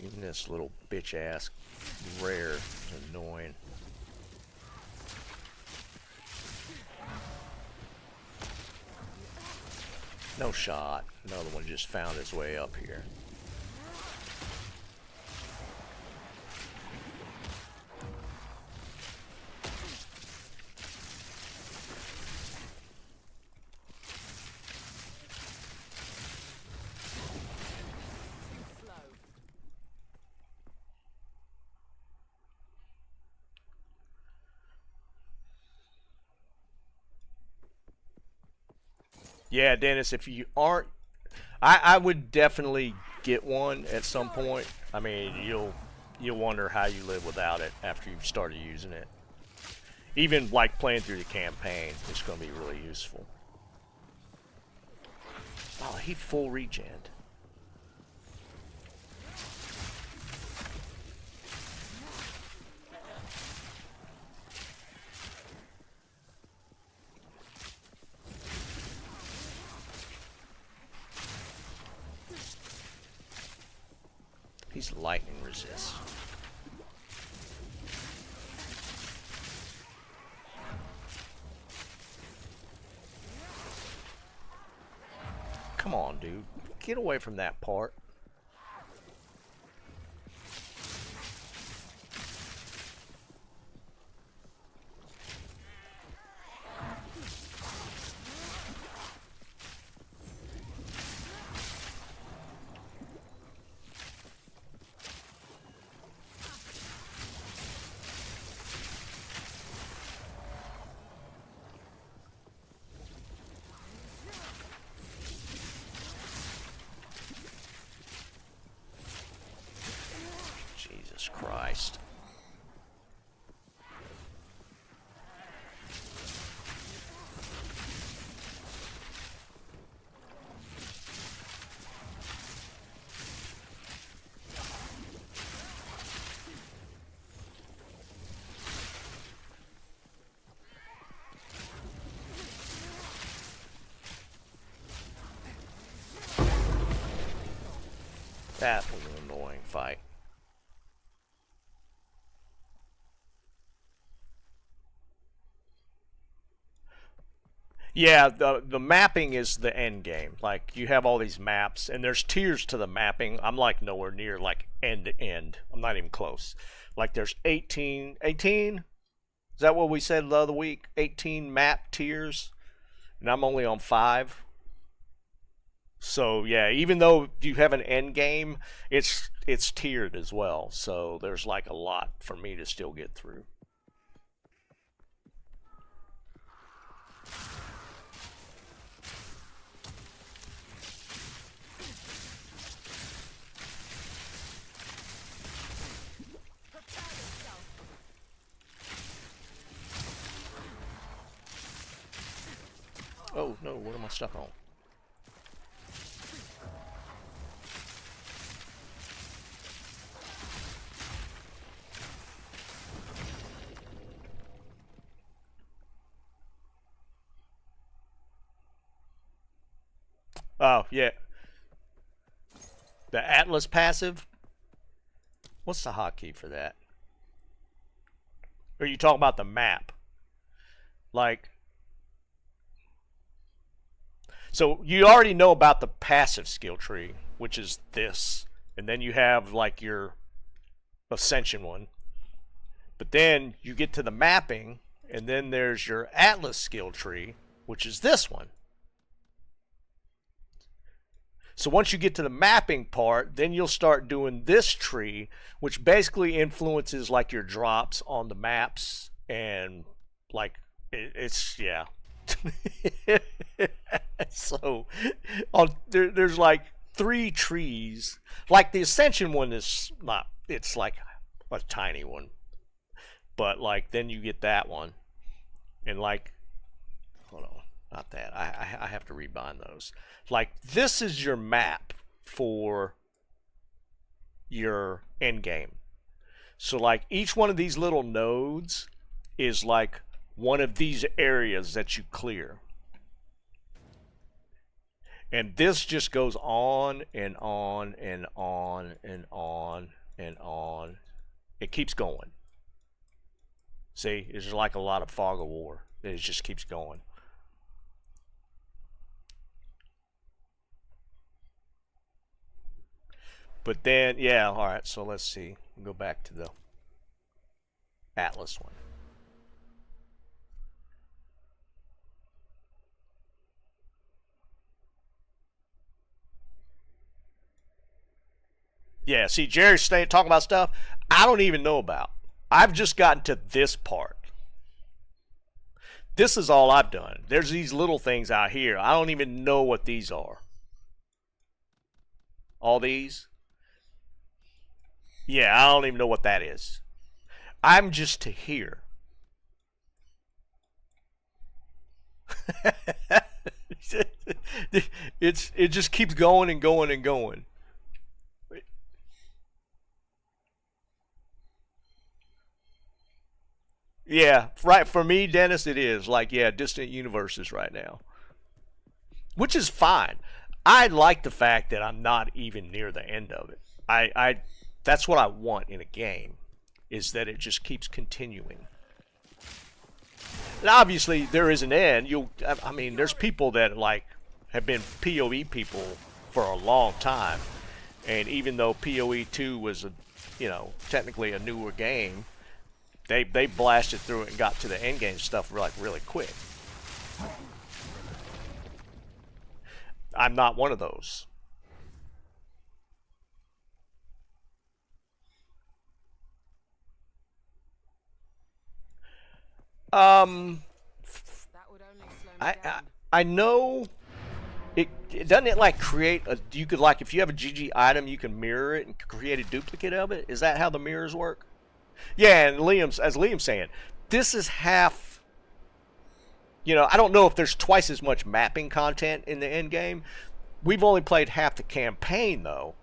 Even this little bitch ass rare is annoying. No shot. Another one just found his way up here. Too slow. Yeah, Dennis, if you aren't, I would definitely get one at some point. I mean, you'll wonder how you live without it after you've started using it. Even like playing through the campaign, it's going to be really useful. Oh, he full regen. He's lightning resist. Come on, dude. Get away from that part. Jesus Christ. That was an annoying fight. Yeah, the mapping is the end game. Like, you have all these maps, and there's tiers to the mapping. I'm like nowhere near like end to end. I'm not even close. Like, there's 18. Is that what we said the other week? 18 map tiers, and I'm only on 5. So yeah, even though you have an end game, it's tiered as well. So there's like a lot for me to still get through. Oh no, what am I stuck on? Oh, yeah. The Atlas passive? What's the hotkey for that? Or are you talking about the map? Like, so you already know about the passive skill tree, which is this. And then you have like your Ascension one. But then you get to the mapping, and then there's your Atlas skill tree, which is this one. So once you get to the mapping part, then you'll start doing this tree, which basically influences like your drops on the maps, and like it's yeah. So there's like 3 trees. Like the Ascension one is not, it's like a tiny one. But like then you get that one. And like, hold on, not that. I have to rebind those. Like, this is your map for your end game. So like each one of these little nodes is like one of these areas that you clear. And this just goes on and on and on and on and on. It keeps going. See, it's just like a lot of fog of war. It just keeps going. But then, yeah, all right, so let's see. We'll go back to the Atlas one. Yeah, see, Jerry's talking about stuff I don't even know about. I've just gotten to this part. This is all I've done. There's these little things out here. I don't even know what these are. All these? Yeah, I don't even know what that is. I'm just to here. It just keeps going and going and going. Yeah, right. For me, Dennis, it is like, yeah, distant universes right now, which is fine. I like the fact that I'm not even near the end of it. That's what I want in a game, is that it just keeps continuing. And obviously, there is an end. I mean, there's people that like have been PoE people for a long time, and even though PoE 2 was technically a newer game, they blasted through it and got to the end game stuff like really quick. I'm not one of those. That would only slow me I down. I know it doesn't it like create a, you could like if you have a GG item you can mirror it and create a duplicate of it. Is that how the mirrors work? Yeah, and as Liam's saying, this is half. I don't know if there's twice as much mapping content in the end game. We've only played half the campaign though.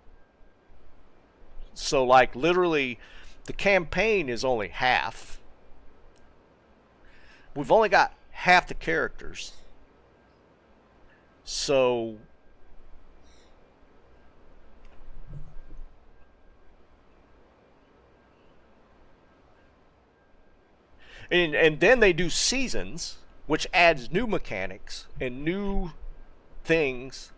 So like literally the campaign is only half. We've only got half the characters. So and then they do seasons, which adds new mechanics and new things.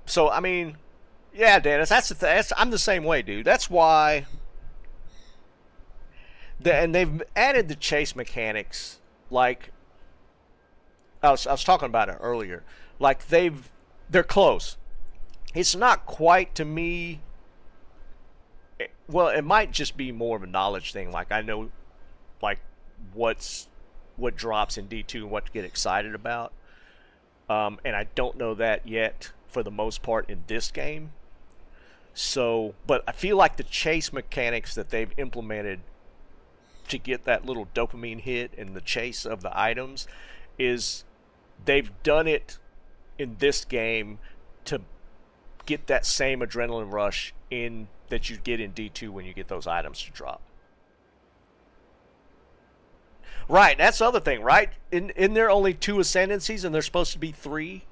So I mean, yeah, Dennis, I'm the same way, dude. That's why. And they've added the chase mechanics, like I was talking about it earlier. Like they're close. It's not quite to me. Well, it might just be more of a knowledge thing. Like I know, like what drops in D2 and what to get excited about. And I don't know that yet for the most part in this game. So, but I feel like the chase mechanics that they've implemented to get that little dopamine hit and the chase of the items is they've done it in this game to get that same adrenaline rush in that you get in D2 when you get those items to drop. Right, that's the other thing, right? In there only 2 ascendancies and there's supposed to be 3?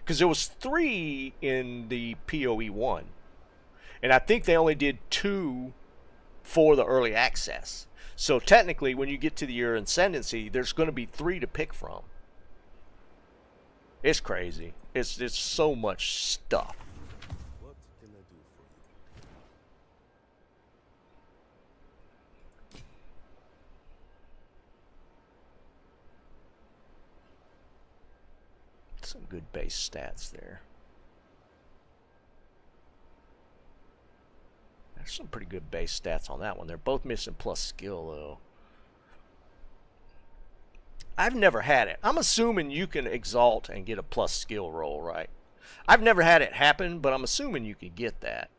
Because there was 3 in the PoE 1. And I think they only did 2 for the early access. So technically, when you get to your ascendancy, there's going to be 3 to pick from. It's crazy. It's so much stuff. What can I do for you? Some good base stats there. There's some pretty good base stats on that one. They're both missing plus skill, though. I've never had it. I'm assuming you can exalt and get a plus skill roll, right? I've never had it happen, but I'm assuming you can get that.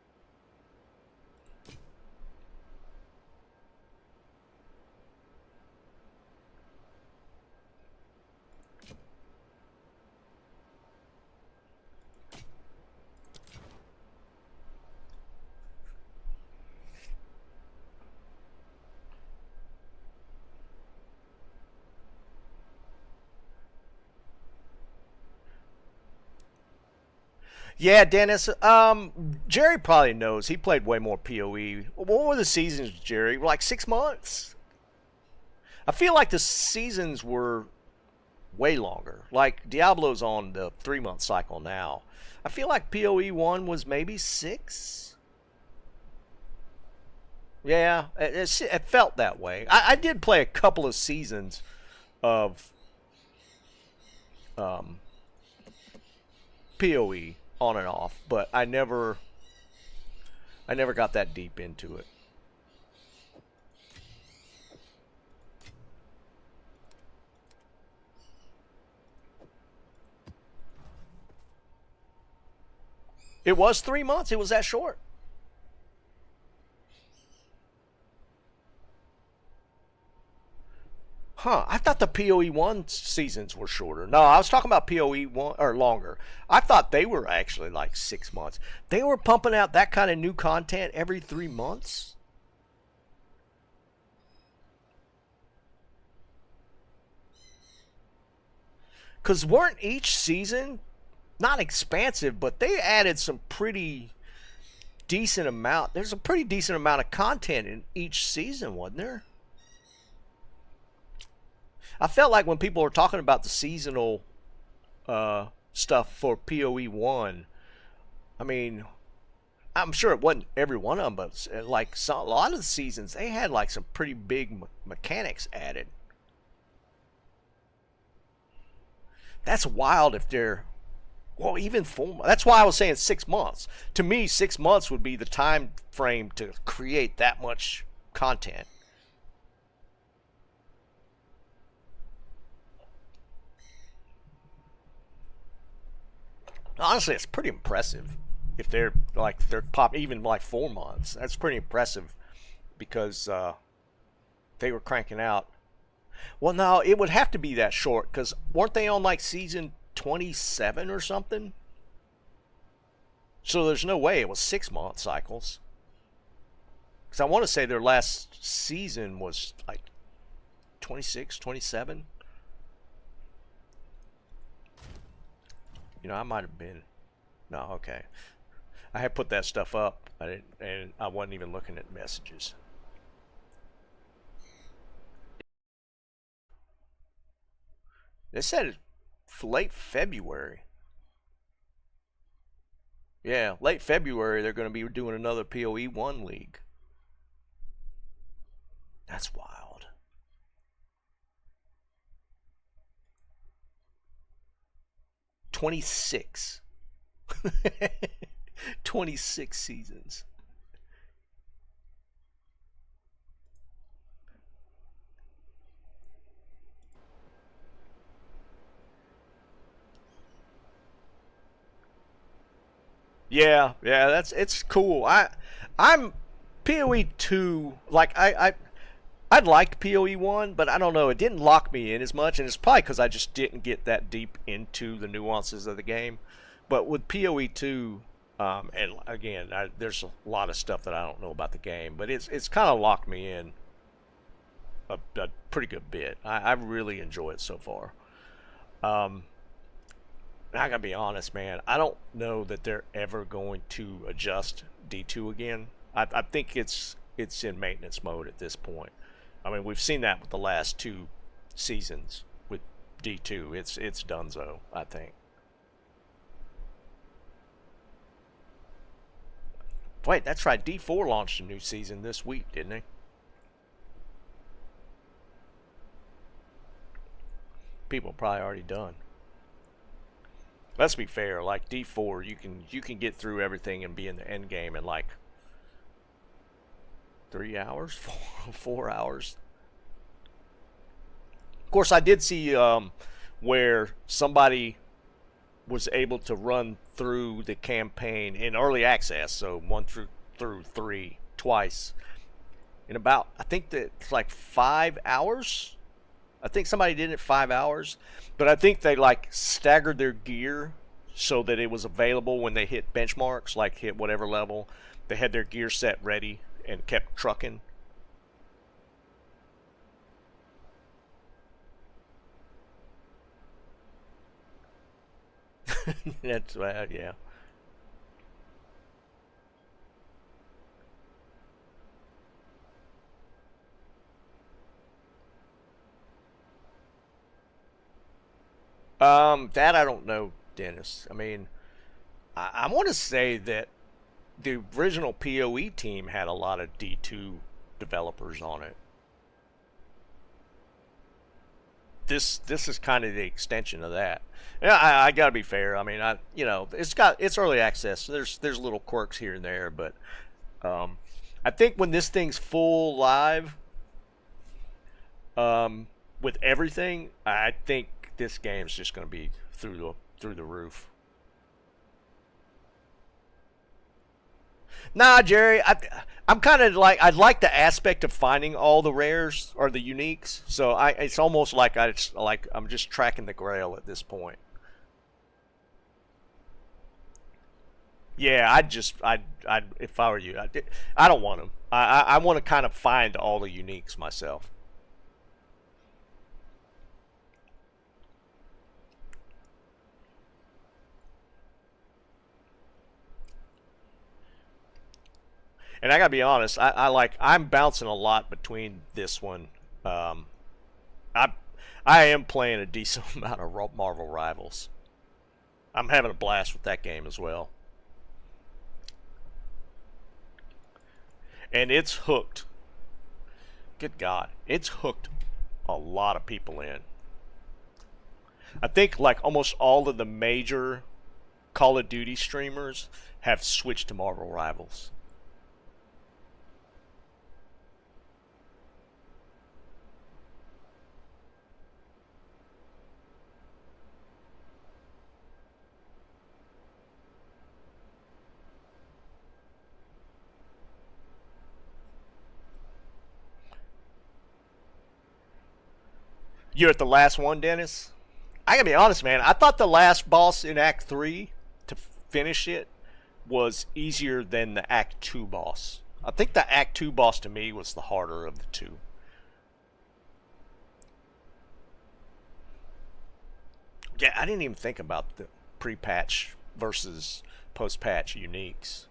Yeah, Dennis. Jerry probably knows. He played way more PoE. What were the seasons, Jerry? Like 6 months? I feel like the seasons were way longer. Like Diablo's on the 3-month cycle now. I feel like PoE 1 was maybe 6. Yeah, it felt that way. I did play a couple of seasons of PoE on and off, but I never got that deep into it. It was 3 months. It was that short. Huh, I thought the PoE 1 seasons were shorter. No, I was talking about PoE 1 or longer. I thought they were actually like 6 months. They were pumping out that kind of new content every 3 months. Because weren't each season not expansive, but they added some pretty decent amount. There's a pretty decent amount of content in each season, wasn't there? I felt like when people were talking about the seasonal stuff for PoE 1, I mean, I'm sure it wasn't every one of them, but like a lot of the seasons, they had like some pretty big mechanics added. That's wild if they're, well, even 4 months. That's why I was saying 6 months. To me, 6 months would be the time frame to create that much content. Honestly, it's pretty impressive. If they're pop even like 4 months, that's pretty impressive because they were cranking out. Well, no, it would have to be that short because weren't they on like season 27 or something? So there's no way it was 6 month cycles. Because I want to say their last season was like 26, 27. You know, I might have been. No, okay. I had put that stuff up, and I wasn't even looking at messages. They said late February. Yeah, late February they're going to be doing another PoE 1 league. That's wild. "26." 26 seasons. Yeah, it's cool. I'm PoE 2, like I liked PoE 1, but I don't know, it didn't lock me in as much, and it's probably because I just didn't get that deep into the nuances of the game. But with PoE 2, and again, there's a lot of stuff that I don't know about the game, but it's kind of locked me in a pretty good bit. I really enjoy it so far. I gotta be honest, man. I don't know that they're ever going to adjust D2 again. I think it's in maintenance mode at this point. I mean, we've seen that with the last 2 seasons with D2. It's donezo, I think. Wait, that's right. D4 launched a new season this week, didn't they? People probably already done. Let's be fair. Like D4, you can get through everything and be in the end game in like 3 hours, 4 hours. Of course, I did see where somebody was able to run through the campaign in early access, so 1 through 3 twice in about, I think that it's like 5 hours. I think somebody did it in 5 hours, but I think they like staggered their gear so that it was available when they hit benchmarks, like hit whatever level. They had their gear set ready and kept trucking. That's yeah. That I don't know, Dennis. I mean, I want to say that the original PoE team had a lot of D2 developers on it. This is kind of the extension of that. Yeah, I gotta be fair. I mean, it's early access. So there's little quirks here and there, but I think when this thing's full live, with everything, I think this game's just gonna be through the roof. Nah, Jerry, I'm kind of like, I like the aspect of finding all the rares or the uniques. So it's almost like I'm just tracking the grail at this point. Yeah, I'd if I were you, I don't want them. I want to kind of find all the uniques myself. And I gotta be honest, I'm bouncing a lot between this one. I I am playing a decent amount of Marvel Rivals. I'm having a blast with that game as well. And it's hooked. Good God, it's hooked a lot of people in. I think like almost all of the major Call of Duty streamers have switched to Marvel Rivals. You're at the last one, Dennis? I gotta be honest, man. I thought the last boss in Act 3 to finish it was easier than the Act 2 boss. I think the Act 2 boss to me was the harder of the two. Yeah, I didn't even think about the pre-patch versus post-patch uniques.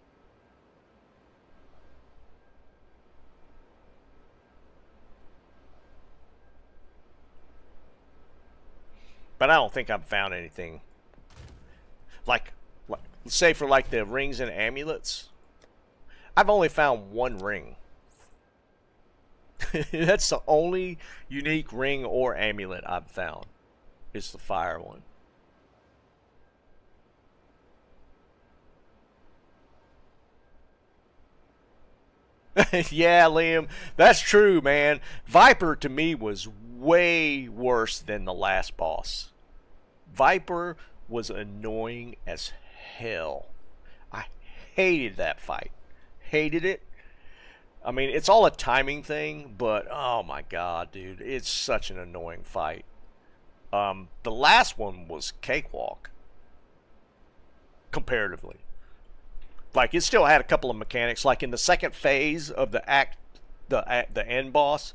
But I don't think I've found anything like say for like the rings and amulets. I've only found one ring. That's the only unique ring or amulet I've found. It's the fire one. Yeah, Liam, that's true, man. Viper to me was way worse than the last boss. Viper was annoying as hell. I hated that fight. Hated it. I mean, it's all a timing thing, but oh my god, dude, it's such an annoying fight. The last one was cakewalk, comparatively. Like it still had a couple of mechanics, like in the second phase of the end boss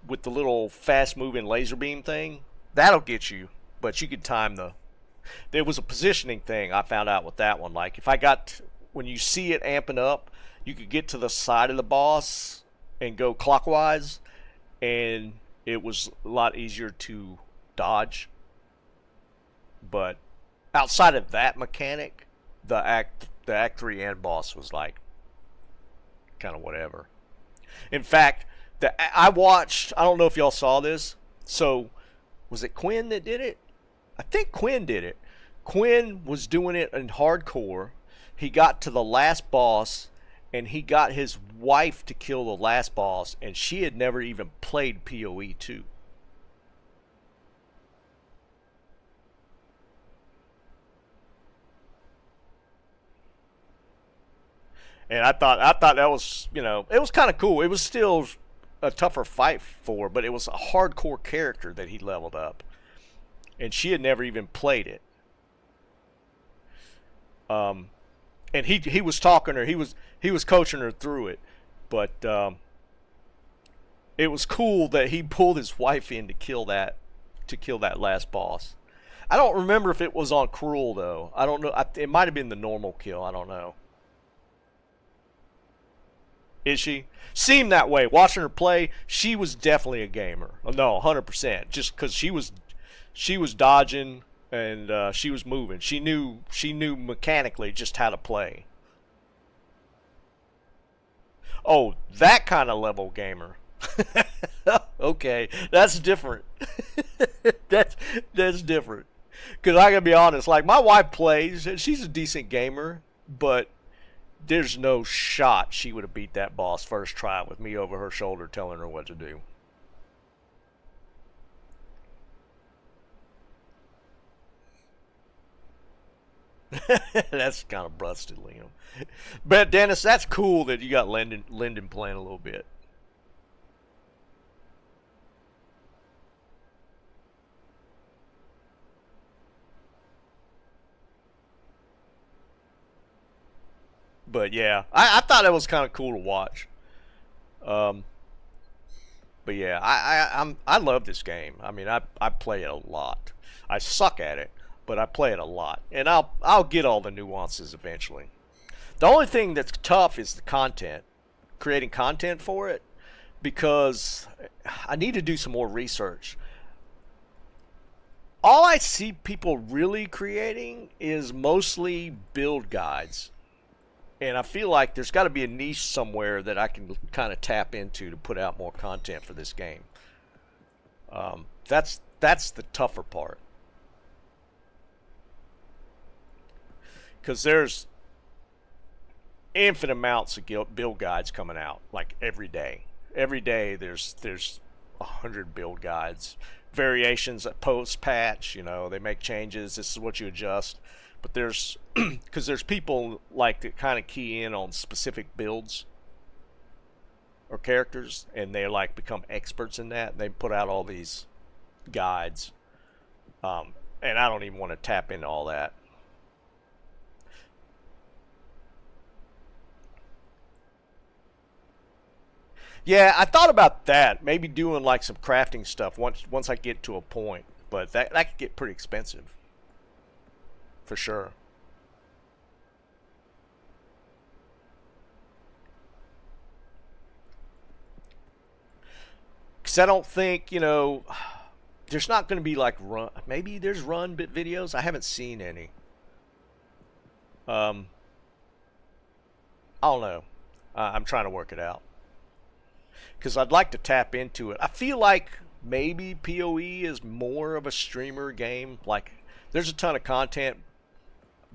with the little fast-moving laser beam thing. That'll get you, but you could time the. There was a positioning thing I found out with that one. Like if I got when you see it amping up, you could get to the side of the boss and go clockwise, and it was a lot easier to dodge. But outside of that mechanic, the Act 3 end boss was like kind of whatever. In fact, I watched, I don't know if y'all saw this. So, was it Quinn that did it? I think Quinn did it. Quinn was doing it in hardcore. He got to the last boss and he got his wife to kill the last boss, and she had never even played PoE 2. And I thought that was, you know, it was kind of cool. It was still a tougher fight for, but it was a hardcore character that he leveled up, and she had never even played it. And he was talking to her, he was coaching her through it, but it was cool that he pulled his wife in to kill that last boss. I don't remember if it was on Cruel though. I don't know. It might have been the normal kill. I don't know. Is she? Seemed that way. Watching her play, she was definitely a gamer. No, 100%. Just because she was dodging and she was moving. She knew mechanically just how to play. Oh, that kind of level gamer. Okay, that's different. that's different. Because I gotta be honest, like my wife plays, and she's a decent gamer, but there's no shot she would have beat that boss first try with me over her shoulder telling her what to do. That's kind of busted, Liam. But Dennis, that's cool that you got Lyndon playing a little bit. But yeah, I thought it was kind of cool to watch. But yeah, I love this game. I mean, I play it a lot. I suck at it, but I play it a lot, and I'll get all the nuances eventually. The only thing that's tough is the content, creating content for it, because I need to do some more research. All I see people really creating is mostly build guides. And I feel like there's got to be a niche somewhere that I can kind of tap into to put out more content for this game. That's the tougher part. Because there's infinite amounts of build guides coming out, like every day. Every day there's 100 build guides, variations at post patch. You know, they make changes. This is what you adjust. But there's because there's people like that kind of key in on specific builds or characters, and they like become experts in that. They put out all these guides, and I don't even want to tap into all that. Yeah, I thought about that. Maybe doing like some crafting stuff once I get to a point, but that could get pretty expensive, for sure. Because I don't think, there's not going to be like run. Maybe there's run bit videos. I haven't seen any. I don't know. I'm trying to work it out. Because I'd like to tap into it. I feel like maybe PoE is more of a streamer game. Like, there's a ton of content,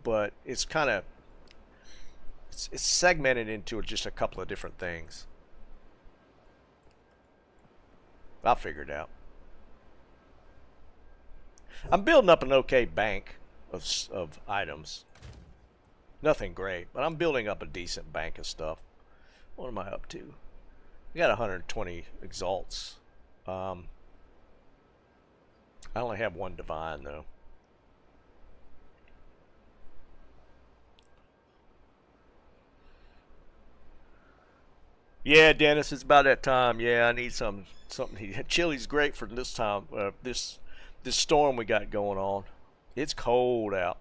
but it's kind of it's segmented into just a couple of different things. I'll figure it out. I'm building up an okay bank of items. Nothing great, but I'm building up a decent bank of stuff. What am I up to? I got 120 exalts. I only have one divine though. Yeah, Dennis, it's about that time. Yeah, I need something. Chili's great for this time. This storm we got going on. It's cold out.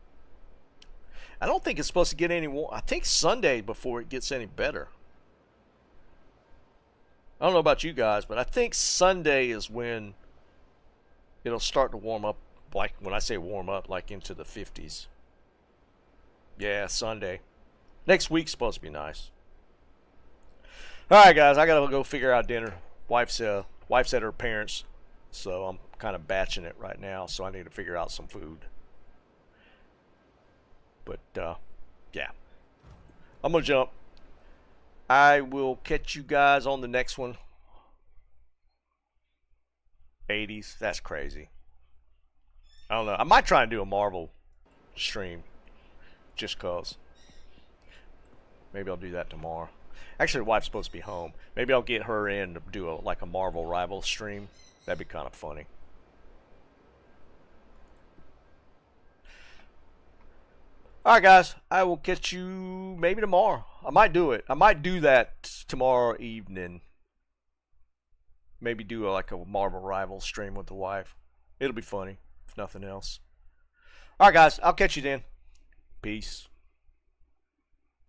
I don't think it's supposed to get any warm. I think Sunday before it gets any better. I don't know about you guys, but I think Sunday is when it'll start to warm up. Like when I say warm up, like into the 50s. Yeah, Sunday. Next week's supposed to be nice. All right, guys, I gotta go figure out dinner. Wife's at her parents', so I'm kind of batching it right now. So I need to figure out some food. But yeah, I'm gonna jump. I will catch you guys on the next one. 80s, that's crazy. I don't know. I might try and do a Marvel stream, just cause. Maybe I'll do that tomorrow. Actually, the wife's supposed to be home. Maybe I'll get her in to do like a Marvel rival stream. That'd be kind of funny. Alright guys, I will catch you maybe tomorrow. I might do it. I might do that tomorrow evening. Maybe do like a Marvel rival stream with the wife. It'll be funny, if nothing else. Alright guys, I'll catch you then. Peace.